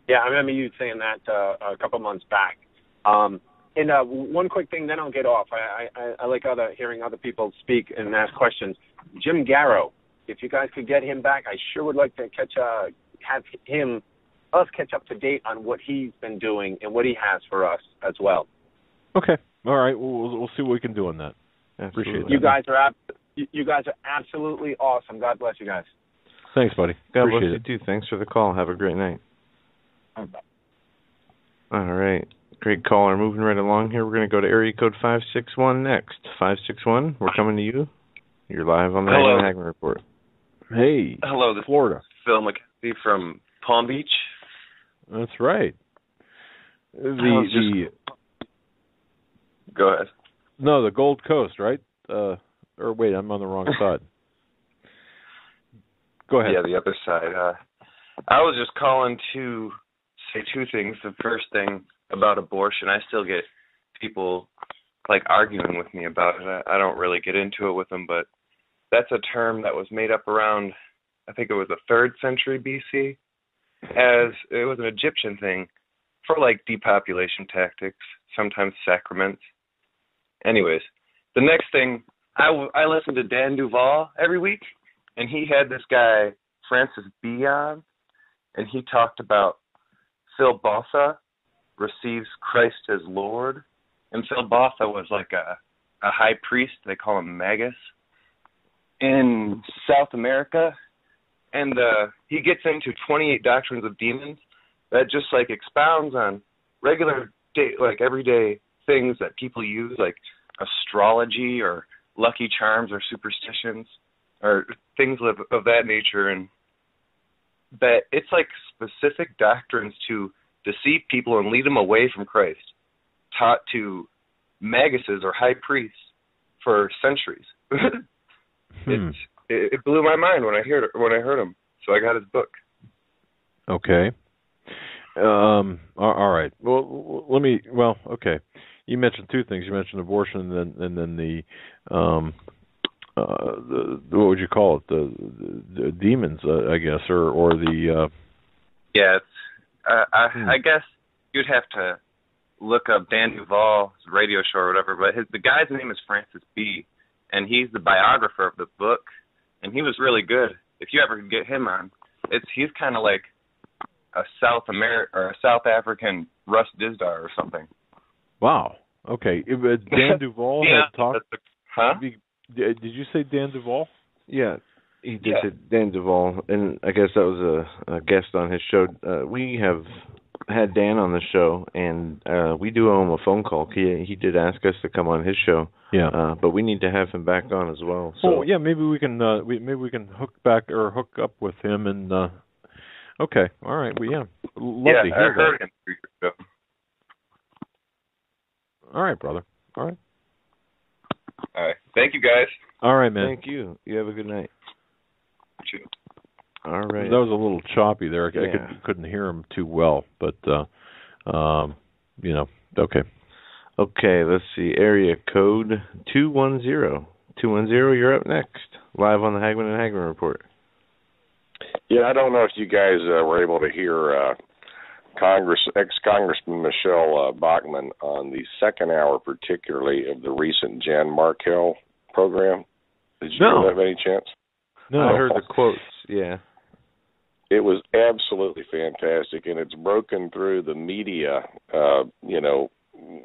Yeah, I remember you saying that a couple months back. And one quick thing, then I'll get off. I like hearing other people speak and ask questions. Jim Garrow, if you guys could get him back, I sure would like to have us catch up to date on what he's been doing and what he has for us as well. Okay,
all right. We'll see what we can do on that. Appreciate it.
You guys are absolutely awesome. God bless you guys.
Thanks, buddy.
God bless you too. Thanks for the call. Have a great night.
Bye.
All right. Great caller. Moving right along here. We're going to go to area code 561 next. 561, we're coming to you. You're live on the Hagmann Hagmann Report.
Hey.
Hello, this
Florida.
is Phil McKenzie from Palm Beach.
That's right.
Go ahead.
No, the Gold Coast, right? Or wait, I'm on the wrong side. Go ahead.
Yeah, the other side. I was just calling to say two things. The first thing about abortion, I still get people arguing with me about it. I don't really get into it with them, but that's a term that was made up around, I think it was the 3rd century BC, as it was an Egyptian thing for like depopulation tactics, sometimes sacraments. Anyways, the next thing, I listen to Dan Duvall every week, and he had this guy, Francis B. on, and he talked about Phil Botha receives Christ as Lord. And Phil Botha was like a high priest, they call him Magus, in South America. And he gets into 28 doctrines of demons that just like expounds on regular day, like everyday things that people use, like astrology or lucky charms or superstitions or things of that nature, and that it's like specific doctrines to deceive people and lead them away from Christ, taught to maguses or high priests for centuries. It blew my mind when I heard him. So I got his book.
Okay. All right. Well, okay. You mentioned two things. You mentioned abortion, and then the what would you call it? The demons, I guess, or the.
Yeah, I guess you'd have to look up Dan Duvall's radio show or whatever. But the guy's name is Francis B., and he's the biographer of the book, and he was really good. If you ever get him on, he's kind of like a South African Russ Dizdar or something.
Wow. Okay. Dan Duvall had talked.
Huh?
Did you say Dan Duvall?
Yeah, he did say Dan Duvall, and I guess that was a guest on his show. We have had Dan on the show, and we do owe him a phone call. He did ask us to come on his show.
Yeah.
But we need to have him back on as well. So
yeah, maybe we can hook up with him and. Okay. All right. Well, yeah. Love to hear
I heard him.
All right, brother. All right.
All right. Thank you, guys.
All right, man.
Thank you. You have a good night.
Sure.
All right.
That was a little choppy there. I couldn't hear him too well, but okay.
Okay, let's see. Area code 210. 210, you're up next. Live on the Hagmann and Hagmann Report.
Yeah, I don't know if you guys were able to hear ex-Congressman Michelle Bachmann on the second hour, particularly of the recent Jan Markell program. Did you hear that by any chance?
No, I heard the quotes, yeah.
It was absolutely fantastic, and it's broken through the media,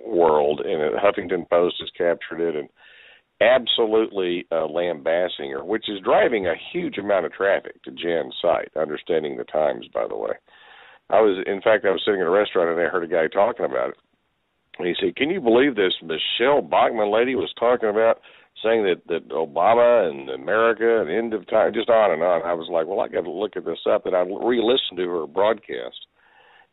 world, and Huffington Post has captured it, and absolutely lambasting her, which is driving a huge amount of traffic to Jan's site, Understanding the Times, by the way. I was sitting in a restaurant, and I heard a guy talking about it, and he said, can you believe this Michelle Bachmann lady was talking about saying that Obama and America and end of time, just on and on. I was like, well, I got to look at this up, and I re-listened to her broadcast,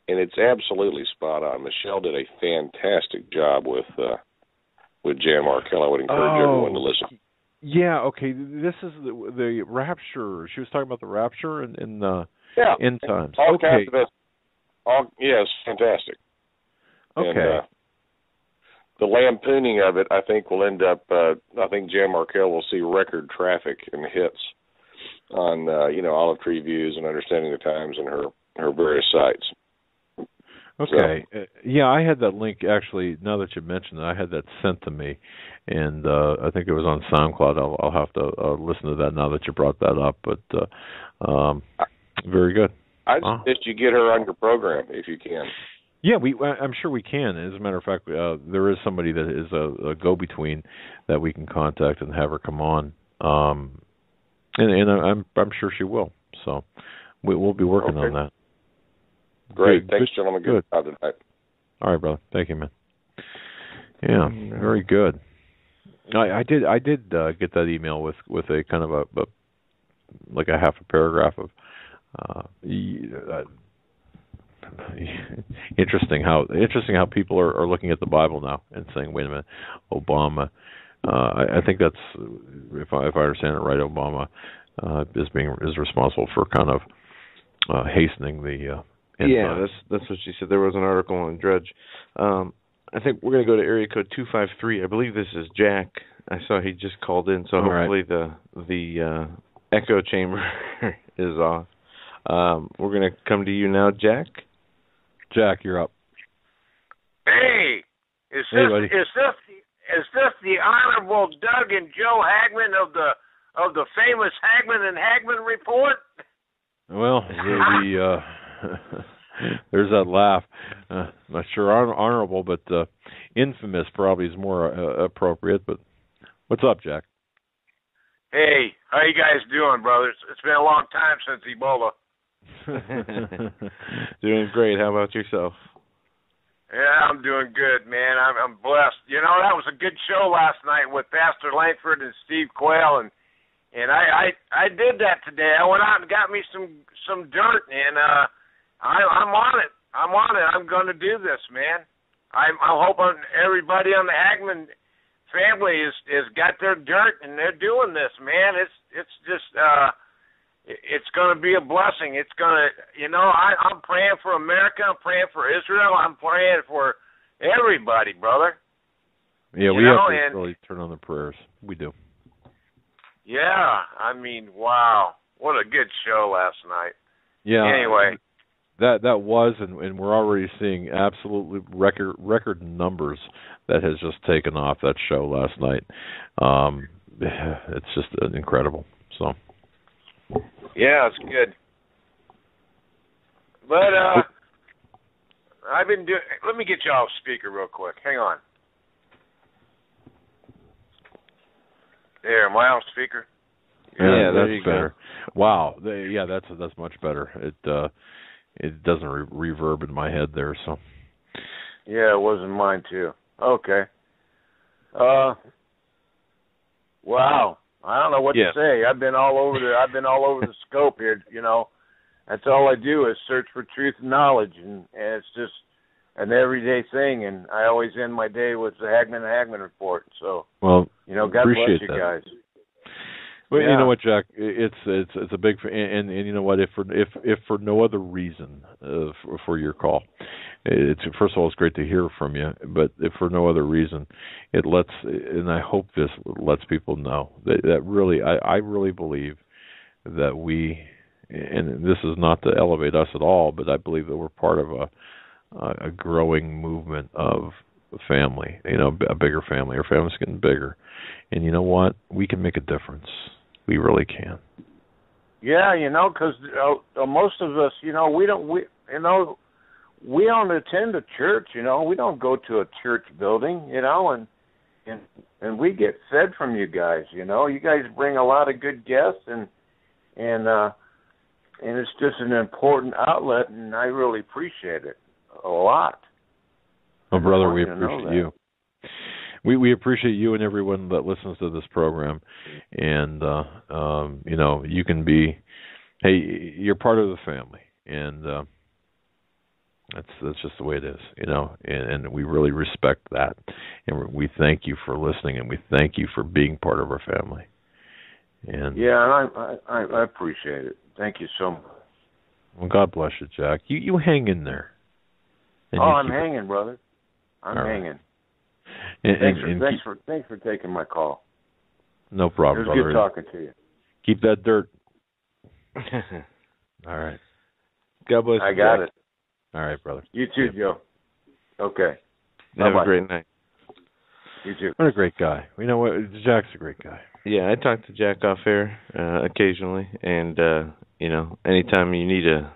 and it's absolutely spot on. Michelle did a fantastic job with Jan Markell. I would encourage everyone to listen.
Yeah, okay. This is the rapture. She was talking about the rapture in end times.
All kinds of it. Yes, fantastic.
Okay.
And, the lampooning of it, I think, will end up. I think Jan Markell will see record traffic and hits on Olive Tree Views and Understanding the Times and her various sites.
Okay. So, I had that link actually. Now that you mentioned it, I had that sent to me, and I think it was on SoundCloud. I'll have to listen to that now that you brought that up. But very good.
I suggest you get her on your program if you can.
Yeah, I'm sure we can. As a matter of fact, there is somebody that is a go-between that we can contact and have her come on, and I'm sure she will. So we'll be working on that.
Great, thanks, gentlemen. Good job tonight.
All right, brother. Thank you, man. Yeah, very good. I did get that email with a kind of a like a half a paragraph of. Interesting how people are looking at the Bible now and saying, wait a minute, Obama. I think that's if I understand it right, Obama is responsible for kind of hastening the.
That's what she said. There was an article on Drudge. I think we're going to go to area code 253. I believe this is Jack. I saw he just called in, so hopefully the echo chamber is off. We're going to come to you now, Jack.
Jack, you're up.
Is
Hey,
this
buddy.
is this the Honorable Doug and Joe Hagmann of the famous Hagmann and Hagmann report?
Well, there's that laugh. Not sure honorable, but infamous probably is more appropriate. But what's up, Jack?
Hey, how you guys doing, brothers? It's been a long time since Ebola.
Doing great. How about yourself?
Yeah, I'm doing good, man. I'm blessed. You know, that was a good show last night with Pastor Langford and Steve Quayle, and I did that today. I went out and got me some dirt, and I'm on it. I'm going to do this, man. I'm hoping everybody on the Hagmann family is got their dirt, and they're doing this, man. It's just it's going to be a blessing. It's going to, you know, I'm praying for America. I'm praying for Israel. I'm praying for everybody, brother.
Yeah, we have to really turn on the prayers. We do.
Yeah, I mean, wow, what a good show last night.
Yeah.
Anyway,
that was, and we're already seeing absolutely record numbers that has just taken off that show last night. It's just incredible. So.
Yeah, it's good. But I've been doing. Let me get you off speaker real quick. Hang on. There, am I off speaker?
Yeah, that's better. Wow. Yeah, that's much better. It doesn't reverb in my head there. So.
Yeah, it wasn't mine too. Okay. Wow. I don't know what to say. I've been all over the scope here. You know, that's all I do is search for truth and knowledge, and it's just an everyday thing. And I always end my day with the Hagmann Hagmann report. So,
well,
you know, God bless you guys.
Well, you know what, Jack? It's a big and you know what? If for no other reason for your call, it's first of all it's great to hear from you, but if for no other reason, it lets, and I hope this lets people know that really I really believe that we, and this is not to elevate us at all, but I believe that we're part of a growing movement of family. You know, a bigger family. Our family's getting bigger, and you know what? We can make a difference. We really can.
Yeah, you know, because most of us, you know, we don't attend a church. You know, we don't go to a church building. You know, and we get fed from you guys. You know, you guys bring a lot of good guests, and it's just an important outlet, and I really appreciate it a lot.
Well, brother, we appreciate you. We appreciate you and everyone that listens to this program, and you know, you can be, hey, you're part of the family, and that's just the way it is, you know, and we really respect that, and we thank you for listening, and we thank you for being part of our family. And
yeah, I appreciate it. Thank you so much.
Well, God bless you, Jack. You hang in there.
I'm hanging, brother. I'm hanging. Thanks for taking my call.
No problem, brother.
It was good talking to you.
Keep that dirt. All right.
God bless you.
I got
Jack.
it.
All right, brother.
You too, Joe. Okay.
Have
Bye-bye.
a great night.
You too.
What a great guy. You know what? Jack's a great guy.
Yeah, I talk to Jack off air occasionally, and you know, anytime you need a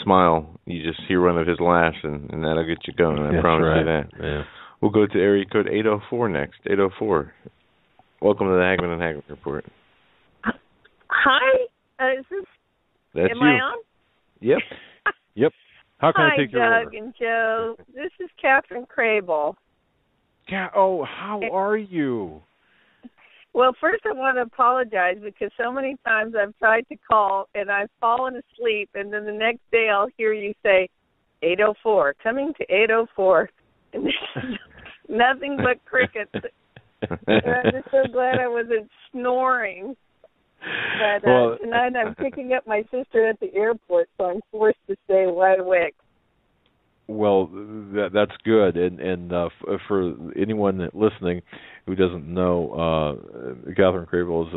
smile, you just hear one of his laughs, and that'll get you going. I promise you that.
Yeah.
We'll go to area code 804 next. 804. Welcome to the Hagmann and Hagmann report.
Hi. Is this?
That's
am
you.
I on?
Yep.
Yep. How can
Hi,
I take your order?
Doug and Joe. This is Catherine Crable.
How are you?
Well, first I want to apologize because so many times I've tried to call and I've fallen asleep, and then the next day I'll hear you say 804, coming to 804, and there's nothing but crickets. I'm just so glad I wasn't snoring. But tonight I'm picking up my sister at the airport, so I'm forced to stay wide awake.
Well, that's good, and for anyone listening who doesn't know, Catherine Crable is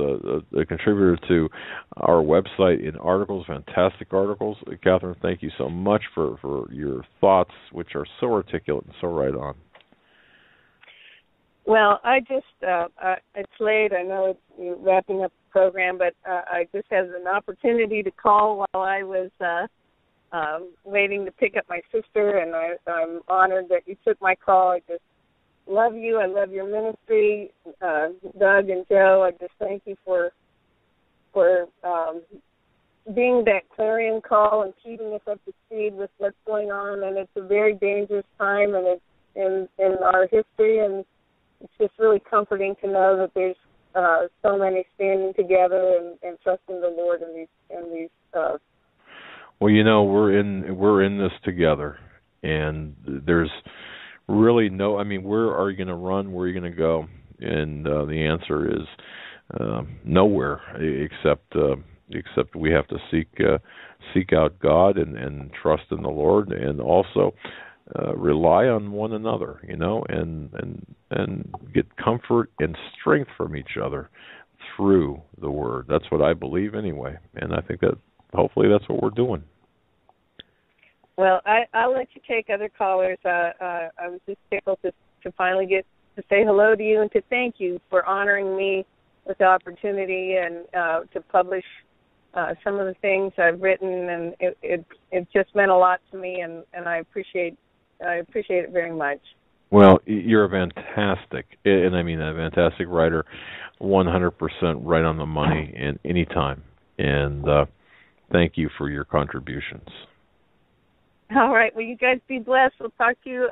a contributor to our website in articles, fantastic articles. Catherine, thank you so much for your thoughts, which are so articulate and so right on.
Well, I just, it's late. I know you're wrapping up the program, but I just had an opportunity to call while I was waiting to pick up my sister, and I'm honored that you took my call. I just love you. I love your ministry. Doug and Joe, I just thank you for being that clarion call and keeping us up to speed with what's going on. And it's a very dangerous time, and it's in our history, and it's just really comforting to know that there's so many standing together and trusting the Lord in these.
Well, you know, we're in this together, and there's really no. I mean, where are you going to run? Where are you going to go? And the answer is nowhere, except we have to seek out God and trust in the Lord, and also rely on one another, you know, and get comfort and strength from each other through the Word. That's what I believe anyway, and I think that hopefully that's what we're doing.
Well, I'll let you take other callers. I was just tickled to finally get to say hello to you and to thank you for honoring me with the opportunity and to publish some of the things I've written, and it just meant a lot to me, and I appreciate it very much.
Well, you're a fantastic, and I mean a fantastic writer, 100% right on the money and anytime. And thank you for your contributions.
All right. Well, you guys be blessed. We'll talk to you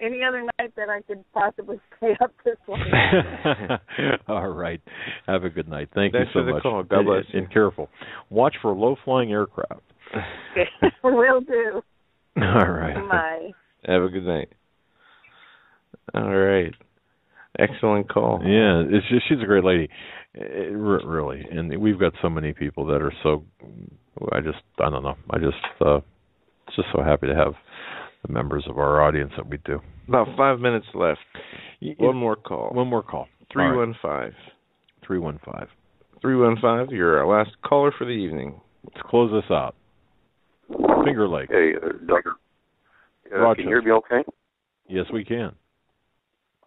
any other night that I could possibly stay up this long.
All right. Have a good night. Thank
Thanks
you so
for the
much.
call. God bless you.
And careful. Watch for low-flying aircraft.
Will do.
All right.
Bye.
Have a good night. All right. Excellent call.
Yeah, she's a great lady, really. And we've got so many people that are so. I don't know. Just so happy to have the members of our audience that we do.
About 5 minutes left. One more call. 315.
315.
315. You're our last caller for the evening.
Let's close this out. Finger Lake.
Hey, Doug. Can you hear me okay?
Yes, we can.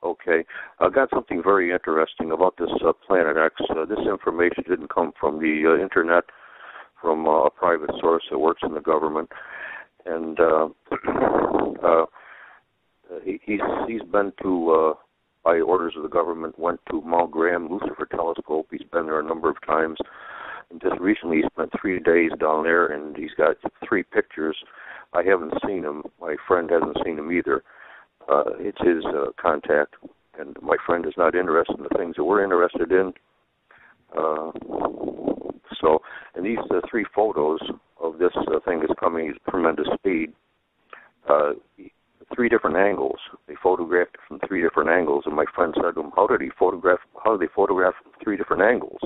Okay. I got something very interesting about this Planet X. This information didn't come from the Internet, from a private source that works in the government. And he's been to, by orders of the government, went to Mount Graham Lucifer Telescope. He's been there a number of times. And just recently he spent 3 days down there, and he's got 3 pictures. I haven't seen him. My friend hasn't seen him either. It's his contact, and my friend is not interested in the things that we're interested in. And these 3 photos of this thing is coming at tremendous speed. 3 different angles. They photographed it from 3 different angles, and my friend said to him, how do they photograph from 3 different angles?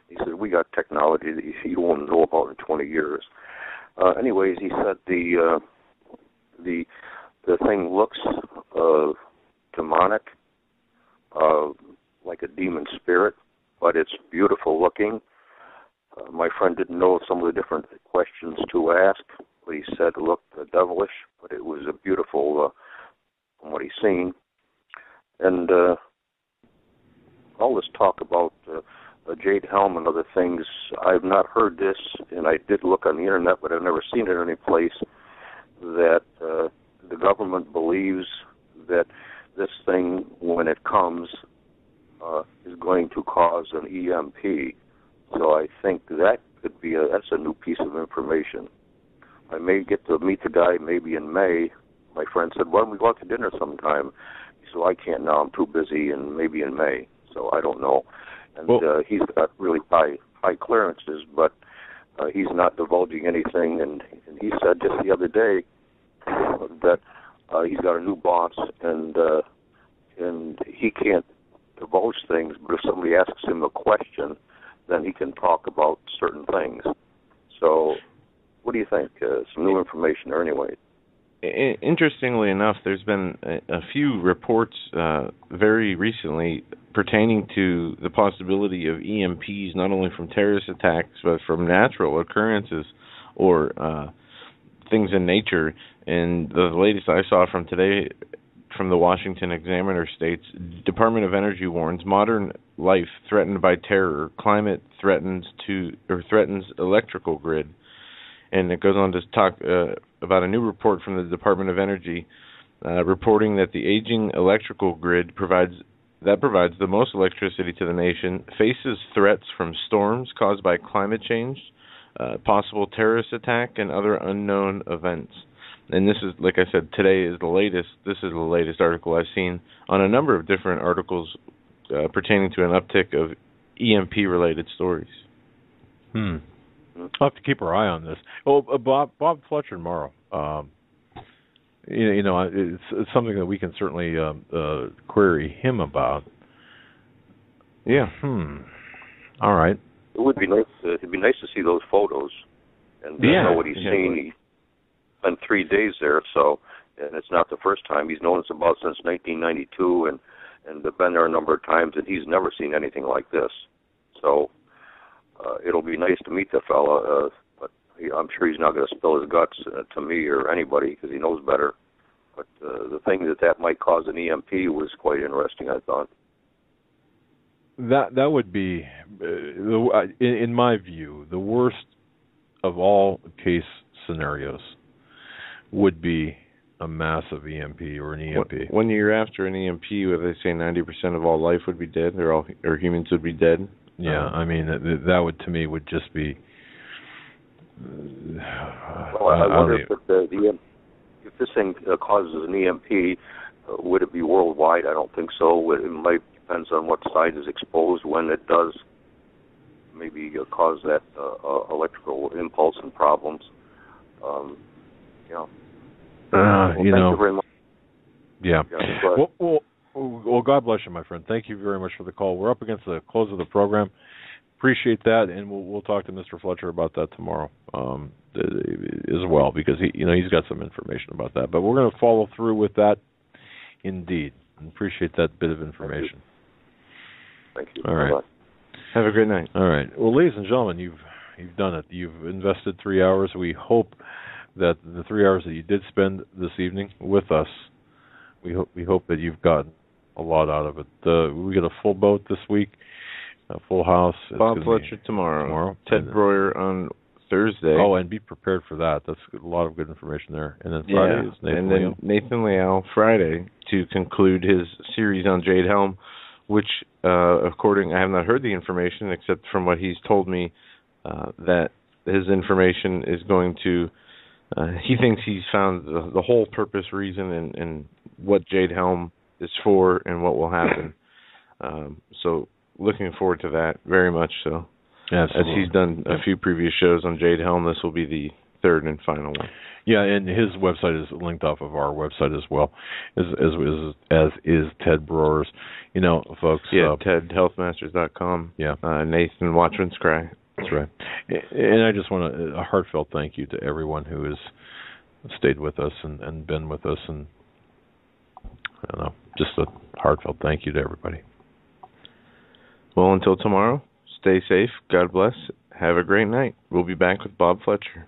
He said, we got technology that you won't know about in 20 years. Anyways, he said the thing looks demonic, like a demon spirit, but it's beautiful looking. My friend didn't know some of the different questions to ask, but he said it looked devilish, but it was beautiful from what he's seen. And all this talk about jade helm and other things, I've not heard this, and I did look on the Internet, but I've never seen it any place, that the government believes that this thing, when it comes, is going to cause an EMP. So I think that could be that's a new piece of information. I may get to meet the guy maybe in May. My friend said, why don't we go out to dinner sometime? He said, well, I can't now. I'm too busy, and maybe in May. So I don't know. And he's got really high clearances, but he's not divulging anything. And he said just the other day that he's got a new boss, and he can't divulge things, but if somebody asks him a question, then he can talk about certain things. So what do you think? Some new information there anyway.
Interestingly enough, there's been a few reports very recently pertaining to the possibility of EMPs, not only from terrorist attacks, but from natural occurrences or things in nature. And the latest I saw from today from the Washington Examiner states, Department of Energy warns modern life threatened by terror. Climate threatens electrical grid. And it goes on to talk about a new report from the Department of Energy reporting that the aging electrical grid provides the most electricity to the nation, faces threats from storms caused by climate change, possible terrorist attack, and other unknown events. And this is, like I said, today is the latest. This is the latest article I've seen on a number of different articles pertaining to an uptick of EMP-related stories.
I'll have to keep our eye on this. Oh, Bob Fletcher tomorrow. It's something that we can certainly query him about.
Yeah.
All right.
It would be nice. It'd be nice to see those photos and know what he's seen. He spent 3 days there, and it's not the first time. He's known us about since 1992, and been there a number of times, and he's never seen anything like this. So it'll be nice to meet the fella, but I'm sure he's not going to spill his guts to me or anybody because he knows better. But the thing that might cause an EMP was quite interesting, I thought.
That would be, in my view, the worst of all case scenarios would be a massive EMP or an EMP.
1 year after an EMP, where they say 90% of all life would be dead, or humans would be dead.
Yeah, I mean that would, to me, would just be.
Well, I wonder if this thing causes an EMP, would it be worldwide? I don't think so. It might depends on what side is exposed when it does. Maybe cause that electrical impulse and problems.
Thank you very much. Yeah. Well, God bless you, my friend. Thank you very much for the call. We're up against the close of the program. Appreciate that, and we'll talk to Mr. Fletcher about that tomorrow as well, because he's got some information about that. But we're going to follow through with that, indeed. And appreciate that bit of information.
Thank you.
All right.
Bye-bye.
Have a great night.
All right. Well, ladies and gentlemen, you've done it. You've invested 3 hours. We hope that the 3 hours that you did spend this evening with us, we hope that you've gotten a lot out of it. We get a full boat this week, a full house.
Bob Fletcher tomorrow. Ted Breuer on Thursday.
Oh, and be prepared for that. That's a lot of good information there. And then Friday is Nathan Leal.
Nathan Leal Friday to conclude his series on Jade Helm, which, I have not heard the information except from what he's told me, that his information is going to. He thinks he's found the whole purpose, reason, and what Jade Helm is for and what will happen. So looking forward to that very much so.
Absolutely.
As he's done a few previous shows on Jade Helm, this will be the third and final one.
Yeah, and his website is linked off of our website as well, as is Ted Breuer's. Folks.
Yeah, TedHealthMasters.com.
Yeah.
Nathan Watchman's Cry.
That's right. And I just want a heartfelt thank you to everyone who has stayed with us and been with us, and I don't know, just a heartfelt thank you to everybody.
Well, until tomorrow, stay safe. God bless. Have a great night. We'll be back with Bob Fletcher.